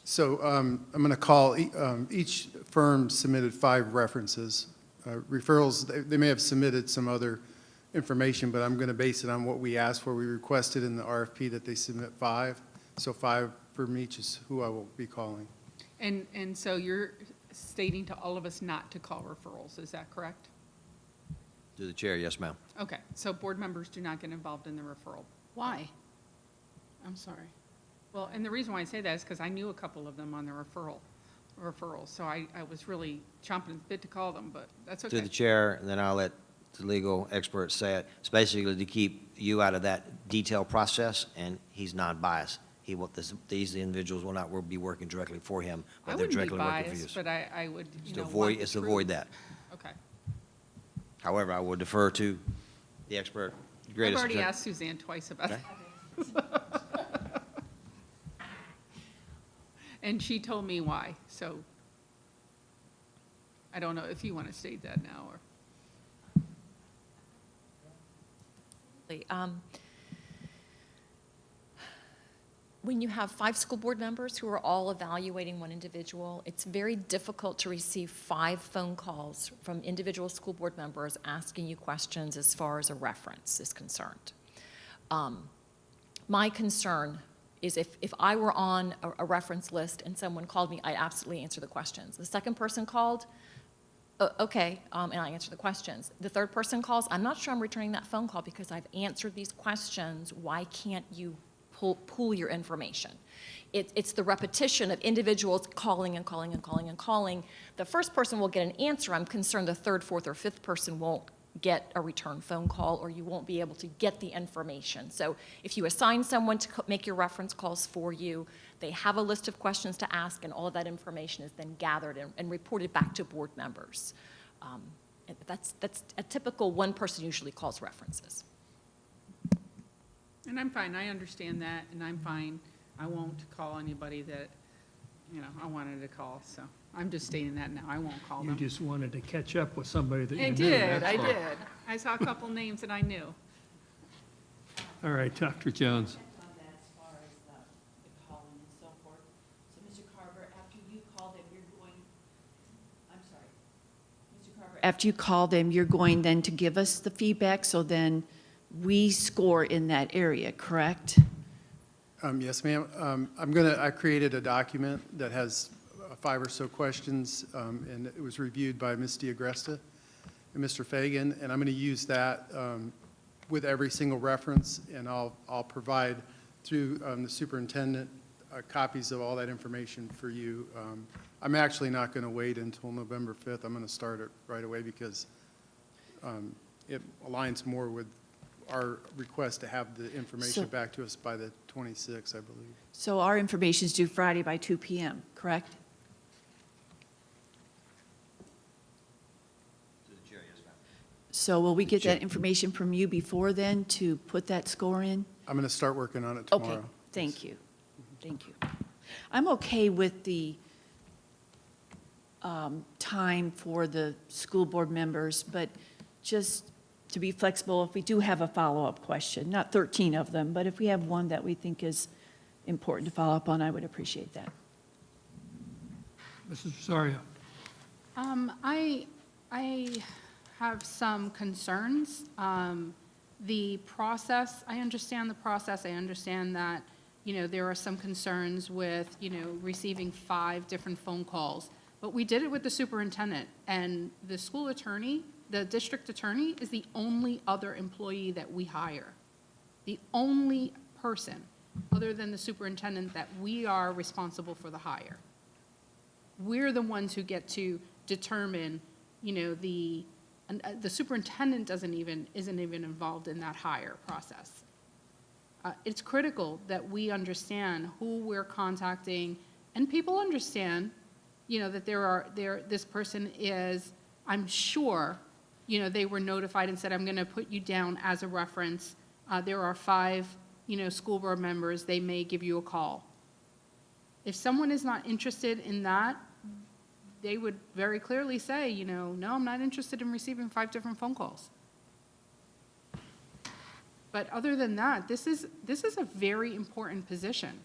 So I'm going to call, each firm submitted 5 references. Referrals, they may have submitted some other information, but I'm going to base it on what we asked for. We requested in the RFP that they submit 5. So 5 from each is who I will be calling. And so you're stating to all of us not to call referrals, is that correct? To the chair, yes, ma'am. Okay, so board members do not get involved in the referral. Why? I'm sorry. Well, and the reason why I say that is because I knew a couple of them on the referrals, so I was really chomping at the bit to call them, but that's okay. To the chair, and then I'll let the legal experts say it. It's basically to keep you out of that detailed process, and he's non-biased. These individuals will be working directly for him, I but they're wouldn't be directly working for you. biased, but I would, It's you to know, avoid, want the it's to truth. avoid that. Okay. However, I will defer to the expert, I've greatest. already asked Suzanne twice about Okay. that. And she told me why, so I don't know if you want to state that now or. When you have 5 school board members who are all evaluating one individual, it's very difficult to receive 5 phone calls from individual school board members asking you questions as far as a reference is concerned. My concern is if I were on a reference list and someone called me, I'd absolutely answer the questions. The second person called, okay, and I answer the questions. The third person calls, I'm not sure I'm returning that phone call because I've answered these questions. Why can't you pool your information? It's the repetition of individuals calling and calling and calling and calling. The first person will get an answer. I'm concerned the third, fourth, or fifth person won't get a return phone call, or you won't be able to get the information. So if you assign someone to make your reference calls for you, they have a list of questions to ask, and all of that information is then gathered and reported back to board members. That's a typical one person usually calls references. And I'm fine, I understand that, and I'm fine. I won't call anybody that, I wanted to call, so I'm just stating that now, I won't call You them. just wanted to catch up with somebody that you I knew. did, that's I all. did. I saw a couple names that I knew. All right, Dr. Jones. On that as far as the calling and so forth. So, Mr. Carver, after you call them, you're going, I'm sorry. Mr. Carver, after you call them, you're going then to give us the feedback, so then we score in that area, correct? Yes, ma'am. I created a document that has 5 or so questions, and it was reviewed by Ms. DiAgresta and Mr. Fagan, and I'm going to use that with every single reference, and I'll provide through the superintendent copies of all that information for you. I'm actually not going to wait until November 5th. I'm going to start it right away because it aligns more with our request to have the information So- back to us by the 26th, I believe. So our information is due Friday by 2 PM, correct? So will we get that information from you before then to put that score in? I'm going to start working on it Okay, tomorrow. thank you, thank you. I'm okay with the time for the school board members, but just to be flexible, if we do have a follow-up question, not 13 of them, but if we have one that we think is important to follow up on, I would appreciate that. Mrs. Rosario. I have some concerns. The process, I understand the process. I understand that, there are some concerns with, receiving 5 different phone calls. But we did it with the superintendent, and the school attorney, the district attorney, is the only other employee that we hire. The only person, other than the superintendent, that we are responsible for the hire. We're the ones who get to determine, the superintendent isn't even involved in that hire process. It's critical that we understand who we're contacting, and people understand, that this person is, I'm sure, they were notified and said, I'm going to put you down as a reference. There are 5, school board members, they may give you a call. If someone is not interested in that, they would very clearly say, no, I'm not interested in receiving 5 different phone calls. But other than that, this is a very important position.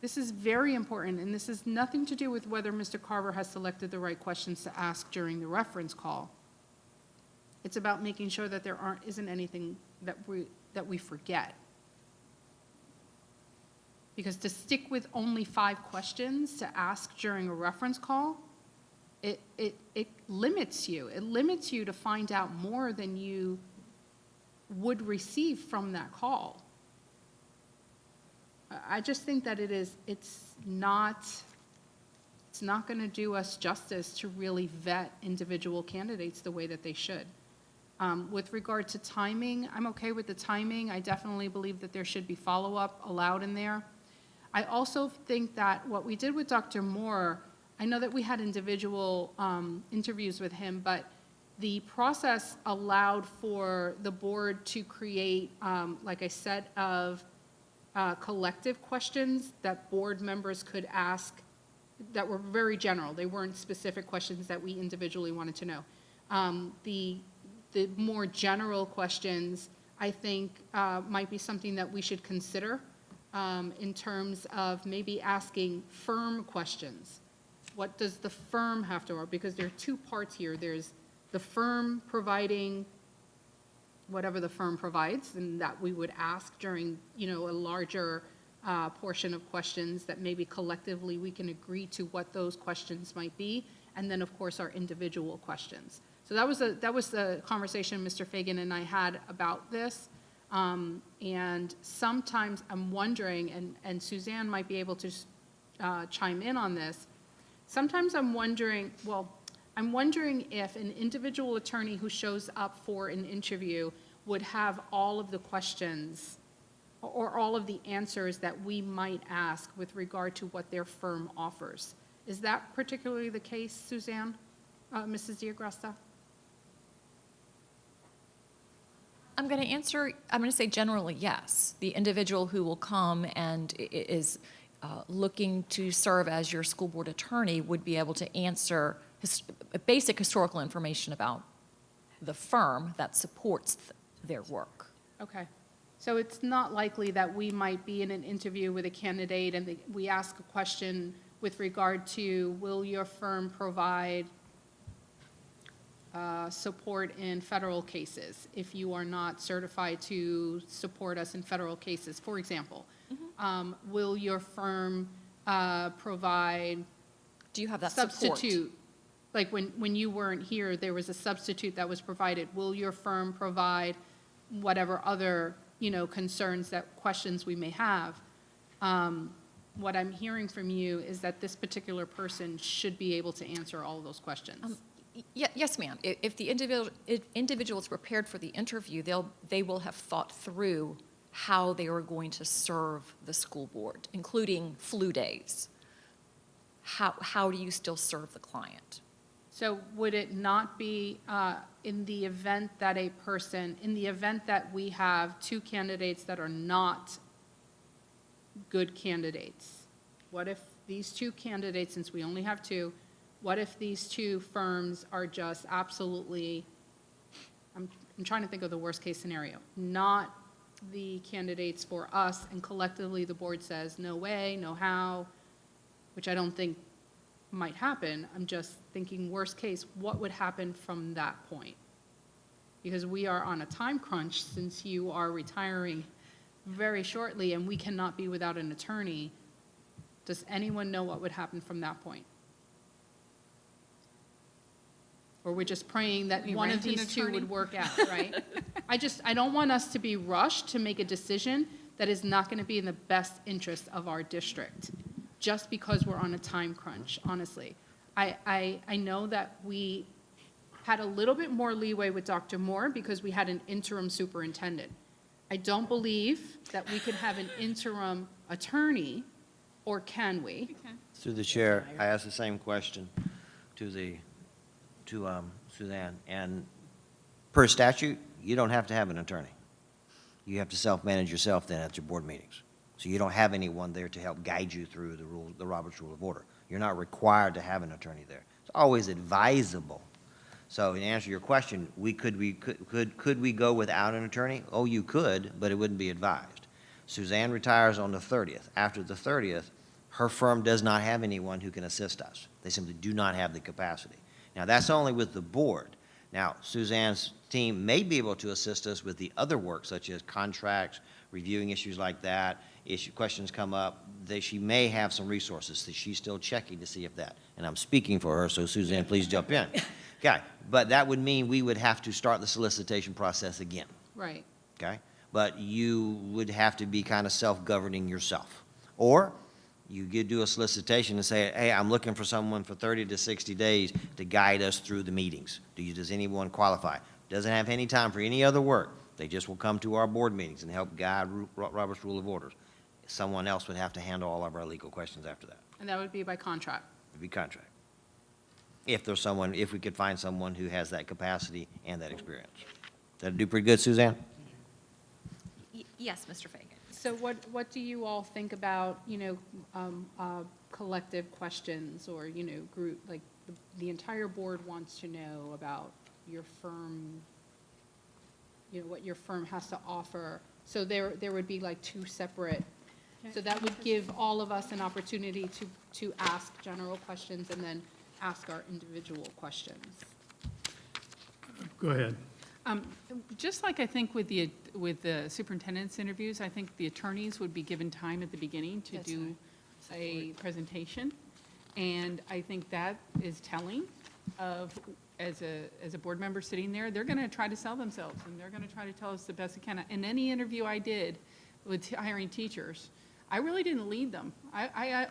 This is very important, and this has nothing to do with whether Mr. Carver has selected the right questions to ask during the reference call. It's about making sure that there isn't anything that we forget. Because to stick with only 5 questions to ask during a reference call, it limits you. It limits you to find out more than you would receive from that call. I just think that it's not going to do us justice to really vet individual candidates the way that they should. With regard to timing, I'm okay with the timing. I definitely believe that there should be follow-up allowed in there. I also think that what we did with Dr. Moore, I know that we had individual interviews with him, but the process allowed for the board to create like a set of collective questions that board members could ask that were very general. They weren't specific questions that we individually wanted to know. The more general questions, I think, might be something that we should consider in terms of maybe asking firm questions. What does the firm have to offer? Because there are 2 parts here. There's the firm providing whatever the firm provides, and that we would ask during, a larger portion of questions that maybe collectively we can agree to what those questions might be, and then, of course, our individual questions. So that was the conversation Mr. Fagan and I had about this, and sometimes I'm wondering, and Suzanne might be able to chime in on this, sometimes I'm wondering if an individual attorney who shows up for an interview would have all of the questions or all of the answers that we might ask with regard to what their firm offers. Is that particularly the case, Suzanne? Mrs. DiAgresta? I'm going to say generally, yes. The individual who will come and is looking to serve as your school board attorney would be able to answer basic historical information about the firm that supports their work. Okay. So it's not likely that we might be in an interview with a candidate and we ask a question with regard to, will your firm provide support in federal cases if you are not certified to support us in federal cases, for example? Will your firm provide Do you have that support? substitute? Like when you weren't here, there was a substitute that was provided. Will your firm provide whatever other, concerns, questions we may have? What I'm hearing from you is that this particular person should be able to answer all of those questions. Yes, ma'am. If the individual is prepared for the interview, they will have thought through how they are going to serve the school board, including flu days. How do you still serve the client? So would it not be, in the event that we have two candidates that are not good candidates, what if these two candidates, since we only have two, what if these two firms are just absolutely, I'm trying to think of the worst case scenario, not the candidates for us, and collectively the board says, no way, no how, which I don't think might happen. I'm just thinking worst case, what would happen from that point? Because we are on a time crunch since you are retiring very shortly and we cannot be without an attorney. Does anyone know what would happen from that point? Or we're just praying that We one of rent an these two attorney? would work out, right? I don't want us to be rushed to make a decision that is not going to be in the best interest of our district, just because we're on a time crunch, honestly. I know that we had a little bit more leeway with Dr. Moore because we had an interim superintendent. I don't believe that we could have an interim attorney, or can we? Through the chair, I asked the same question to Suzanne, and per statute, you don't have to have an attorney. You have to self-manage yourself then at your board meetings. So you don't have anyone there to help guide you through the Roberts Rule of Order. You're not required to have an attorney there. It's always advisable. So in answer to your question, could we go without an attorney? Oh, you could, but it wouldn't be advised. Suzanne retires on the 30th. After the 30th, her firm does not have anyone who can assist us. They simply do not have the capacity. Now, that's only with the board. Now, Suzanne's team may be able to assist us with the other work, such as contracts, reviewing issues like that. Questions come up, she may have some resources that she's still checking to see if that, and I'm speaking for her, so Suzanne, please jump in. Okay, but that would mean we would have to start the solicitation process again, Right. okay? But you would have to be kind of self-governing yourself. Or you could do a solicitation and say, hey, I'm looking for someone for 30 to 60 days to guide us through the meetings. Does anyone qualify? Doesn't have any time for any other work. They just will come to our board meetings and help guide Robert's Rule of Orders. Someone else would have to handle all of our legal questions after that. And that would be by contract. It'd be contract. If we could find someone who has that capacity and that experience. That'd do pretty good, Suzanne? Yes, Mr. Fagan. So what do you all think about, collective questions or, group, like the entire board wants to know about your firm, what your firm has to offer. So there would be like two separate, so that would give all of us an opportunity to ask general questions and then ask our individual questions. Go ahead. Just like I think with the superintendent's interviews, I think the attorneys would be given time at the beginning to do a presentation. And I think that is telling of, as a board member sitting there, they're going to try to sell themselves and they're going to try to tell us the best they can. In any interview I did with hiring teachers, I really didn't lead them. I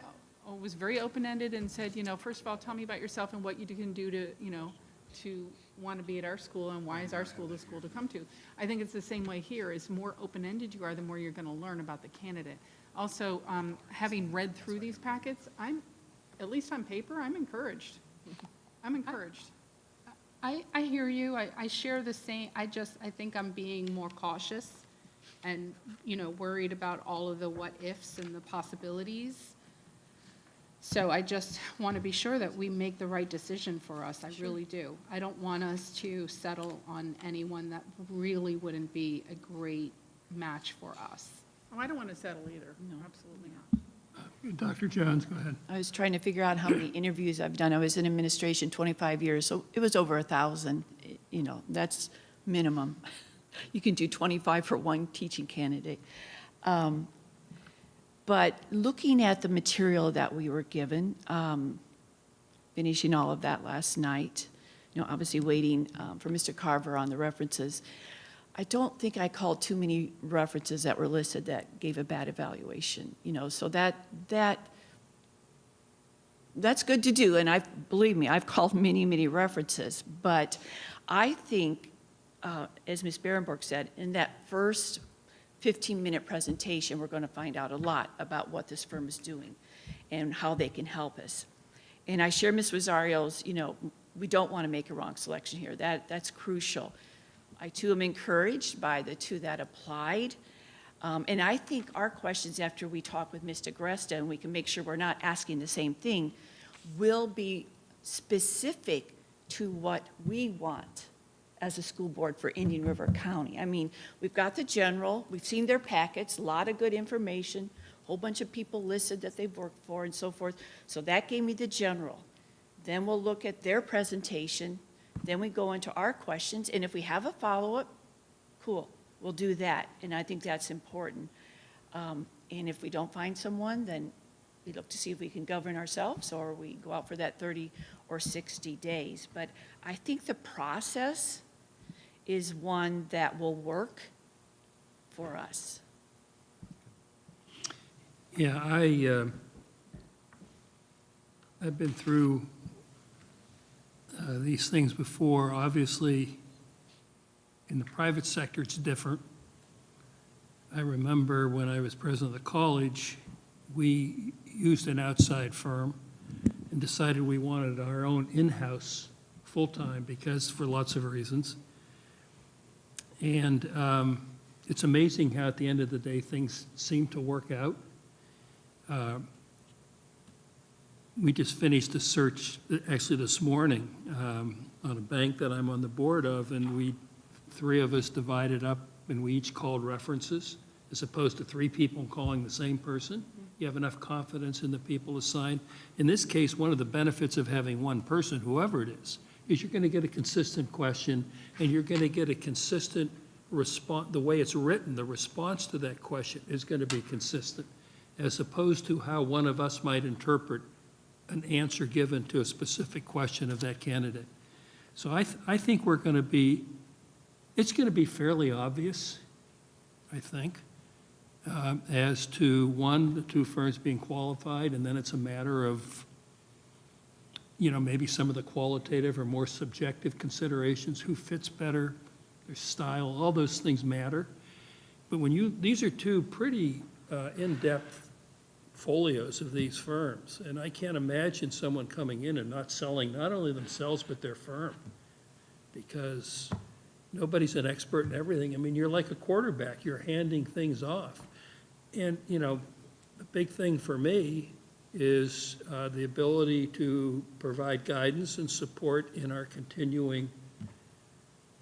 was very open-ended and said, first of all, tell me about yourself and what you can do to want to be at our school and why is our school the school to come to. I think it's the same way here. Is more open-ended you are, the more you're going to learn about the candidate. Also, having read through these packets, at least on paper, I'm encouraged. I'm encouraged. I hear you. I share the same, I think I'm being more cautious and, worried about all of the what-ifs and the possibilities. So I just want to be sure that we make the right decision for us. I really do. I don't want us to settle on anyone that really wouldn't be a great match for us. Oh, I don't want to settle either. No, absolutely not. Dr. Jones, go ahead. I was trying to figure out how many interviews I've done. I was in administration 25 years, so it was over 1,000. That's minimum. You can do 25 for one teaching candidate. But looking at the material that we were given, finishing all of that last night, obviously waiting for Mr. Carver on the references, I don't think I called too many references that were listed that gave a bad evaluation, so that's good to do, and believe me, I've called many, many references, but I think, as Ms. Berenborg said, in that first 15-minute presentation, we're going to find out a lot about what this firm is doing and how they can help us. And I share Ms. Rosario's, we don't want to make a wrong selection here. That's crucial. I, too, am encouraged by the two that applied. And I think our questions, after we talk with Ms. DeGresta, and we can make sure we're not asking the same thing, will be specific to what we want as a school board for Indian River County. I mean, we've got the general, we've seen their packets, a lot of good information, a whole bunch of people listed that they've worked for and so forth. So that gave me the general. Then we'll look at their presentation. Then we go into our questions, and if we have a follow-up, cool, we'll do that, and I think that's important. And if we don't find someone, then we look to see if we can govern ourselves, or we go out for that 30 or 60 days. But I think the process is one that will work for us. Yeah, I've been through these things before. Obviously, in the private sector, it's different. I remember when I was president of the college, we used an outside firm and decided we wanted our own in-house full-time because for lots of reasons. And it's amazing how at the end of the day, things seem to work out. We just finished a search, actually this morning, on a bank that I'm on the board of, and three of us divided up, and we each called references, as opposed to three people calling the same person. You have enough confidence in the people assigned. In this case, one of the benefits of having one person, whoever it is you're going to get a consistent question, and you're going to get a consistent response. The way it's written, the response to that question is going to be consistent, as opposed to how one of us might interpret an answer given to a specific question of that candidate. So I think it's going to be fairly obvious, I think, as to the two firms being qualified, and then it's a matter of, maybe some of the qualitative or more subjective considerations, who fits better, their style, all those things matter. But these are two pretty in-depth folios of these firms, and I can't imagine someone coming in and not selling not only themselves but their firm, because nobody's an expert in everything. I mean, you're like a quarterback, you're handing things off. And, the big thing for me is the ability to provide guidance and support in our continuing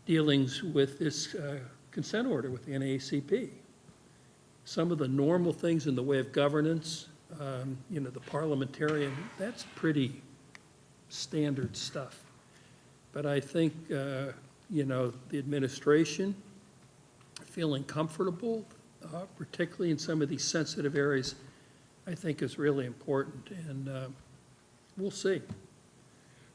dealings with this consent order with the NAACP. Some of the normal things in the way of governance, the parliamentarian, that's pretty standard stuff. But I think, the administration feeling comfortable, particularly in some of these sensitive areas, I think is really important, and we'll see.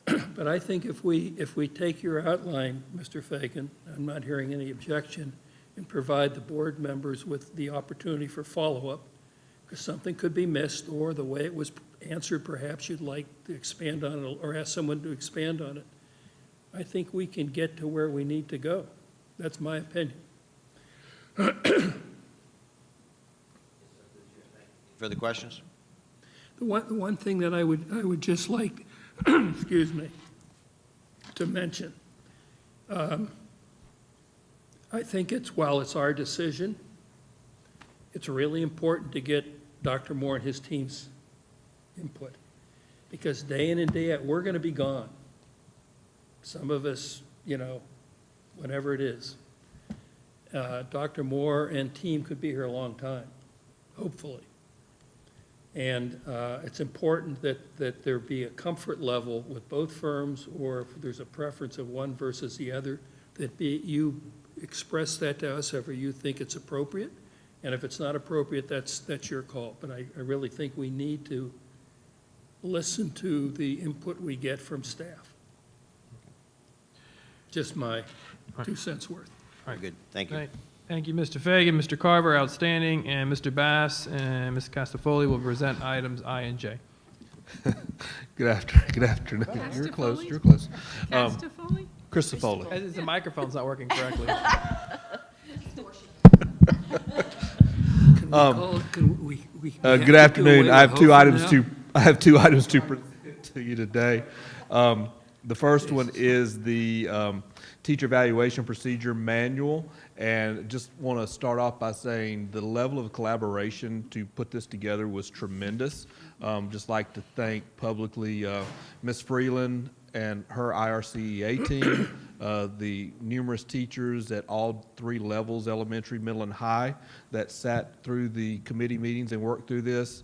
But I think if we take your outline, Mr. Fagan, I'm not hearing any objection, and provide the board members with the opportunity for follow-up, because something could be missed, or the way it was answered, perhaps you'd like to expand on it, or ask someone to expand on it. I think we can get to where we need to go. That's my opinion. Further questions? The one thing that I would just like, excuse me, to mention I think while it's our decision, it's really important to get Dr. Moore and his team's input. Because day in and day out, we're going to be gone. Some of us, whenever it is. Dr. Moore and team could be here a long time, hopefully. And it's important that there be a comfort level with both firms, or if there's a preference of one versus the other, that you express that to us however you think it's appropriate. And if it's not appropriate, that's your call. But I really think we need to listen to the input we get from staff. Just my 2 cents worth. Very good, thank you. Right. Thank you, Mr. Fagan. Mr. Carver, outstanding, and Mr. Bass and Ms. Castafoli will present items I and J. Good afternoon. You're close, you're close. Castafoli? Christofoli. The microphone's not working correctly. Good afternoon. I have two items to present to you today. The first one is the teacher evaluation procedure manual, and just want to start off by saying the level of collaboration to put this together was tremendous. Just like to thank publicly Ms. Freeland and her IRCEA team, the numerous teachers at all 3 levels, elementary, middle, and high, that sat through the committee meetings and worked through this.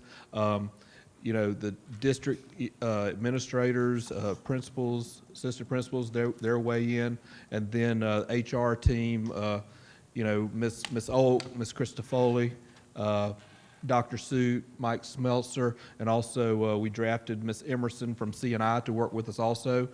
The district administrators, principals, assistant principals, their way in, and then HR team, Ms. Oak, Ms. Christofoli, Dr. Suit, Mike Smeltzer, and also we drafted Ms. Emerson from C&I to work with us also,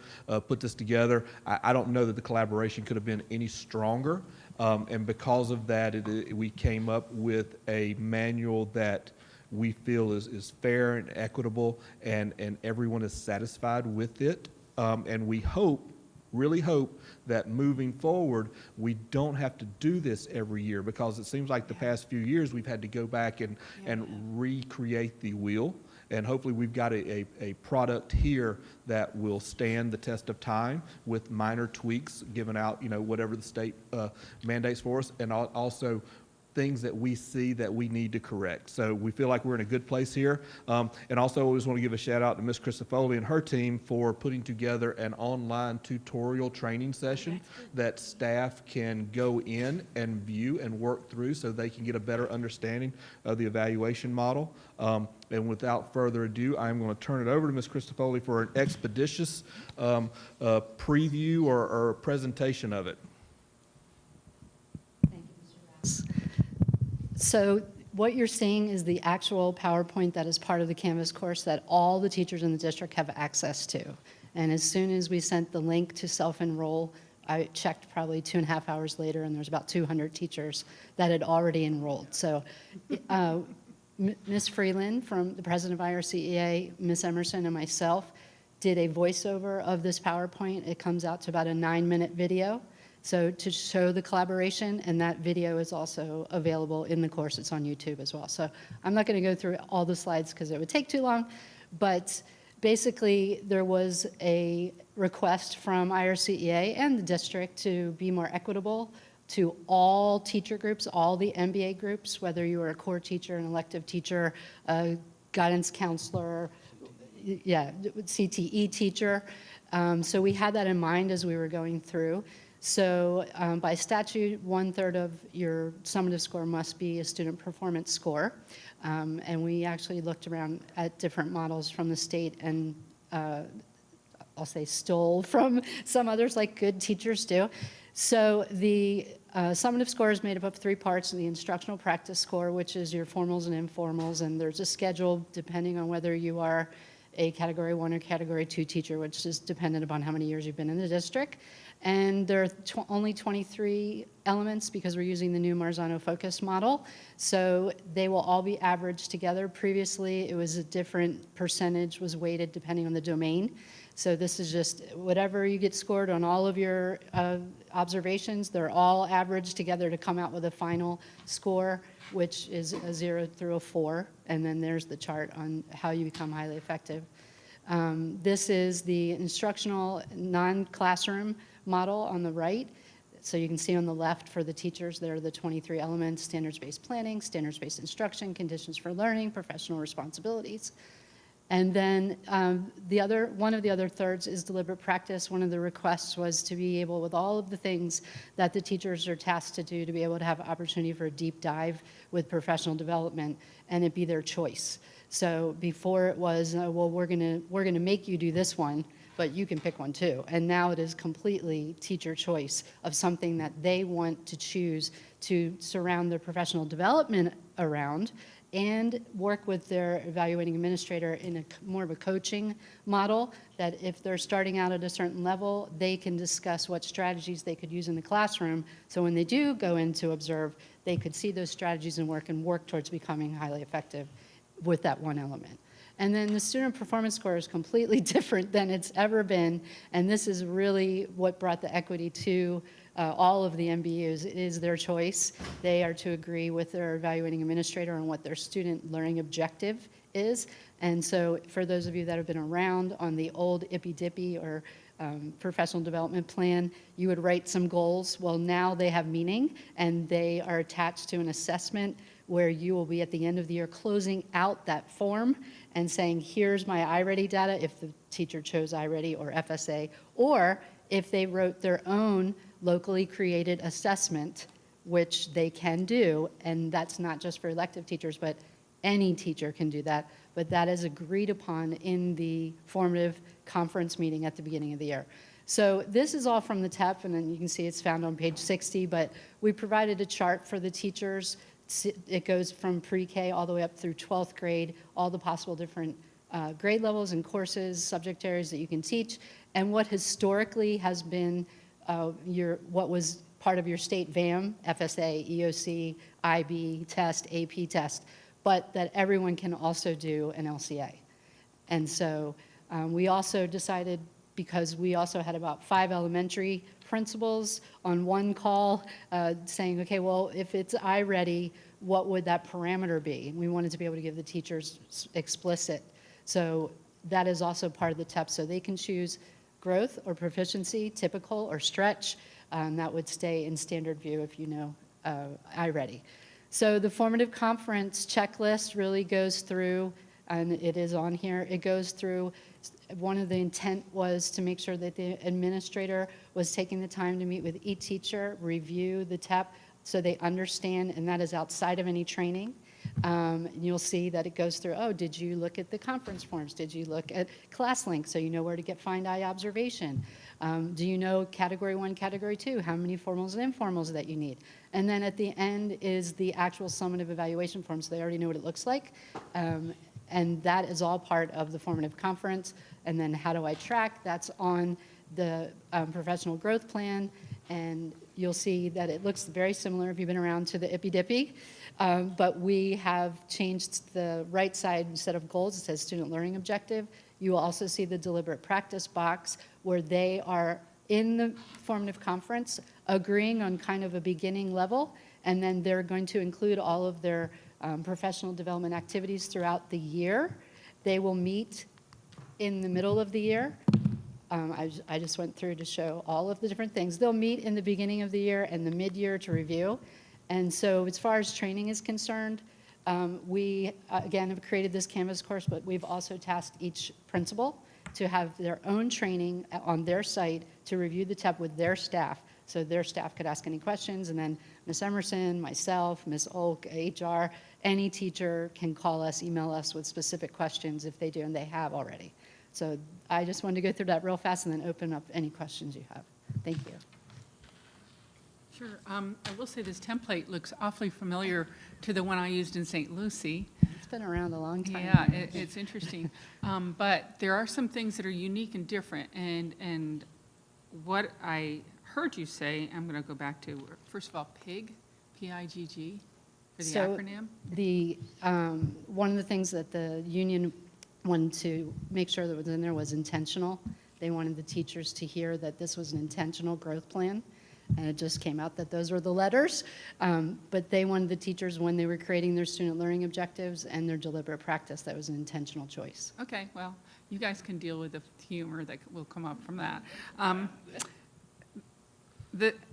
put this together. I don't know that the collaboration could have been any stronger, and because of that, we came up with a manual that we feel is fair and equitable, and everyone is satisfied with it. And we really hope that moving forward, we don't have to do this every year, because it seems like the past few years we've had to go back and recreate the wheel. And hopefully we've got a product here that will stand the test of time with minor tweaks given out, whatever the state mandates for us, and also things that we see that we need to correct. So we feel like we're in a good place here. And also I always want to give a shout out to Ms. Christofoli and her team for putting together an online tutorial training session that staff can go in and view and work through so they can get a better understanding of the evaluation model. And without further ado, I'm going to turn it over to Ms. Christofoli for an expeditious preview or presentation of it. Thank you, Mr. Bass. So what you're seeing is the actual PowerPoint that is part of the Canvas course that all the teachers in the district have access to. And as soon as we sent the link to self-enroll, I checked probably 2.5 hours later, and there's about 200 teachers that had already enrolled. So Ms. Freeland, from the president of IRCEA, Ms. Emerson, and myself did a voiceover of this PowerPoint. It comes out to about a 9-minute video. So to show the collaboration, and that video is also available in the course. It's on YouTube as well. So I'm not going to go through all the slides because it would take too long, but basically there was a request from IRCEA and the district to be more equitable to all teacher groups, all the MBA groups, whether you were a core teacher, an elective teacher, a guidance counselor, CTE teacher. So we had that in mind as we were going through. So by statute, 1/3 of your summative score must be a student performance score. And we actually looked around at different models from the state and I'll say stole from some others like good teachers do. So the summative score is made up of 3 parts: the instructional practice score, which is your formals and informals, and there's a schedule depending on whether you are a Category 1 or Category 2 teacher, which is dependent upon how many years you've been in the district. And there are only 23 elements because we're using the new Marzano focus model. So they will all be averaged together. Previously, it was a different percentage was weighted depending on the domain. So this is just whatever you get scored on all of your observations, they're all averaged together to come out with a final score, which is a 0 through a 4. And then there's the chart on how you become highly effective. This is the instructional non-classroom model on the right. So you can see on the left for the teachers, there are the 23 elements: standards-based planning, standards-based instruction, conditions for learning, professional responsibilities. And then one of the other thirds is deliberate practice. One of the requests was to be able, with all of the things that the teachers are tasked to do, to be able to have opportunity for a deep dive with professional development, and it be their choice. So before it was, well, we're gonna make you do this one, but you can pick one too. And now it is completely teacher choice of something that they want to choose to surround their professional development around, and work with their evaluating administrator in more of a coaching model, that if they're starting out at a certain level, they can discuss what strategies they could use in the classroom. So when they do go in to observe, they could see those strategies and work towards becoming highly effective with that one element. And then the student performance score is completely different than it's ever been, and this is really what brought the equity to all of the MBUs. It is their choice. They are to agree with their evaluating administrator on what their student learning objective is. And so for those of you that have been around on the old IPI-DIPI or professional development plan, you would write some goals. Well, now they have meaning, and they are attached to an assessment where you will be at the end of the year closing out that form and saying, here's my iReady data, if the teacher chose iReady or FSA, or if they wrote their own locally created assessment, which they can do, and that's not just for elective teachers, but any teacher can do that, but that is agreed upon in the formative conference meeting at the beginning of the year. So this is all from the TEP, and then you can see it's found on page 60, but we provided a chart for the teachers. It goes from pre-K all the way up through 12th grade, all the possible different grade levels and courses, subject areas that you can teach, and what historically has been what was part of your state VAM, FSA, EOC, IB test, AP test, but that everyone can also do an LCA. And so we also decided, because we also had about 5 elementary principals on one call saying, okay, well, if it's iReady, what would that parameter be? And we wanted to be able to give the teachers explicit. So that is also part of the TEP, so they can choose growth or proficiency, typical or stretch. That would stay in standard view if you know iReady. So the formative conference checklist really goes through, and it is on here, it goes through. One of the intent was to make sure that the administrator was taking the time to meet with each teacher, review the TEP so they understand, and that is outside of any training. You'll see that it goes through, oh, did you look at the conference forms? Did you look at ClassLink so you know where to get Find I observation? Do you know Category 1, Category 2? How many formals and informals that you need? And then at the end is the actual summative evaluation form, so they already know what it looks like. And that is all part of the formative conference. And then how do I track? That's on the professional growth plan. And you'll see that it looks very similar if you've been around to the IPI-DIPI. But we have changed the right side. Instead of goals, it says student learning objective. You will also see the deliberate practice box where they are in the formative conference agreeing on kind of a beginning level. And then they're going to include all of their professional development activities throughout the year. They will meet in the middle of the year. I just went through to show all of the different things. They'll meet in the beginning of the year and the mid-year to review. And so as far as training is concerned, we, again, have created this Canvas course, but we've also tasked each principal to have their own training on their site to review the TEP with their staff, so their staff could ask any questions, and then Ms. Emerson, myself, Ms. Olk, HR, any teacher can call us, email us with specific questions if they do, and they have already. So I just wanted to go through that real fast and then open up any questions you have. Thank you. Sure. I will say this template looks awfully familiar to the one I used in St. Lucie. It's been around a long time. Yeah, it's interesting. But there are some things that are unique and different. And what I heard you say, I'm going to go back to, first of all, PIGG, P-I-G-G, for the acronym. The, one of the things that the union wanted to make sure that was in there was intentional. They wanted the teachers to hear that this was an intentional growth plan. And it just came out that those were the letters. But they wanted the teachers, when they were creating their student learning objectives and their deliberate practice, that was an intentional choice. Okay, well, you guys can deal with the humor that will come up from that.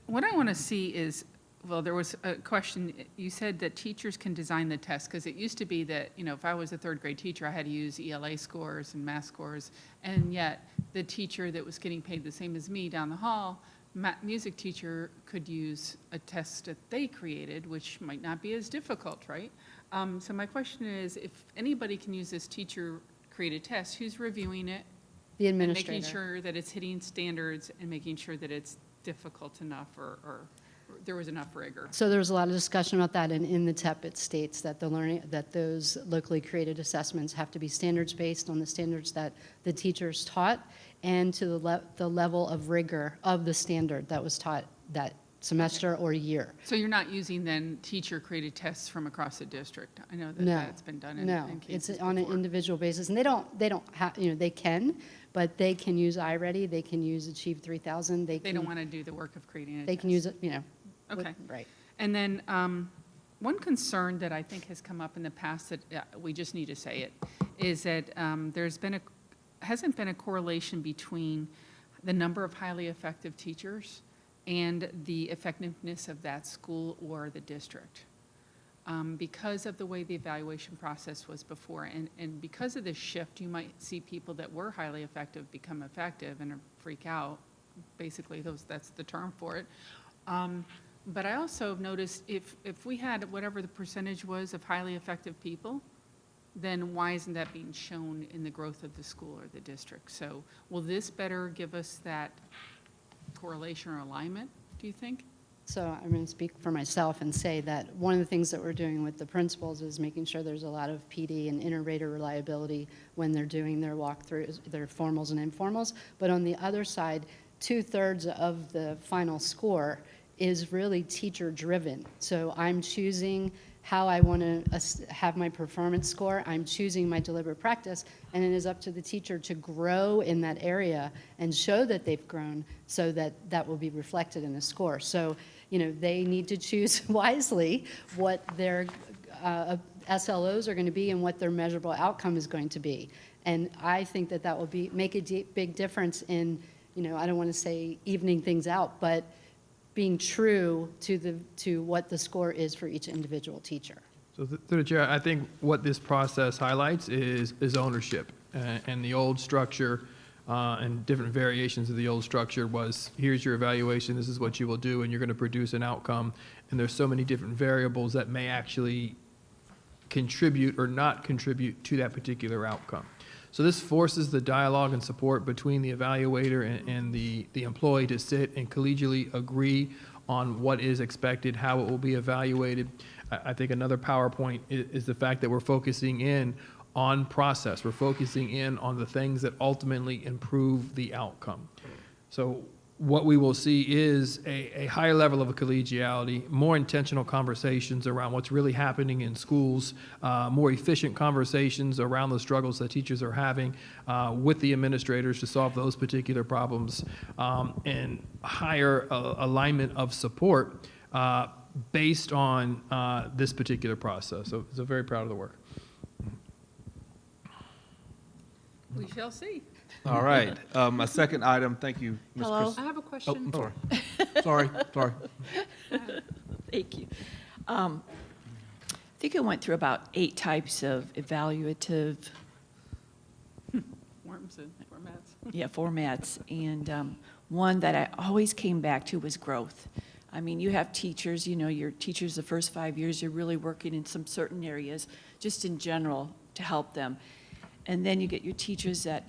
What I want to see is, well, there was a question, you said that teachers can design the test, because it used to be that, if I was a third grade teacher, I had to use ELA scores and math scores, and yet the teacher that was getting paid the same as me down the hall, music teacher could use a test that they created, which might not be as difficult, right? So my question is, if anybody can use this teacher-created test, who's reviewing it? The And administrator. making sure that it's hitting standards and making sure that it's difficult enough or there was enough rigor. So there was a lot of discussion about that, and in the TEP, it states that that those locally created assessments have to be standards-based on the standards that the teachers taught and to the level of rigor of the standard that was taught that semester or year. So you're not using then teacher-created tests from across the district? I know that No. that's been done in No, cases it's on an before. individual basis, and they don't have, they can, but they can use iReady, they can use Achieve 3000, They don't want to do the work of creating a test. They can use it, Okay. right. And then one concern that I think has come up in the past that we just need to say it is that hasn't been a correlation between the number of highly effective teachers and the effectiveness of that school or the district. Because of the way the evaluation process was before, and because of this shift, you might see people that were highly effective become effective and freak out. Basically, that's the term for it. But I also have noticed if we had whatever the percentage was of highly effective people, then why isn't that being shown in the growth of the school or the district? So will this better give us that correlation or alignment, do you think? So I'm going to speak for myself and say that one of the things that we're doing with the principals is making sure there's a lot of PD and inter-rater reliability when they're doing their walkthroughs, their formals and informals. But on the other side, 2/3 of the final score is really teacher-driven. So I'm choosing how I want to have my performance score. I'm choosing my deliberate practice, and it is up to the teacher to grow in that area and show that they've grown so that that will be reflected in the score. So, they need to choose wisely what their SLOs are going to be and what their measurable outcome is going to be. And I think that will make a big difference in, I don't want to say evening things out, but being true to what the score is for each individual teacher. So through the chair, I think what this process highlights is ownership. And the old structure and different variations of the old structure was, here's your evaluation, this is what you will do, and you're going to produce an outcome. And there's so many different variables that may actually contribute or not contribute to that particular outcome. So this forces the dialogue and support between the evaluator and the employee to sit and collegially agree on what is expected, how it will be evaluated. I think another PowerPoint is the fact that we're focusing in on process. We're focusing in on the things that ultimately improve the outcome. So what we will see is a higher level of collegiality, more intentional conversations around what's really happening in schools, more efficient conversations around the struggles that teachers are having with the administrators to solve those particular problems, and higher alignment of support based on this particular process. So very proud of the work. We shall see. All right. My second item, thank you, Ms. Hello? Chris. I have a Oh, question. I'm sorry. Sorry. Thank you. I think I went through about 8 types of evaluative Worms and formats. formats, and one that I always came back to was growth. I mean, you have teachers, your teachers the first 5 years, you're really working in some certain areas, just in general, to help them. And then you get your teachers that,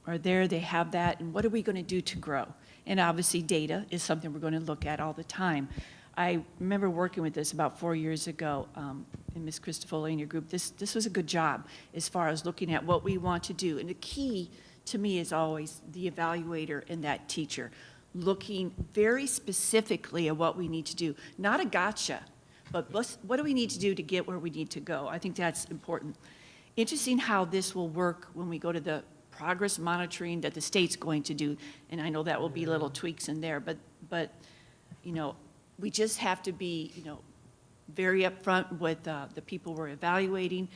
are there, they have that, and what are we going to do to grow? And obviously, data is something we're going to look at all the time. I remember working with this about 4 years ago, and Ms. Christofoli and your group. This was a good job as far as looking at what we want to do. And the key to me is always the evaluator and that teacher, looking very specifically at what we need to do. Not a gotcha, but what do we need to do to get where we need to go? I think that's important. Interesting how this will work when we go to the progress monitoring that the state's going to do, and I know that will be little tweaks in there, but we just have to be, very upfront with the people we're evaluating.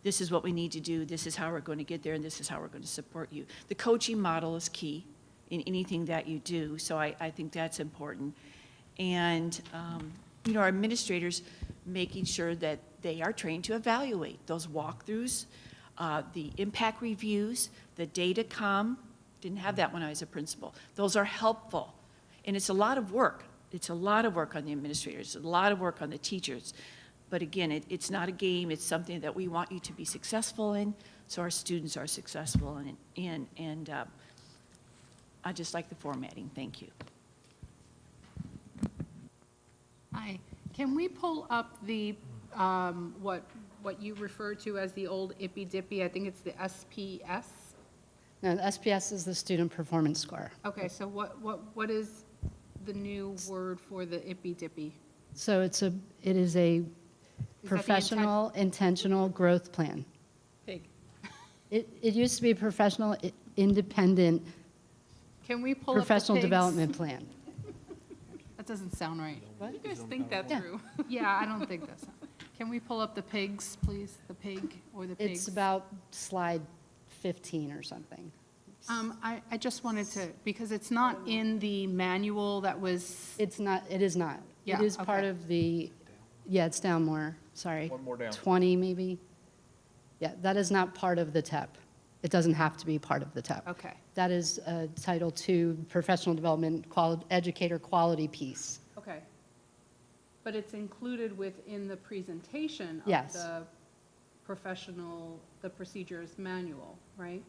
This is what we need to do, this is how we're going to get there, and this is how we're going to support you. The coaching model is key. in anything that you do. So I think that's important. And, our administrators making sure that they are trained to evaluate those walkthroughs, the impact reviews, the data didn't have that when I was a principal. Those are helpful. And it's a lot of work. It's a lot of work on the administrators, a lot of work on the teachers. But again, it's not a game. It's something that we want you to be successful in, so our students are successful in. And I just like the formatting. Thank you. Hi, can we pull up the, what you refer to as the old ippy-dippy? I think it's the SPS. No, the SPS is the student performance score. Okay, so what is the new word for the ippy-dippy? So it is a the professional, intentional growth plan. Pig. It used to be a professional, independent, Can we pull up the professional pigs? development plan. That doesn't sound right. What? You guys think that Yeah. through? Yeah, I don't think that's, can we pull up the pigs, please? The pig or the pigs? It's about slide 15 or something. I just wanted to, because it's not in the manual that was, It is not. Yeah, It is part okay. of the, it's down more, sorry. One more down. 20 maybe. Yeah, that is not part of the TEP. It doesn't have to be part of the TEP. okay. That is Title II, professional development, educator quality piece. Okay. But it's included within the presentation of Yes. the the procedures manual, right?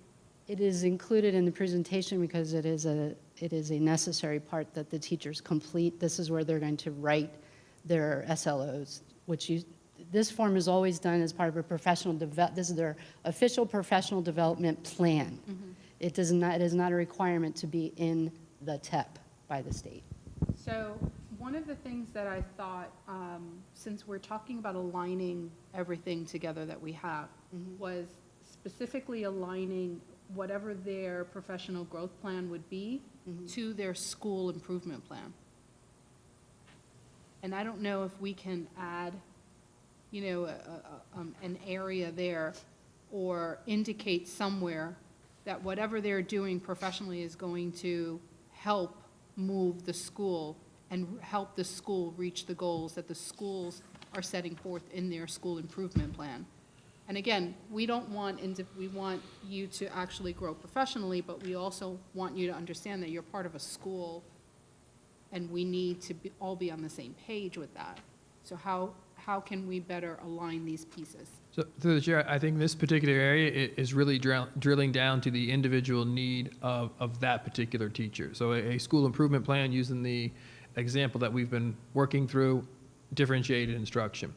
It is included in the presentation because it is a necessary part that the teachers complete. This is where they're going to write their SLOs, this form is always done as part of a this is their official professional development plan. It is not a requirement to be in the TEP by the state. So one of the things that I thought, since we're talking about aligning everything together that we have, was specifically aligning whatever their professional growth plan would be to their school improvement plan. And I don't know if we can add, an area there or indicate somewhere that whatever they're doing professionally is going to help move the school and help the school reach the goals that the schools are setting forth in their school improvement plan. And again, we want you to actually grow professionally, but we also want you to understand that you're part of a school, and we need to all be on the same page with that. So how can we better align these pieces? So through the chair, I think this particular area is really drilling down to the individual need of that particular teacher. So a school improvement plan, using the example that we've been working through, differentiated instruction,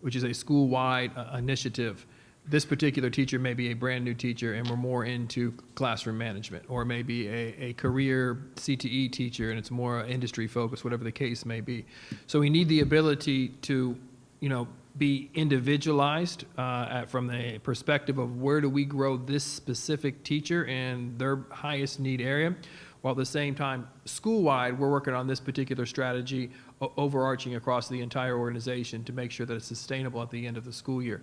which is a school-wide initiative. This particular teacher may be a brand-new teacher, and we're more into classroom management, or maybe a career CTE teacher, and it's more industry-focused, whatever the case may be. So we need the ability to, be individualized from the perspective of where do we grow this specific teacher and their highest need area, while at the same time, school-wide, we're working on this particular strategy overarching across the entire organization to make sure that it's sustainable at the end of the school year.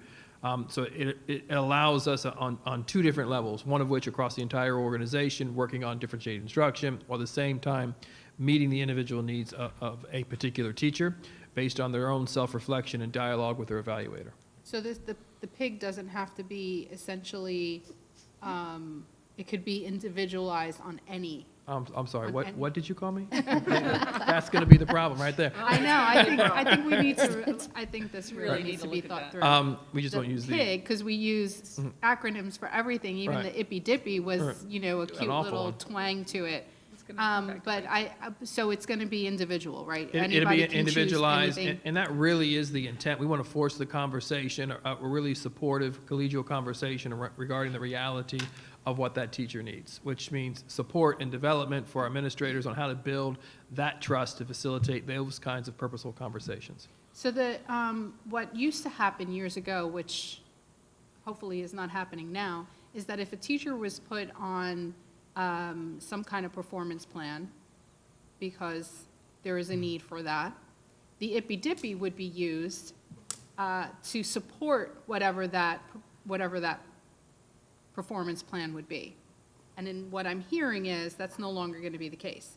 So it allows us on two different levels, one of which across the entire organization, working on differentiated instruction, while at the same time meeting the individual needs of a particular teacher based on their own self-reflection and dialogue with their evaluator. So the pig doesn't have to be essentially, it could be individualized on any. I'm sorry, On what did you call me? That's going to be the problem right there. I know, I think we need to, I think this really needs to be thought through. We just don't use the. PIG, because we use acronyms for everything, even the Right. ippy-dippy was, Right. a cute awful little one. twang to it. But so it's gonna be individual, right? It'll Anybody be can choose individualized, anything. and that really is the intent. We want to force the conversation, a really supportive collegial conversation regarding the reality of what that teacher needs, which means support and development for our administrators on how to build that trust to facilitate those kinds of purposeful conversations. So what used to happen years ago, which hopefully is not happening now, is that if a teacher was put on some kind of performance plan, because there is a need for that, the ippy-dippy would be used to support whatever that performance plan would be. And then what I'm hearing is that's no longer going to be the case.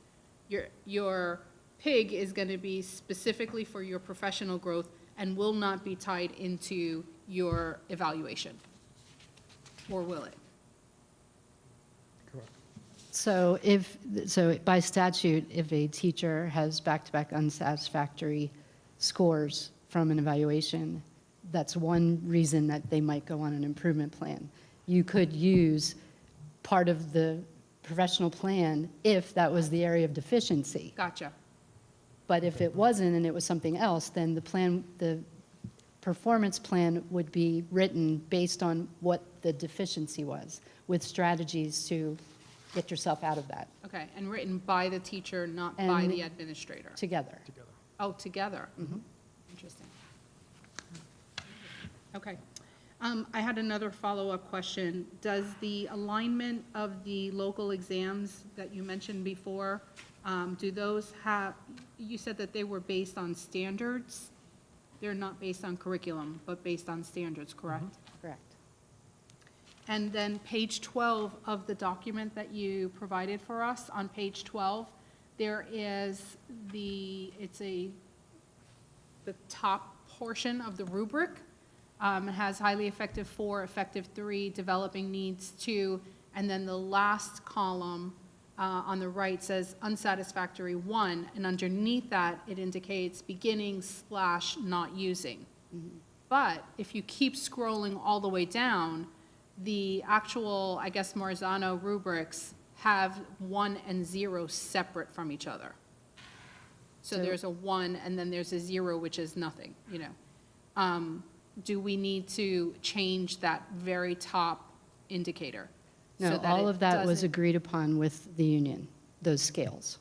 Your PIG is going to be specifically for your professional growth and will not be tied into your evaluation. Or will it? So by statute, if a teacher has back-to-back unsatisfactory scores from an evaluation, that's one reason that they might go on an improvement plan. You could use part of the professional plan if that was the area of deficiency. Gotcha. But if it wasn't and it was something else, then the performance plan would be written based on what the deficiency was, with strategies to get yourself out of that Okay, and written by the teacher, not by And the administrator? together. Oh, together? Interesting. Okay. I had another follow-up question. Does the alignment of the local exams that you mentioned before, do those have, you said that they were based on standards? They're not based on curriculum, but based on standards, correct? Correct. And then page 12 of the document that you provided for us, on page 12, there is the top portion of the rubric. It has highly effective 4, effective 3, developing needs 2, and then the last column on the right says unsatisfactory 1, and underneath that, it indicates beginning / not using. But if you keep scrolling all the way down, the actual, I guess, Marzano rubrics have 1 and 0 separate from each other. So there's a 1 and then there's a 0, which is nothing, you know. Do we need to change that very top indicator? so No, that all it of that was doesn't- agreed upon with the union, those scales.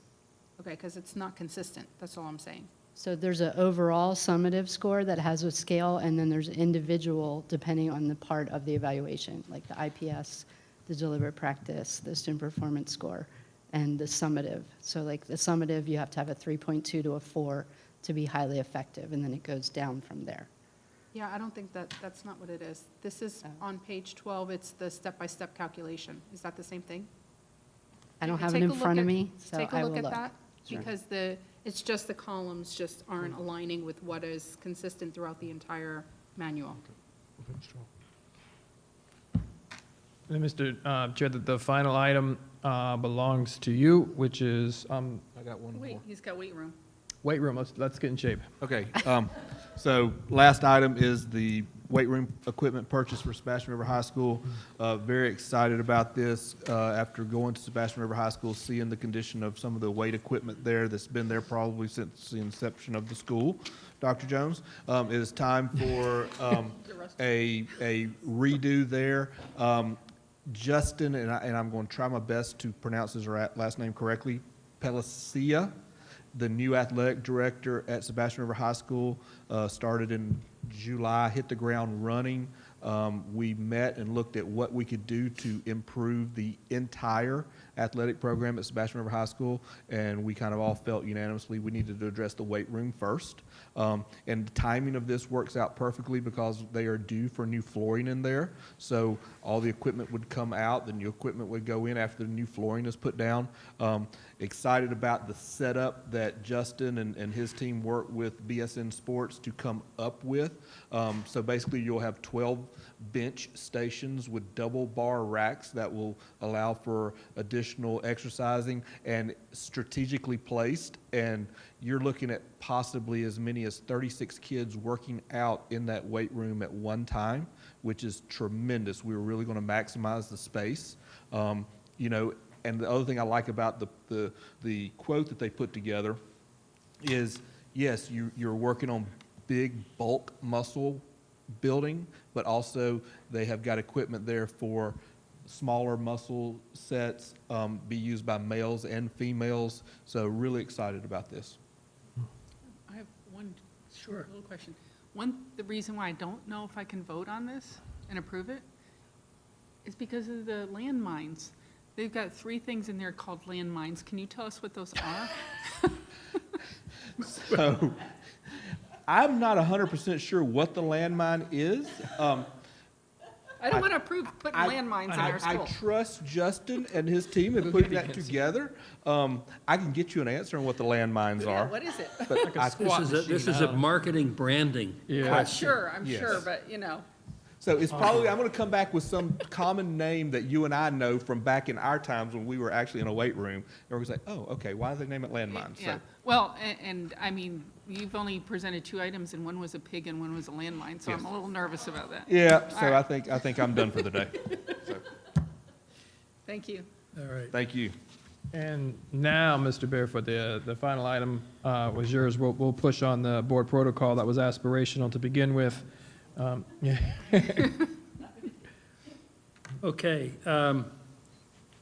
Okay, because it's not consistent, that's all I'm saying. So there's an overall summative score that has a scale, and then there's individual depending on the part of the evaluation, like the IPS, the deliberate practice, the student performance score, and the summative. So like the summative, you have to have a 3.2 to a 4 to be highly effective, and then it goes down from there. Yeah, I don't think that's not what it is. This is on page 12, it's the step-by-step calculation. Is that the same thing? I don't have Take it a in look front of at- me, so Take a I will look look. at that, Sure. because it's just the columns just aren't aligning with what is consistent throughout the entire manual. And Mr. Chair, the final item belongs to you, which is, I got one Wait, more. he's got weight room. Weight room, let's get in shape. Okay, so last item is the weight room equipment purchase for Sebastian River High School. Very excited about this, after going to Sebastian River High School, seeing the condition of some of the weight equipment there that's been there probably since the inception of the school. Dr. Jones, it is time for a redo there. Justin, and I'm going to try my best to pronounce his last name correctly, Pelicia, the new athletic director at Sebastian River High School, started in July, hit the ground running. We met and looked at what we could do to improve the entire athletic program at Sebastian River High School, and we kind of all felt unanimously we needed to address the weight room first. And the timing of this works out perfectly because they are due for new flooring in there. So all the equipment would come out, the new equipment would go in after the new flooring is put down. Excited about the setup that Justin and his team worked with BSN Sports to come up with. So basically you'll have 12 bench stations with double bar racks that will allow for additional exercising and strategically placed. And you're looking at possibly as many as 36 kids working out in that weight room at one time, which is tremendous. We were really going to maximize the space. You know, and the other thing I like about the quote that they put together is, yes, you're working on big bulk muscle building, but also they have got equipment there for smaller muscle sets, be used by males and females. So really excited about this. I have one Sure. little question. The reason why I don't know if I can vote on this and approve it is because of the landmines. They've got 3 things in there called landmines. Can you tell us what those are? So I'm not 100% sure what the landmine is. I don't want to approve putting landmines in our I school. trust Justin and his team in putting that together. I can get you an answer on what the landmines Yeah, are. what is it? But I- This is a marketing branding Yeah. I'm question. sure, Yes. but, you know. So it's probably, I'm gonna come back with some common name that you and I know from back in our times when we were actually in a weight room. And we're gonna say, oh, okay, why do they name it landmines? Yeah, well, and I mean, you've only presented 2 items, and one was a pig and one was a landmine, so I'm a little nervous about that. Yeah, All so right. I think I'm done for the day. So, Thank you. All right. thank you. And now, Mr. Barefoot, the final item was yours. We'll push on the board protocol that was aspirational to begin with. Yeah. Okay,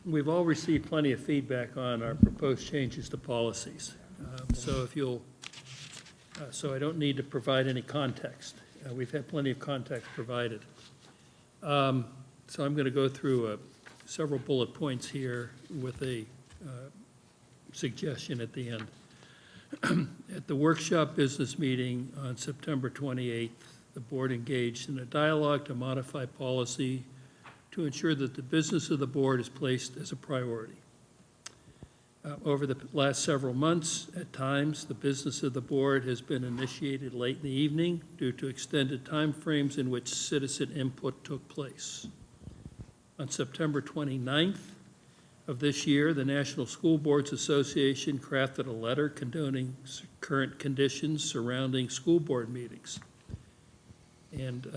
we've all received plenty of feedback on our proposed changes to policies. So if you'll, so I don't need to provide any context. We've had plenty of context provided. So I'm going to go through several bullet points here with a suggestion at the end. At the workshop business meeting on September 28th, the board engaged in a dialogue to modify policy to ensure that the business of the board is placed as a priority. Over the last several months, at times, the business of the board has been initiated late in the evening due to extended timeframes in which citizen input took place. On September 29th of this year, the National School Boards Association crafted a letter condoning current conditions surrounding school board meetings. And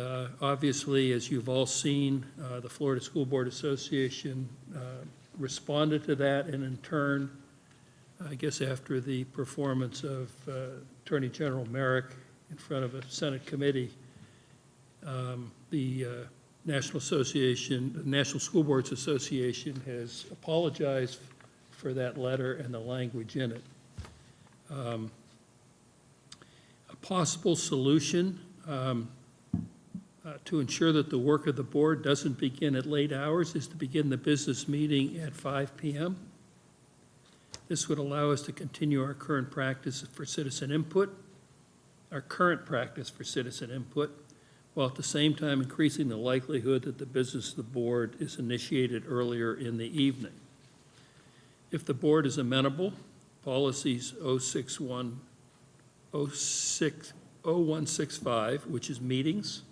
obviously, as you've all seen, the Florida School Board Association responded to that, and in turn, I guess after the performance of Attorney General Merrick in front of a Senate committee, the National School Boards Association has apologized for that letter and the language in it. A possible solution to ensure that the work of the board doesn't begin at late hours is to begin the business meeting at 5 p.m. This would allow us to continue our current practice for citizen input, while at the same time increasing the likelihood that the business of the board is initiated earlier in the evening. If the board is amenable, policies 0165, which is meetings,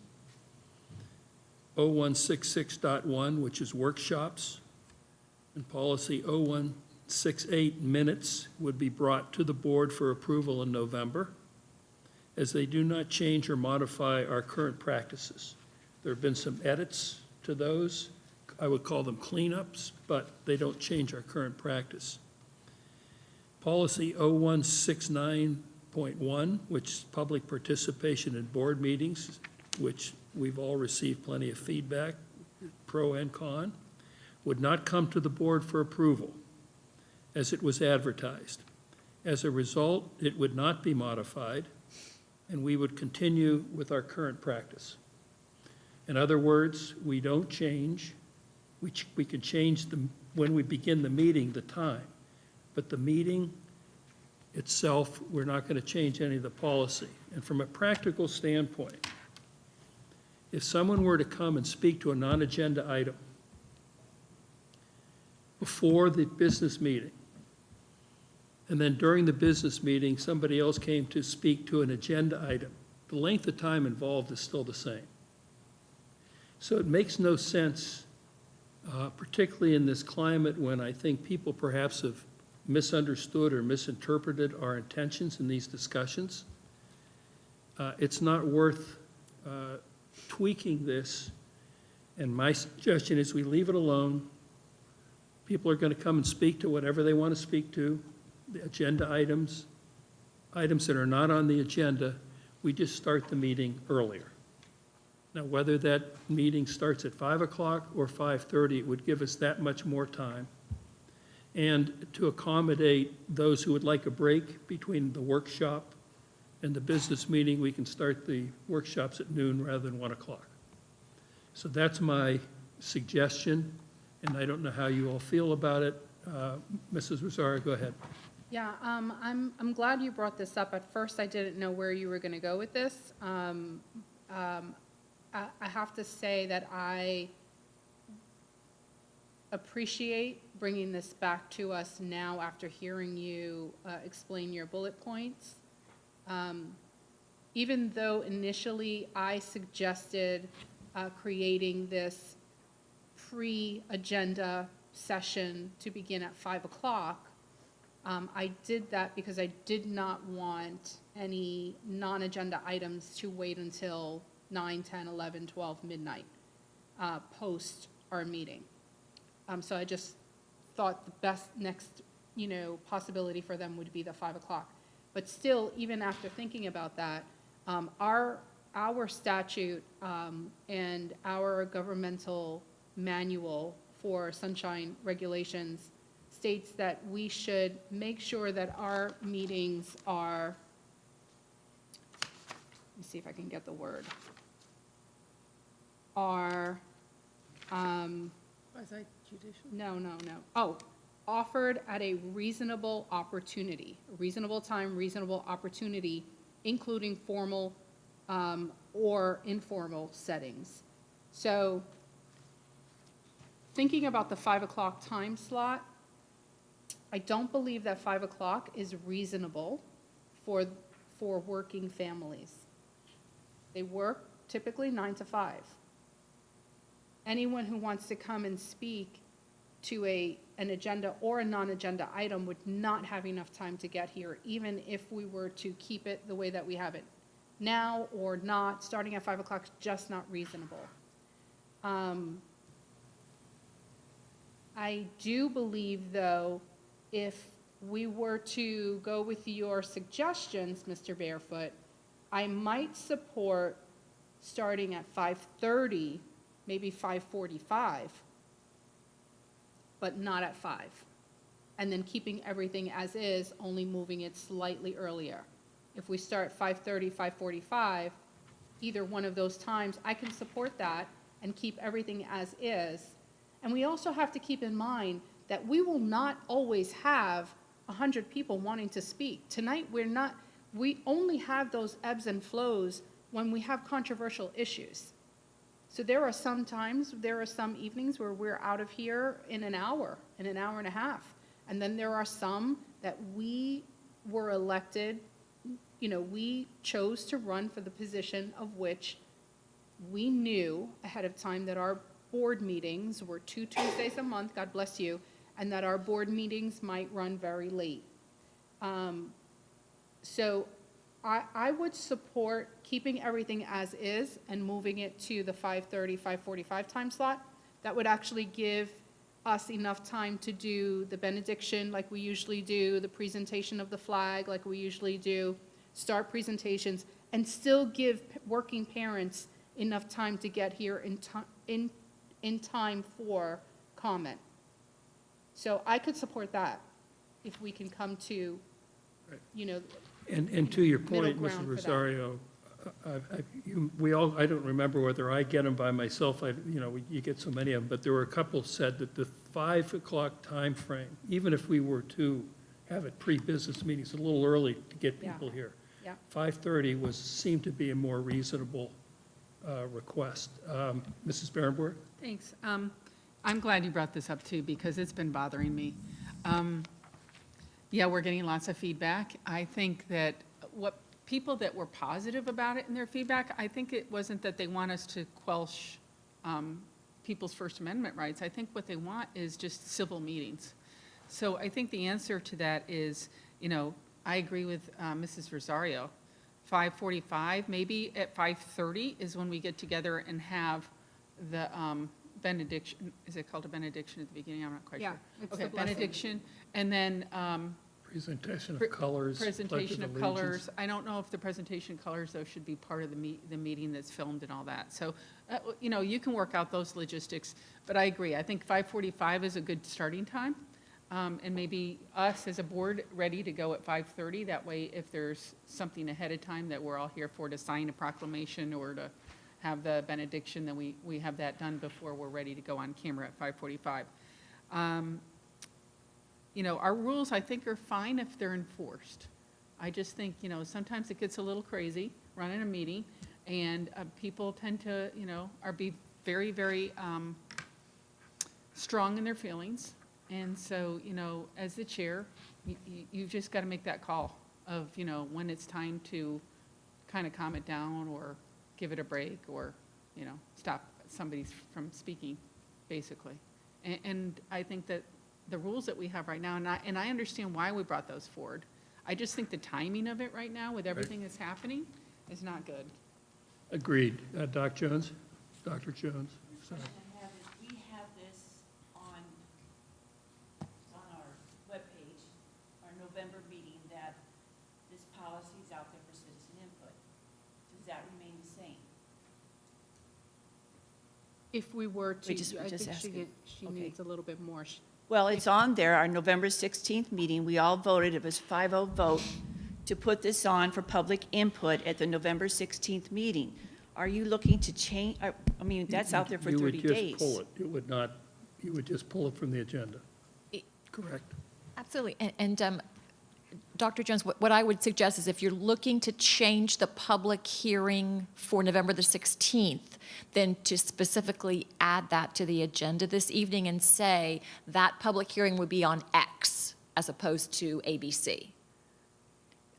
0166.1, which is workshops, and policy 0168, minutes, would be brought to the board for approval in November, as they do not change or modify our current practices. There have been some edits to those. I would call them cleanups, but they don't change our current practice. Policy 0169.1, which is public participation in board meetings, which we've all received plenty of feedback, pro and con, would not come to the board for approval as it was advertised. As a result, it would not be modified, and we would continue with our current practice. In other words, we don't change. We can change when we begin the meeting, the time, but the meeting itself, we're not going to change any of the policy. And from a practical standpoint, if someone were to come and speak to a non-agenda item before the business meeting, and then during the business meeting, somebody else came to speak to an agenda item, the length of time involved is still the same. So it makes no sense, particularly in this climate when I think people perhaps have misunderstood or misinterpreted our intentions in these discussions. It's not worth tweaking this, and my suggestion is we leave it alone. People are going to come and speak to whatever they want to speak to, the agenda items that are not on the agenda, we just start the meeting earlier. Now, whether that meeting starts at 5 o'clock or 5:30, it would give us that much more time. And to accommodate those who would like a break between the workshop and the business meeting, we can start the workshops at noon rather than 1 o'clock. So that's my suggestion, and I don't know how you all feel about it. Mrs. Rosario, go ahead. Yeah, I'm glad you brought this up. At first, I didn't know where you were going to go with this. I have to say that I appreciate bringing this back to us now after hearing you explain your bullet points. Even though initially I suggested creating this pre-agenda session to begin at 5 o'clock, I did that because I did not want any non-agenda items to wait until 9, 10, 11, 12, midnight, post our meeting. So I just thought the best next, possibility for them would be the 5 o'clock. But still, even after thinking about that, our statute and our governmental manual for sunshine regulations states that we should make sure that our meetings are, let me see if I can get the word, are, no. Oh, offered at a reasonable opportunity, reasonable time, reasonable opportunity, including formal or informal settings. So thinking about the 5 o'clock time slot, I don't believe that 5 o'clock is reasonable for working families. They work typically 9 to 5. Anyone who wants to come and speak to an agenda or a non-agenda item would not have enough time to get here, even if we were to keep it the way that we have it now or not. Starting at 5 o'clock is just not reasonable. I do believe, though, if we were to go with your suggestions, Mr. Barefoot, I might support starting at 5:30, maybe 5:45, but not at 5. And then keeping everything as is, only moving it slightly earlier. If we start 5:30, 5:45, either one of those times, I can support that and keep everything as is. And we also have to keep in mind that we will not always have 100 people wanting to speak. Tonight, we only have those ebbs and flows when we have controversial issues. So there are some evenings where we're out of here in an hour and a half. And then there are some that we were elected, we chose to run for the position of which we knew ahead of time that our board meetings were 2 Tuesdays a month, God bless you, and that our board meetings might run very late. So I would support keeping everything as is and moving it to the 5:30, 5:45 time slot. That would actually give us enough time to do the benediction like we usually do, the presentation of the flag like we usually do, start presentations, and still give working parents enough time to get here in time for comment. So I could support that if we can come to, And to your middle point, ground Mrs. for that. Rosario, I don't remember whether I get them by myself, you get so many of them, but there were a couple said that the 5 o'clock time frame, even if we were to have it pre-business meetings, a little early to get Yeah. people here. Yeah. 5:30 seemed to be a more reasonable request. Mrs. Berenborg? Thanks. I'm glad you brought this up too, because it's been bothering me. Yeah, we're getting lots of feedback. I think that people that were positive about it in their feedback, I think it wasn't that they want us to quelch people's First Amendment rights. I think what they want is just civil meetings. So I think the answer to that is, I agree with Mrs. Rosario. 5:45, maybe at 5:30 is when we get together and have the benediction. Is it called a benediction at the beginning? I'm not quite sure. Yeah, it's Okay, the blessing. benediction, and then Presentation of colors. presentation Pledge of Allegiance. colors. I don't know if the presentation of colors, though, should be part of the meeting that's filmed and all that. So, you can work out those logistics, but I agree. I think 5:45 is a good starting time. And maybe us as a board ready to go at 5:30. That way, if there's something ahead of time that we're all here for, to sign a proclamation or to have the benediction, then we have that done before we're ready to go on camera at 5:45. Our rules, I think, are fine if they're enforced. I just think, sometimes it gets a little crazy running a meeting, And people tend to, be very, very strong in their feelings. And so, as the chair, you've just got to make that call of, when it's time to kind of calm it down or give it a break or, stop somebody from speaking, basically. And I think that the rules that we have right now, and I understand why we brought those forward. I just think the timing of it right now with everything that's happening is not good. Agreed. Dr. Jones? Sorry. We have this on our webpage, our November meeting, that this policy is out there for citizen input. Does that remain the same? If we were to, We just I think asking. she Okay. needs a little bit more. Well, it's on there, our November 16th meeting, we all voted, it was 5-0 vote, to put this on for public input at the November 16th meeting. Are you looking to change, I mean, that's out there for 30 You would days. just pull it. It would not, you would just pull it from the agenda. Correct. Absolutely. And Dr. Jones, what I would suggest is if you're looking to change the public hearing for November the 16th, then to specifically add that to the agenda this evening and say that public hearing would be on X as opposed to ABC.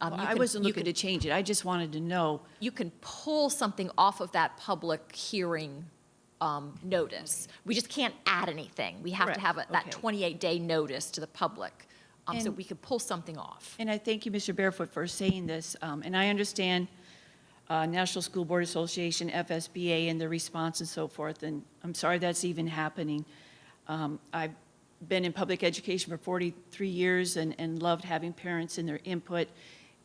Well, I wasn't looking to change it, I just wanted to know. You can pull something off of that public hearing notice. We just can't add anything. We have to have that okay. 28-day notice to the public. So And- we could pull something off. And I thank you, Mr. Barefoot, for saying this, and I understand National School Board Association, FSBA, and the response and so forth, and I'm sorry that's even happening. I've been in public education for 43 years and loved having parents and their input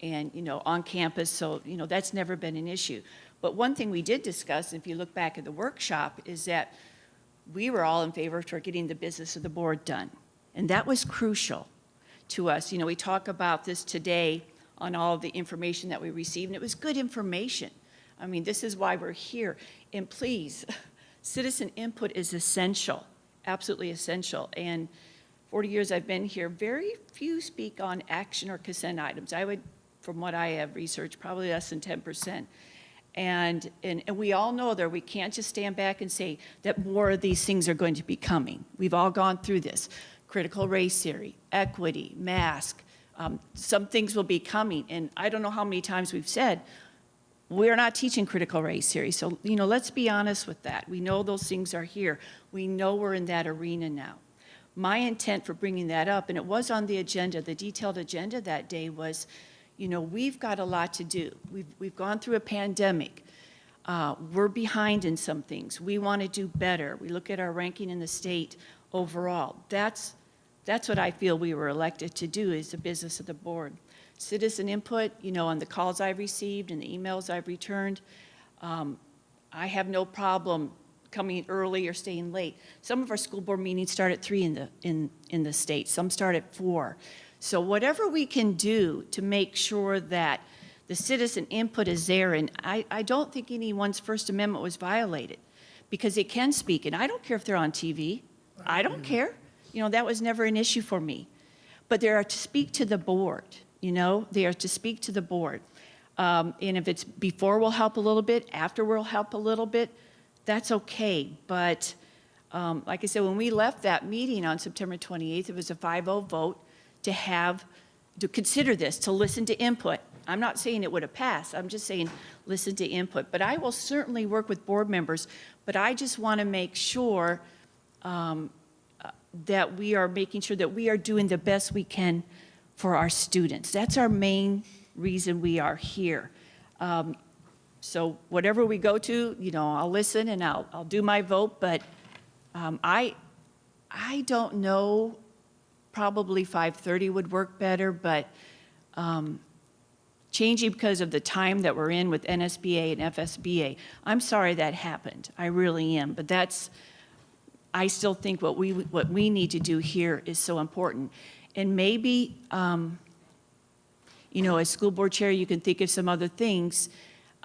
and, on campus, so, that's never been an issue. But one thing we did discuss, if you look back at the workshop, is that we were all in favor for getting the business of the board done, and that was crucial to us. We talk about this today on all of the information that we received, and it was good information. I mean, this is why we're here. And please, citizen input is essential, absolutely essential. And 40 years I've been here, very few speak on action or consent items. I would, from what I have researched, probably less than 10%. And we all know that we can't just stand back and say that more of these things are going to be coming. We've all gone through this. Critical race theory, equity, mask, some things will be coming. And I don't know how many times we've said, we're not teaching critical race theory. So, let's be honest with that. We know those things are here. We know we're in that arena now. My intent for bringing that up, and it was on the agenda, the detailed agenda that day was, we've got a lot to do. We've gone through a pandemic. We're behind in some things. We want to do better. We look at our ranking in the state overall. That's what I feel we were elected to do, is the business of the board. Citizen input, on the calls I've received and the emails I've returned, I have no problem coming early or staying late. Some of our school board meetings start at 3 in the state. Some start at 4. So whatever we can do to make sure that the citizen input is there, and I don't think anyone's First Amendment was violated, because they can speak, and I don't care if they're on TV. I don't care. That was never an issue for me. But they are to speak to the board, they are to speak to the board. And if it's before will help a little bit, after will help a little bit, that's okay. But like I said, when we left that meeting on September 28th, it was a 5-0 vote to consider this, to listen to input. I'm not saying it would have passed. I'm just saying listen to input. But I will certainly work with board members, but I just want to make sure that we are making sure that we are doing the best we can for our students. That's our main reason we are here. So whatever we go to, I'll listen and I'll do my vote, but I don't know, probably 5:30 would work better, but changing because of the time that we're in with NSBA and FSBA, I'm sorry that happened. I really am, but I still think what we need to do here is so important. And maybe, as school board chair, you can think of some other things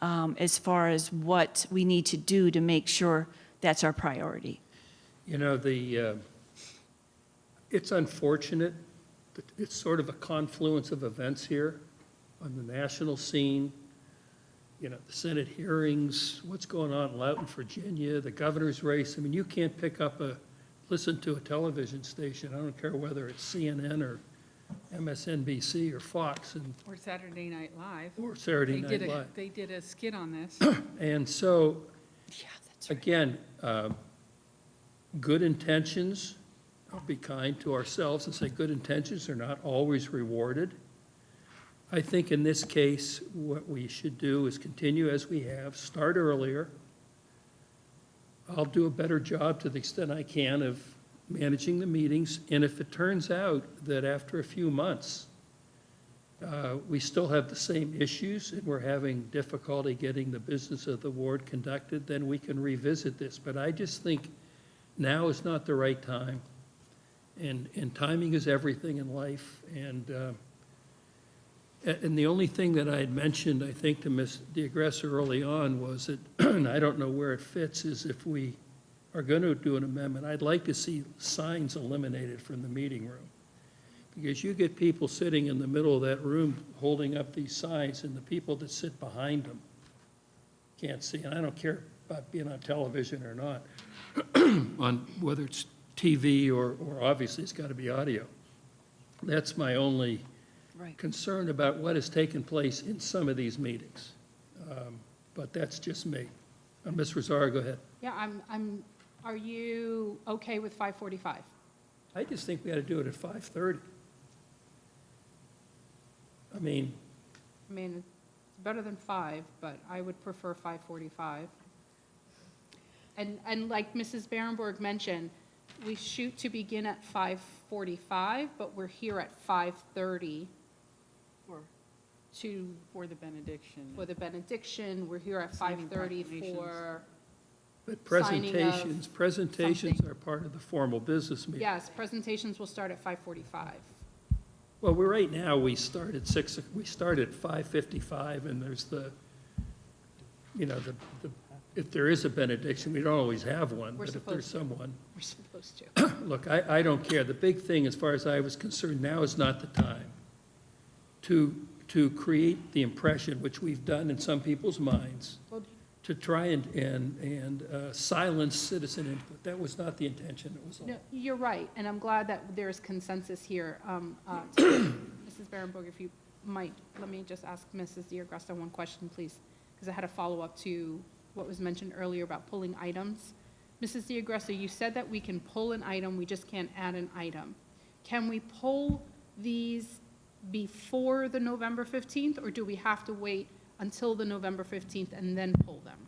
as far as what we need to do to make sure that's our priority. It's unfortunate that it's sort of a confluence of events here on the national scene. the Senate hearings, what's going on in Loudoun, Virginia, the governor's race. I mean, you can't listen to a television station. I don't care whether it's CNN or MSNBC or Fox Or Saturday Night Live. or Saturday They did Night Live. They did a skit on this. And so, Yeah, that's right. again, good intentions, I'll be kind to ourselves and say good intentions are not always rewarded. I think in this case, what we should do is continue as we have, start earlier. I'll do a better job to the extent I can of managing the meetings, and if it turns out that after a few months, we still have the same issues and we're having difficulty getting the business of the ward conducted, then we can revisit this. But I just think now is not the right time, and timing is everything in life. And the only thing that I had mentioned, I think, to Ms. DeAgressa early on was that, and I don't know where it fits, is if we are going to do an amendment, I'd like to see signs eliminated from the meeting room. Because you get people sitting in the middle of that room holding up these signs, and the people that sit behind them can't see. And I don't care about being on television or not, on whether it's TV or obviously it's got to be audio. That's my only Right. concern about what has taken place in some of these meetings. But that's just me. Ms. Rosario, go ahead. Yeah, are you okay with 5:45? I just think we got to do it at 5:30. I mean, It's better than 5, but I would prefer 5:45. And like Mrs. Berenborg mentioned, we shoot to begin at 5:45, but we're here at 5:30 For the benediction. for the benediction. We're here at Signing 5:30 proclamations. for, but Signing of presentations something. are part of the formal business meeting. yes, presentations will start at 5:45. Well, right now, we start at 5:55, and there's if there is a benediction, we don't always have one, We're but if there's supposed to. someone. We're supposed to. Look, I don't care. The big thing, as far as I was concerned, now is not the time to create the impression, which we've done in some people's minds, Well, to try and silence citizen input. That was not the intention. It was all. No, you're right, and I'm glad that there's consensus here. Mrs. Berenborg, if you might, let me just ask Mrs. DeAgressa one question, please, because I had a follow-up to what was mentioned earlier about pulling items. Mrs. DeAgressa, you said that we can pull an item, we just can't add an item. Can we pull these before the November 15th, or do we have to wait until the November 15th and then pull them?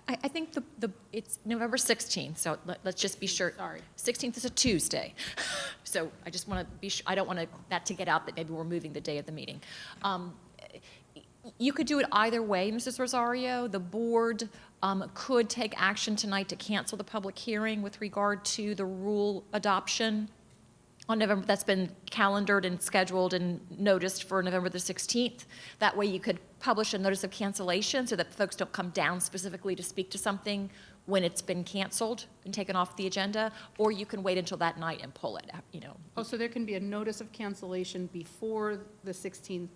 I think it's November 16th, so let's just be sure. Sorry. 16th is a Tuesday. So I just want to be sure, I don't want that to get out that maybe we're moving the day of the meeting. You could do it either way, Mrs. Rosario. The board could take action tonight to cancel the public hearing with regard to the rule adoption on November, that's been calendared and scheduled and noticed for November the 16th. That way you could publish a notice of cancellation so that folks don't come down specifically to speak to something when it's been canceled and taken off the agenda, or you can wait until that night and pull it, Oh, so there can be a notice of cancellation before the 16th,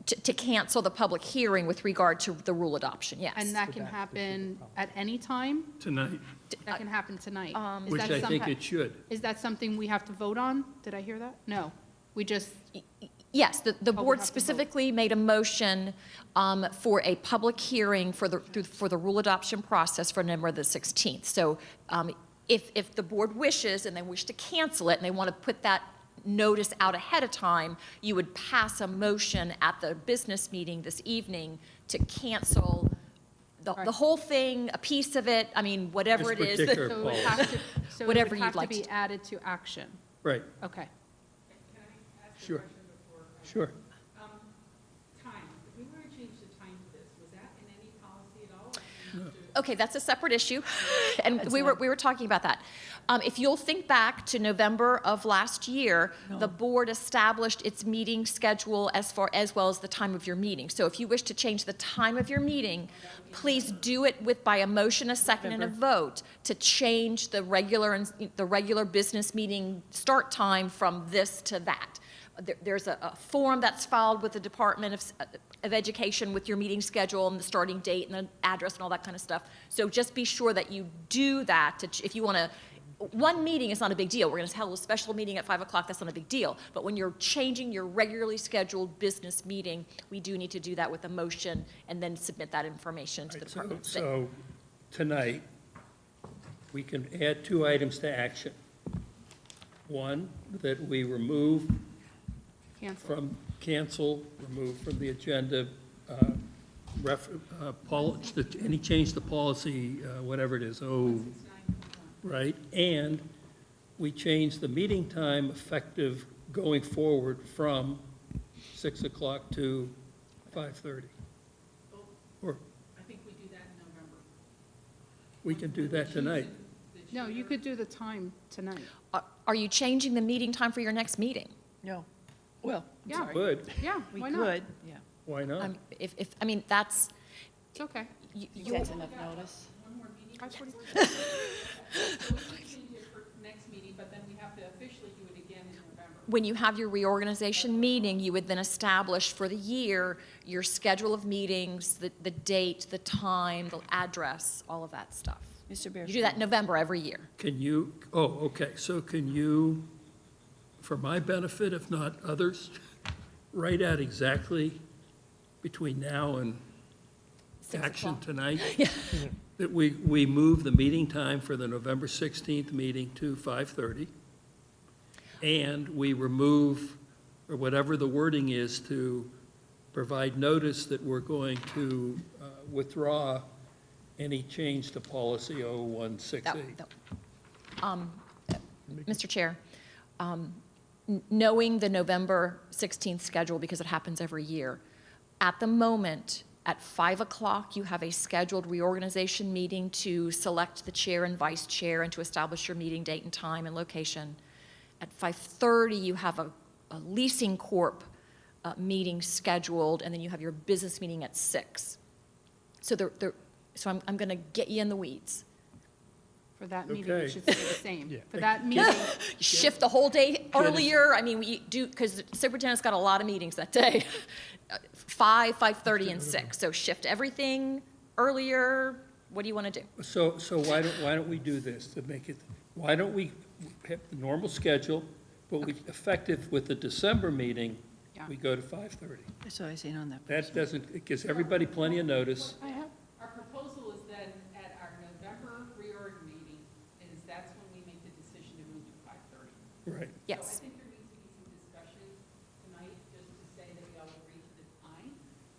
to cancel the public hearing with regard to the rule adoption, yes. and that can happen at any time? Tonight, That can happen tonight? Is which that I think some- it should. Is that something we have to vote on? Did I hear that? No, we just, Yes, the we board have to vote. specifically made a motion for a public hearing for the rule adoption process for November the 16th. So if the board wishes and they wish to cancel it and they want to put that notice out ahead of time, you would pass a motion at the business meeting this evening to cancel the whole thing, a piece of it, whatever it This is. particular so it would policy. have to, so it Whatever would you'd have to like be to- added to action? Right, Okay. sure. Sure. Time, if we were to change the time for this, was that in any policy at all? Okay, that's a separate issue, and we were talking about that. If you'll think back to November of last year, the board established its meeting schedule as well as the time of your meeting. So if you wish to change the time of your meeting, please do it by a motion, a second, and a vote to change the regular business meeting start time from this to that. There's a form that's filed with the Department of of education with your meeting schedule and the starting date and the address and all that kind of stuff. So just be sure that you do that if you want to. One meeting is not a big deal. We're going to have a special meeting at 5 o'clock. That's not a big deal. But when you're changing your regularly scheduled business meeting, we do need to do that with a motion and then submit that information to the department. So tonight, we can add 2 items to action. One, that we remove Cancel. remove from the agenda, any change to policy, whatever it is, right? And we change the meeting time effective going forward from 6 o'clock to 5:30. Or I think we do that in November. we can do that tonight. No, you could do the time tonight. Are you changing the meeting time for your next meeting? No. Well, I'm Yeah. sorry. Good, Yeah, We why not? could, yeah. why not? I mean, that's, It's okay. That's enough notice. One more meeting. 5:45. So we can change it for next meeting, but then we have to officially do it again in November. when you have your reorganization meeting, you would then establish for the year your schedule of meetings, the date, the time, the address, all of that stuff. Mr. Bear. You do that in November every year. Can you, okay, so can you, for my benefit, if not others, write out exactly between now and 6 action o'clock. tonight? That we move the meeting time for the November 16th meeting to 5:30, and we remove, or whatever the wording is, to provide notice that we're going to withdraw any change to policy 0168. Mr. Chair, knowing the November 16th schedule, because it happens every year, at the moment, at 5 o'clock, you have a scheduled reorganization meeting to select the chair and vice chair and to establish your meeting date and time and location. At 5:30, you have a leasing corp meeting scheduled, and then you have your business meeting at 6. So I'm going to get you in the weeds. For that meeting, Okay. it should stay the same. For that meeting, Shift the whole day earlier. I mean, we do, because the superintendent's got a lot of meetings that day. 5:30, and 6. So shift everything earlier. What do you want to do? So why don't we do this to make it, why don't we have the normal schedule, but we, effective with the December meeting, Yeah. we go to 5:30. That's what I seen on that. That doesn't, it gives everybody plenty of notice. Our proposal is then at our November reorg meeting, is that's when we make the decision to move to 5:30. Right. So I Yes. think there needs to be some discussion tonight, just to say that we all agree to the time.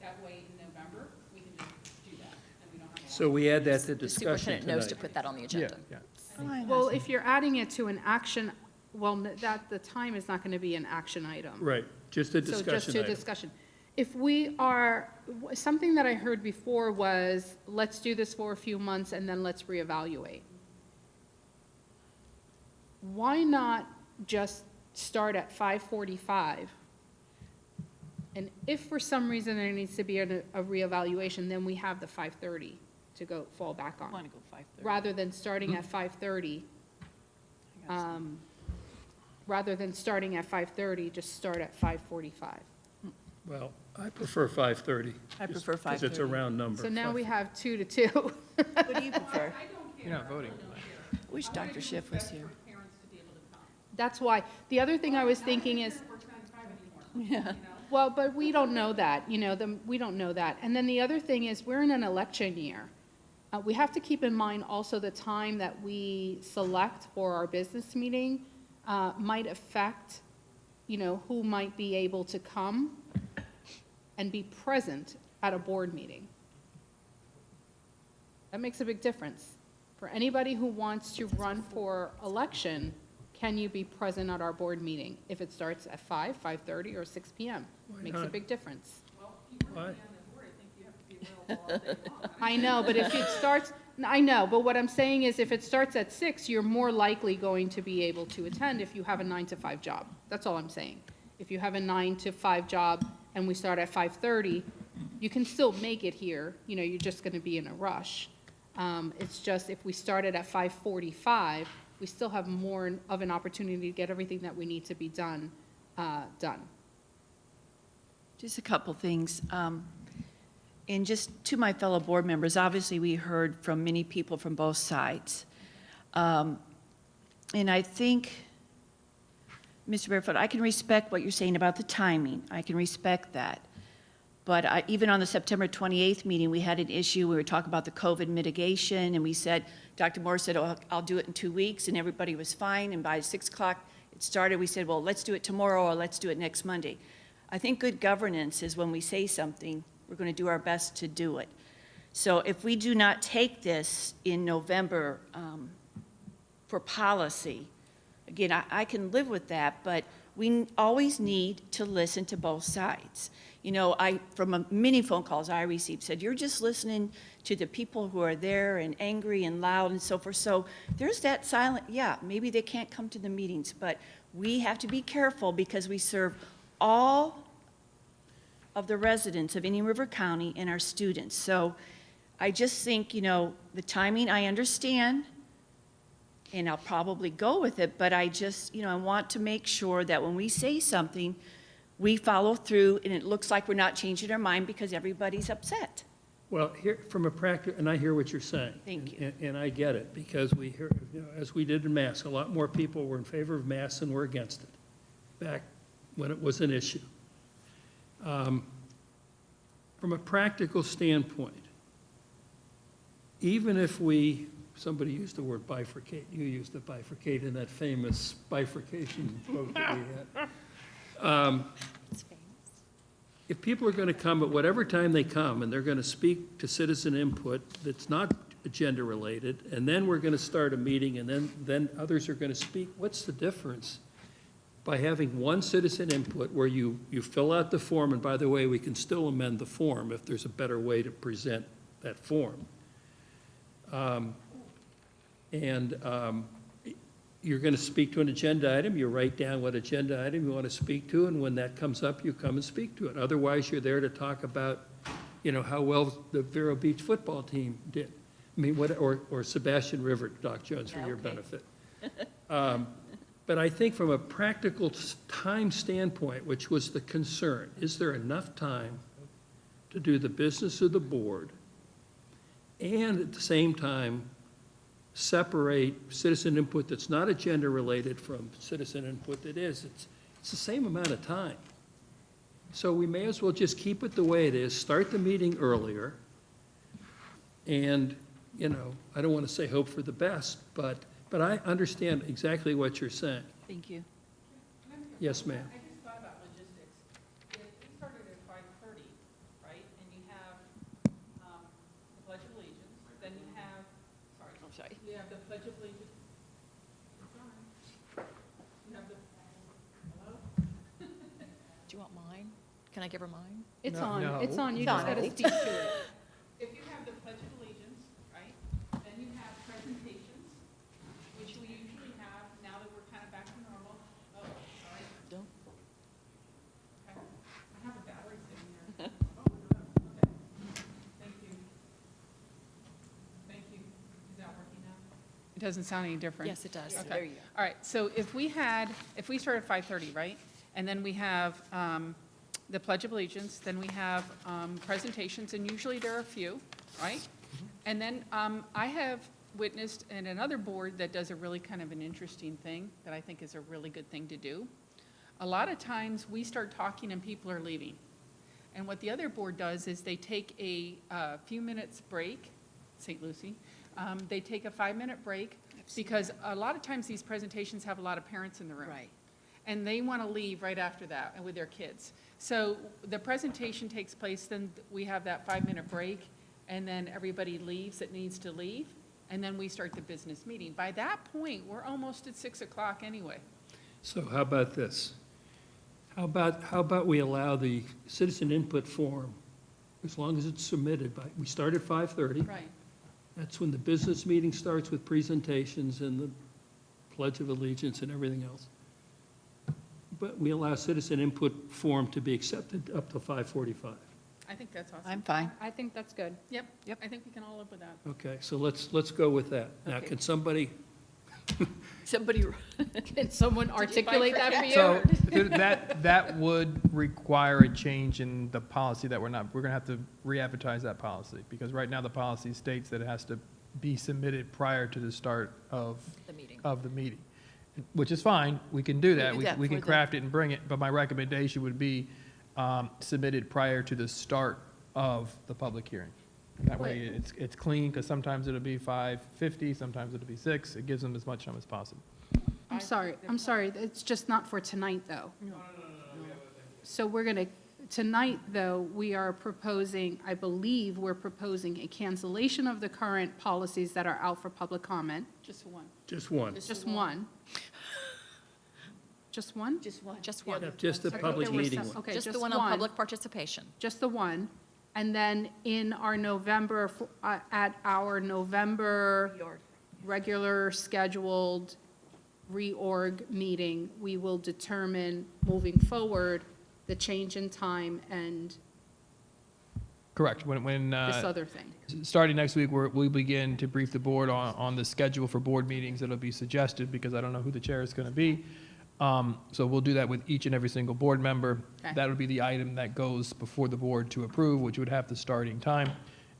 That way in November, we can just do that, and we don't have to. So we add that to The discussion superintendent knows to tonight. put that on the agenda. well, if you're adding it to an action, well, that, the time is not going to be an action item. Right, just a So just discussion to item. discussion. If we are, something that I heard before was, let's do this for a few months and then let's reevaluate. Why not just start at 5:45? And if for some reason there needs to be a reevaluation, then we have the 5:30 to fall back I want on. to go 5:30. Rather than starting at 5:30, just start at 5:45. Well, I prefer 5:30. I prefer Because it's a 5:30. round number. So now we have 2 to 2. What do you prefer? You're not voting tonight. I wish Dr. Schiff was here. That's why. The other thing I was thinking is, well, but we don't know that, we don't know that. And then the other thing is, we're in an election year. We have to keep in mind also the time that we select for our business meeting might affect, who might be able to come and be present at a board meeting. That makes a big difference. For anybody who wants to run for election, can you be present at our board meeting? If it starts at 5, 5:30, or 6 PM? Makes a not? big difference. Why? I know, but if it starts, I know, but what I'm saying is if it starts at 6, you're more likely going to be able to attend if you have a 9 to 5 job. That's all I'm saying. If you have a 9 to 5 job and we start at 5:30, you can still make it here, you're just going to be in a rush. It's just if we started at 5:45, we still have more of an opportunity to get everything that we need to be done. Just a couple things. And just to my fellow board members, obviously, we heard from many people from both sides. And I think, Mr. Barefoot, I can respect what you're saying about the timing. I can respect that. But even on the September 28th meeting, we had an issue. We were talking about the COVID mitigation, and we said, Dr. Moore said, oh, I'll do it in 2 weeks, and everybody was fine. And by 6 o'clock, it started. We said, well, let's do it tomorrow, or let's do it next Monday. I think good governance is when we say something, we're going to do our best to do it. So if we do not take this in November for policy, again, I can live with that, but we always need to listen to both sides. You know, from many phone calls I received said, you're just listening to the people who are there and angry and loud and so forth. So there's that silent, yeah, maybe they can't come to the meetings, but we have to be careful because we serve all of the residents of Indian River County and our students. So I just think, you know, the timing, I understand, and I'll probably go with it, but I just, you know, I want to make sure that when we say something, we follow through, and it looks like we're not changing our mind because everybody's upset. Well, here, from a practice, and I hear what you're saying. Thank you. And I get it, because we hear, you know, as we did in masks, a lot more people were in favor of masks than were against it, back when it was an issue. From a practical standpoint, even if somebody used the word bifurcate, you used the bifurcate in that famous bifurcation quote that we had. If people are going to come at whatever time they come, and they're going to speak to citizen input that's not agenda-related, and then we're going to start a meeting, and then others are going to speak, what's the difference by having one citizen input where you fill out the form, and by the way, we can still amend the form if there's a better way to present that form. You're going to speak to an agenda item, you write down what agenda item you want to speak to, and when that comes up, you come and speak to it. Otherwise, you're there to talk about, you know, how well the Vero Beach football team did. I mean, or Sebastian River, Doc Jones, for your benefit. But I think from a practical time standpoint, which was the concern, is there enough time to do the business of the board and at the same time separate citizen input that's not agenda-related from citizen input that is? It's the same amount of time. So we may as well just keep it the way it is, start the meeting earlier, and, you know, I don't want to say hope for the best, but I understand exactly what you're saying. Thank you. Yes, ma'am. I just thought about logistics. If we started at 5:30, right, and you have the Pledge of Allegiance, then you have, I'm sorry. you have the Pledge of Allegiance. You have the, hello? Do you want mine? Can I give her mine? It's No. on, No. it's on, you It's just on. gotta speak to it. If you have the Pledge of Allegiance, right, then you have presentations, which we usually have, now that we're kind of back to normal. Oh, sorry. Don't. Okay. I have a battery sitting here. Oh, okay. Thank you. Thank you. Is that working now? It doesn't sound any different. Yes, it does. There you go. All right, so if we start at 5:30, right? And then we have the Pledge of Allegiance, then we have presentations, and usually there are a few, right? And then I have witnessed in another board that does a really kind of an interesting thing that I think is a really good thing to do. A lot of times, we start talking and people are leaving. And what the other board does is they take a few minutes break, St. Lucie, they take a 5-minute break, because a lot of times these presentations have a lot of parents in the room. Right. And they want to leave right after that and with their kids. So the presentation takes place, then we have that 5-minute break, and then everybody leaves that needs to leave, and then we start the business meeting. By that point, we're almost at 6 o'clock anyway. So how about this? How about we allow the citizen input form, as long as it's submitted by, we start at 5:30. Right. That's when the business meeting starts with presentations and the Pledge of Allegiance and everything else. But we allow citizen input form to be accepted up to 5:45. I think that's awesome. I'm fine. I think that's good. Yep, I think we can all live with that. Okay, so let's go with that. Now, Okay. can somebody Somebody, Can someone articulate that for you? So that would require a change in the policy that we're gonna have to re-advertise that policy, because right now the policy states that it has to be submitted prior to the start of The meeting. the meeting, which is fine, we can do that, do that we can for the- craft it and bring it, but my recommendation would be submitted prior to the start of the public hearing. That way, it's clean, because sometimes it'll be 5:50, sometimes it'll be 6, it gives them as much time as possible. I'm sorry, it's just not for tonight, though. No. So we're going to, tonight, though, we are proposing, I believe we're proposing a cancellation of the current policies that are out for public comment. Just one. Just one. Just one. Just one? Just one. Yeah, just the I thought public there were meeting some- one. Okay, Just the one on public participation. Just the one. And then in our November, at our November regular scheduled reorg meeting, we will determine moving forward the change in time and Correct, when this other thing. starting next week, we'll begin to brief the board on the schedule for board meetings that'll be suggested, because I don't know who the chair is going to be. So we'll do that with each and every single board member. Okay. That would be the item that goes before the board to approve, which would have the starting time.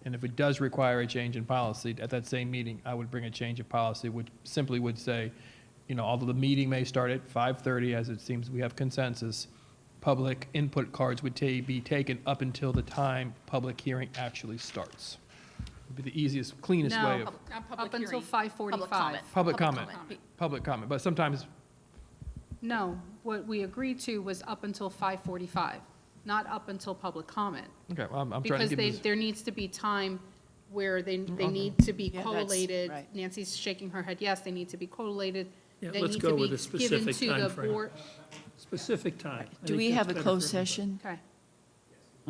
And if it does require a change in policy, at that same meeting, I would bring a change of policy, which simply would say, although the meeting may start at 5:30, as it seems we have consensus, public input cards would be taken up until the time public hearing actually starts. Would be the easiest, cleanest way of, Up until Public 5:45. comment. public comment, public comment, but sometimes, No, what we agreed to was up until 5:45, not up until public comment. okay, well, I'm trying to Because give this. there needs to be time where they need to be Yeah, that's collated. right. Nancy's shaking her head, yes, they need to be collated. Yeah, They let's need go to with be a specific given to the timeframe. board. Specific time. I do think we that's have a better closed for everybody. session? Okay.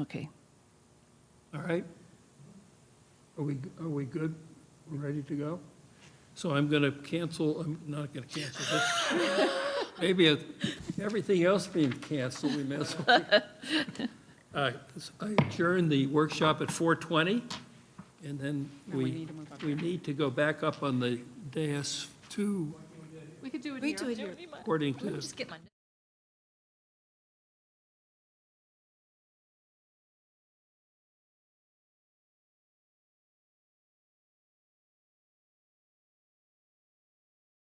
Okay. All right? Are we good? We're ready to go? So I'm going to cancel, I'm not going to cancel this. Maybe everything else being canceled, we may as well. I adjourn the workshop at 4:20, and then No, we need to move up we need to go back up on the dais to, We could do it We here. do it here. according to. Just get my.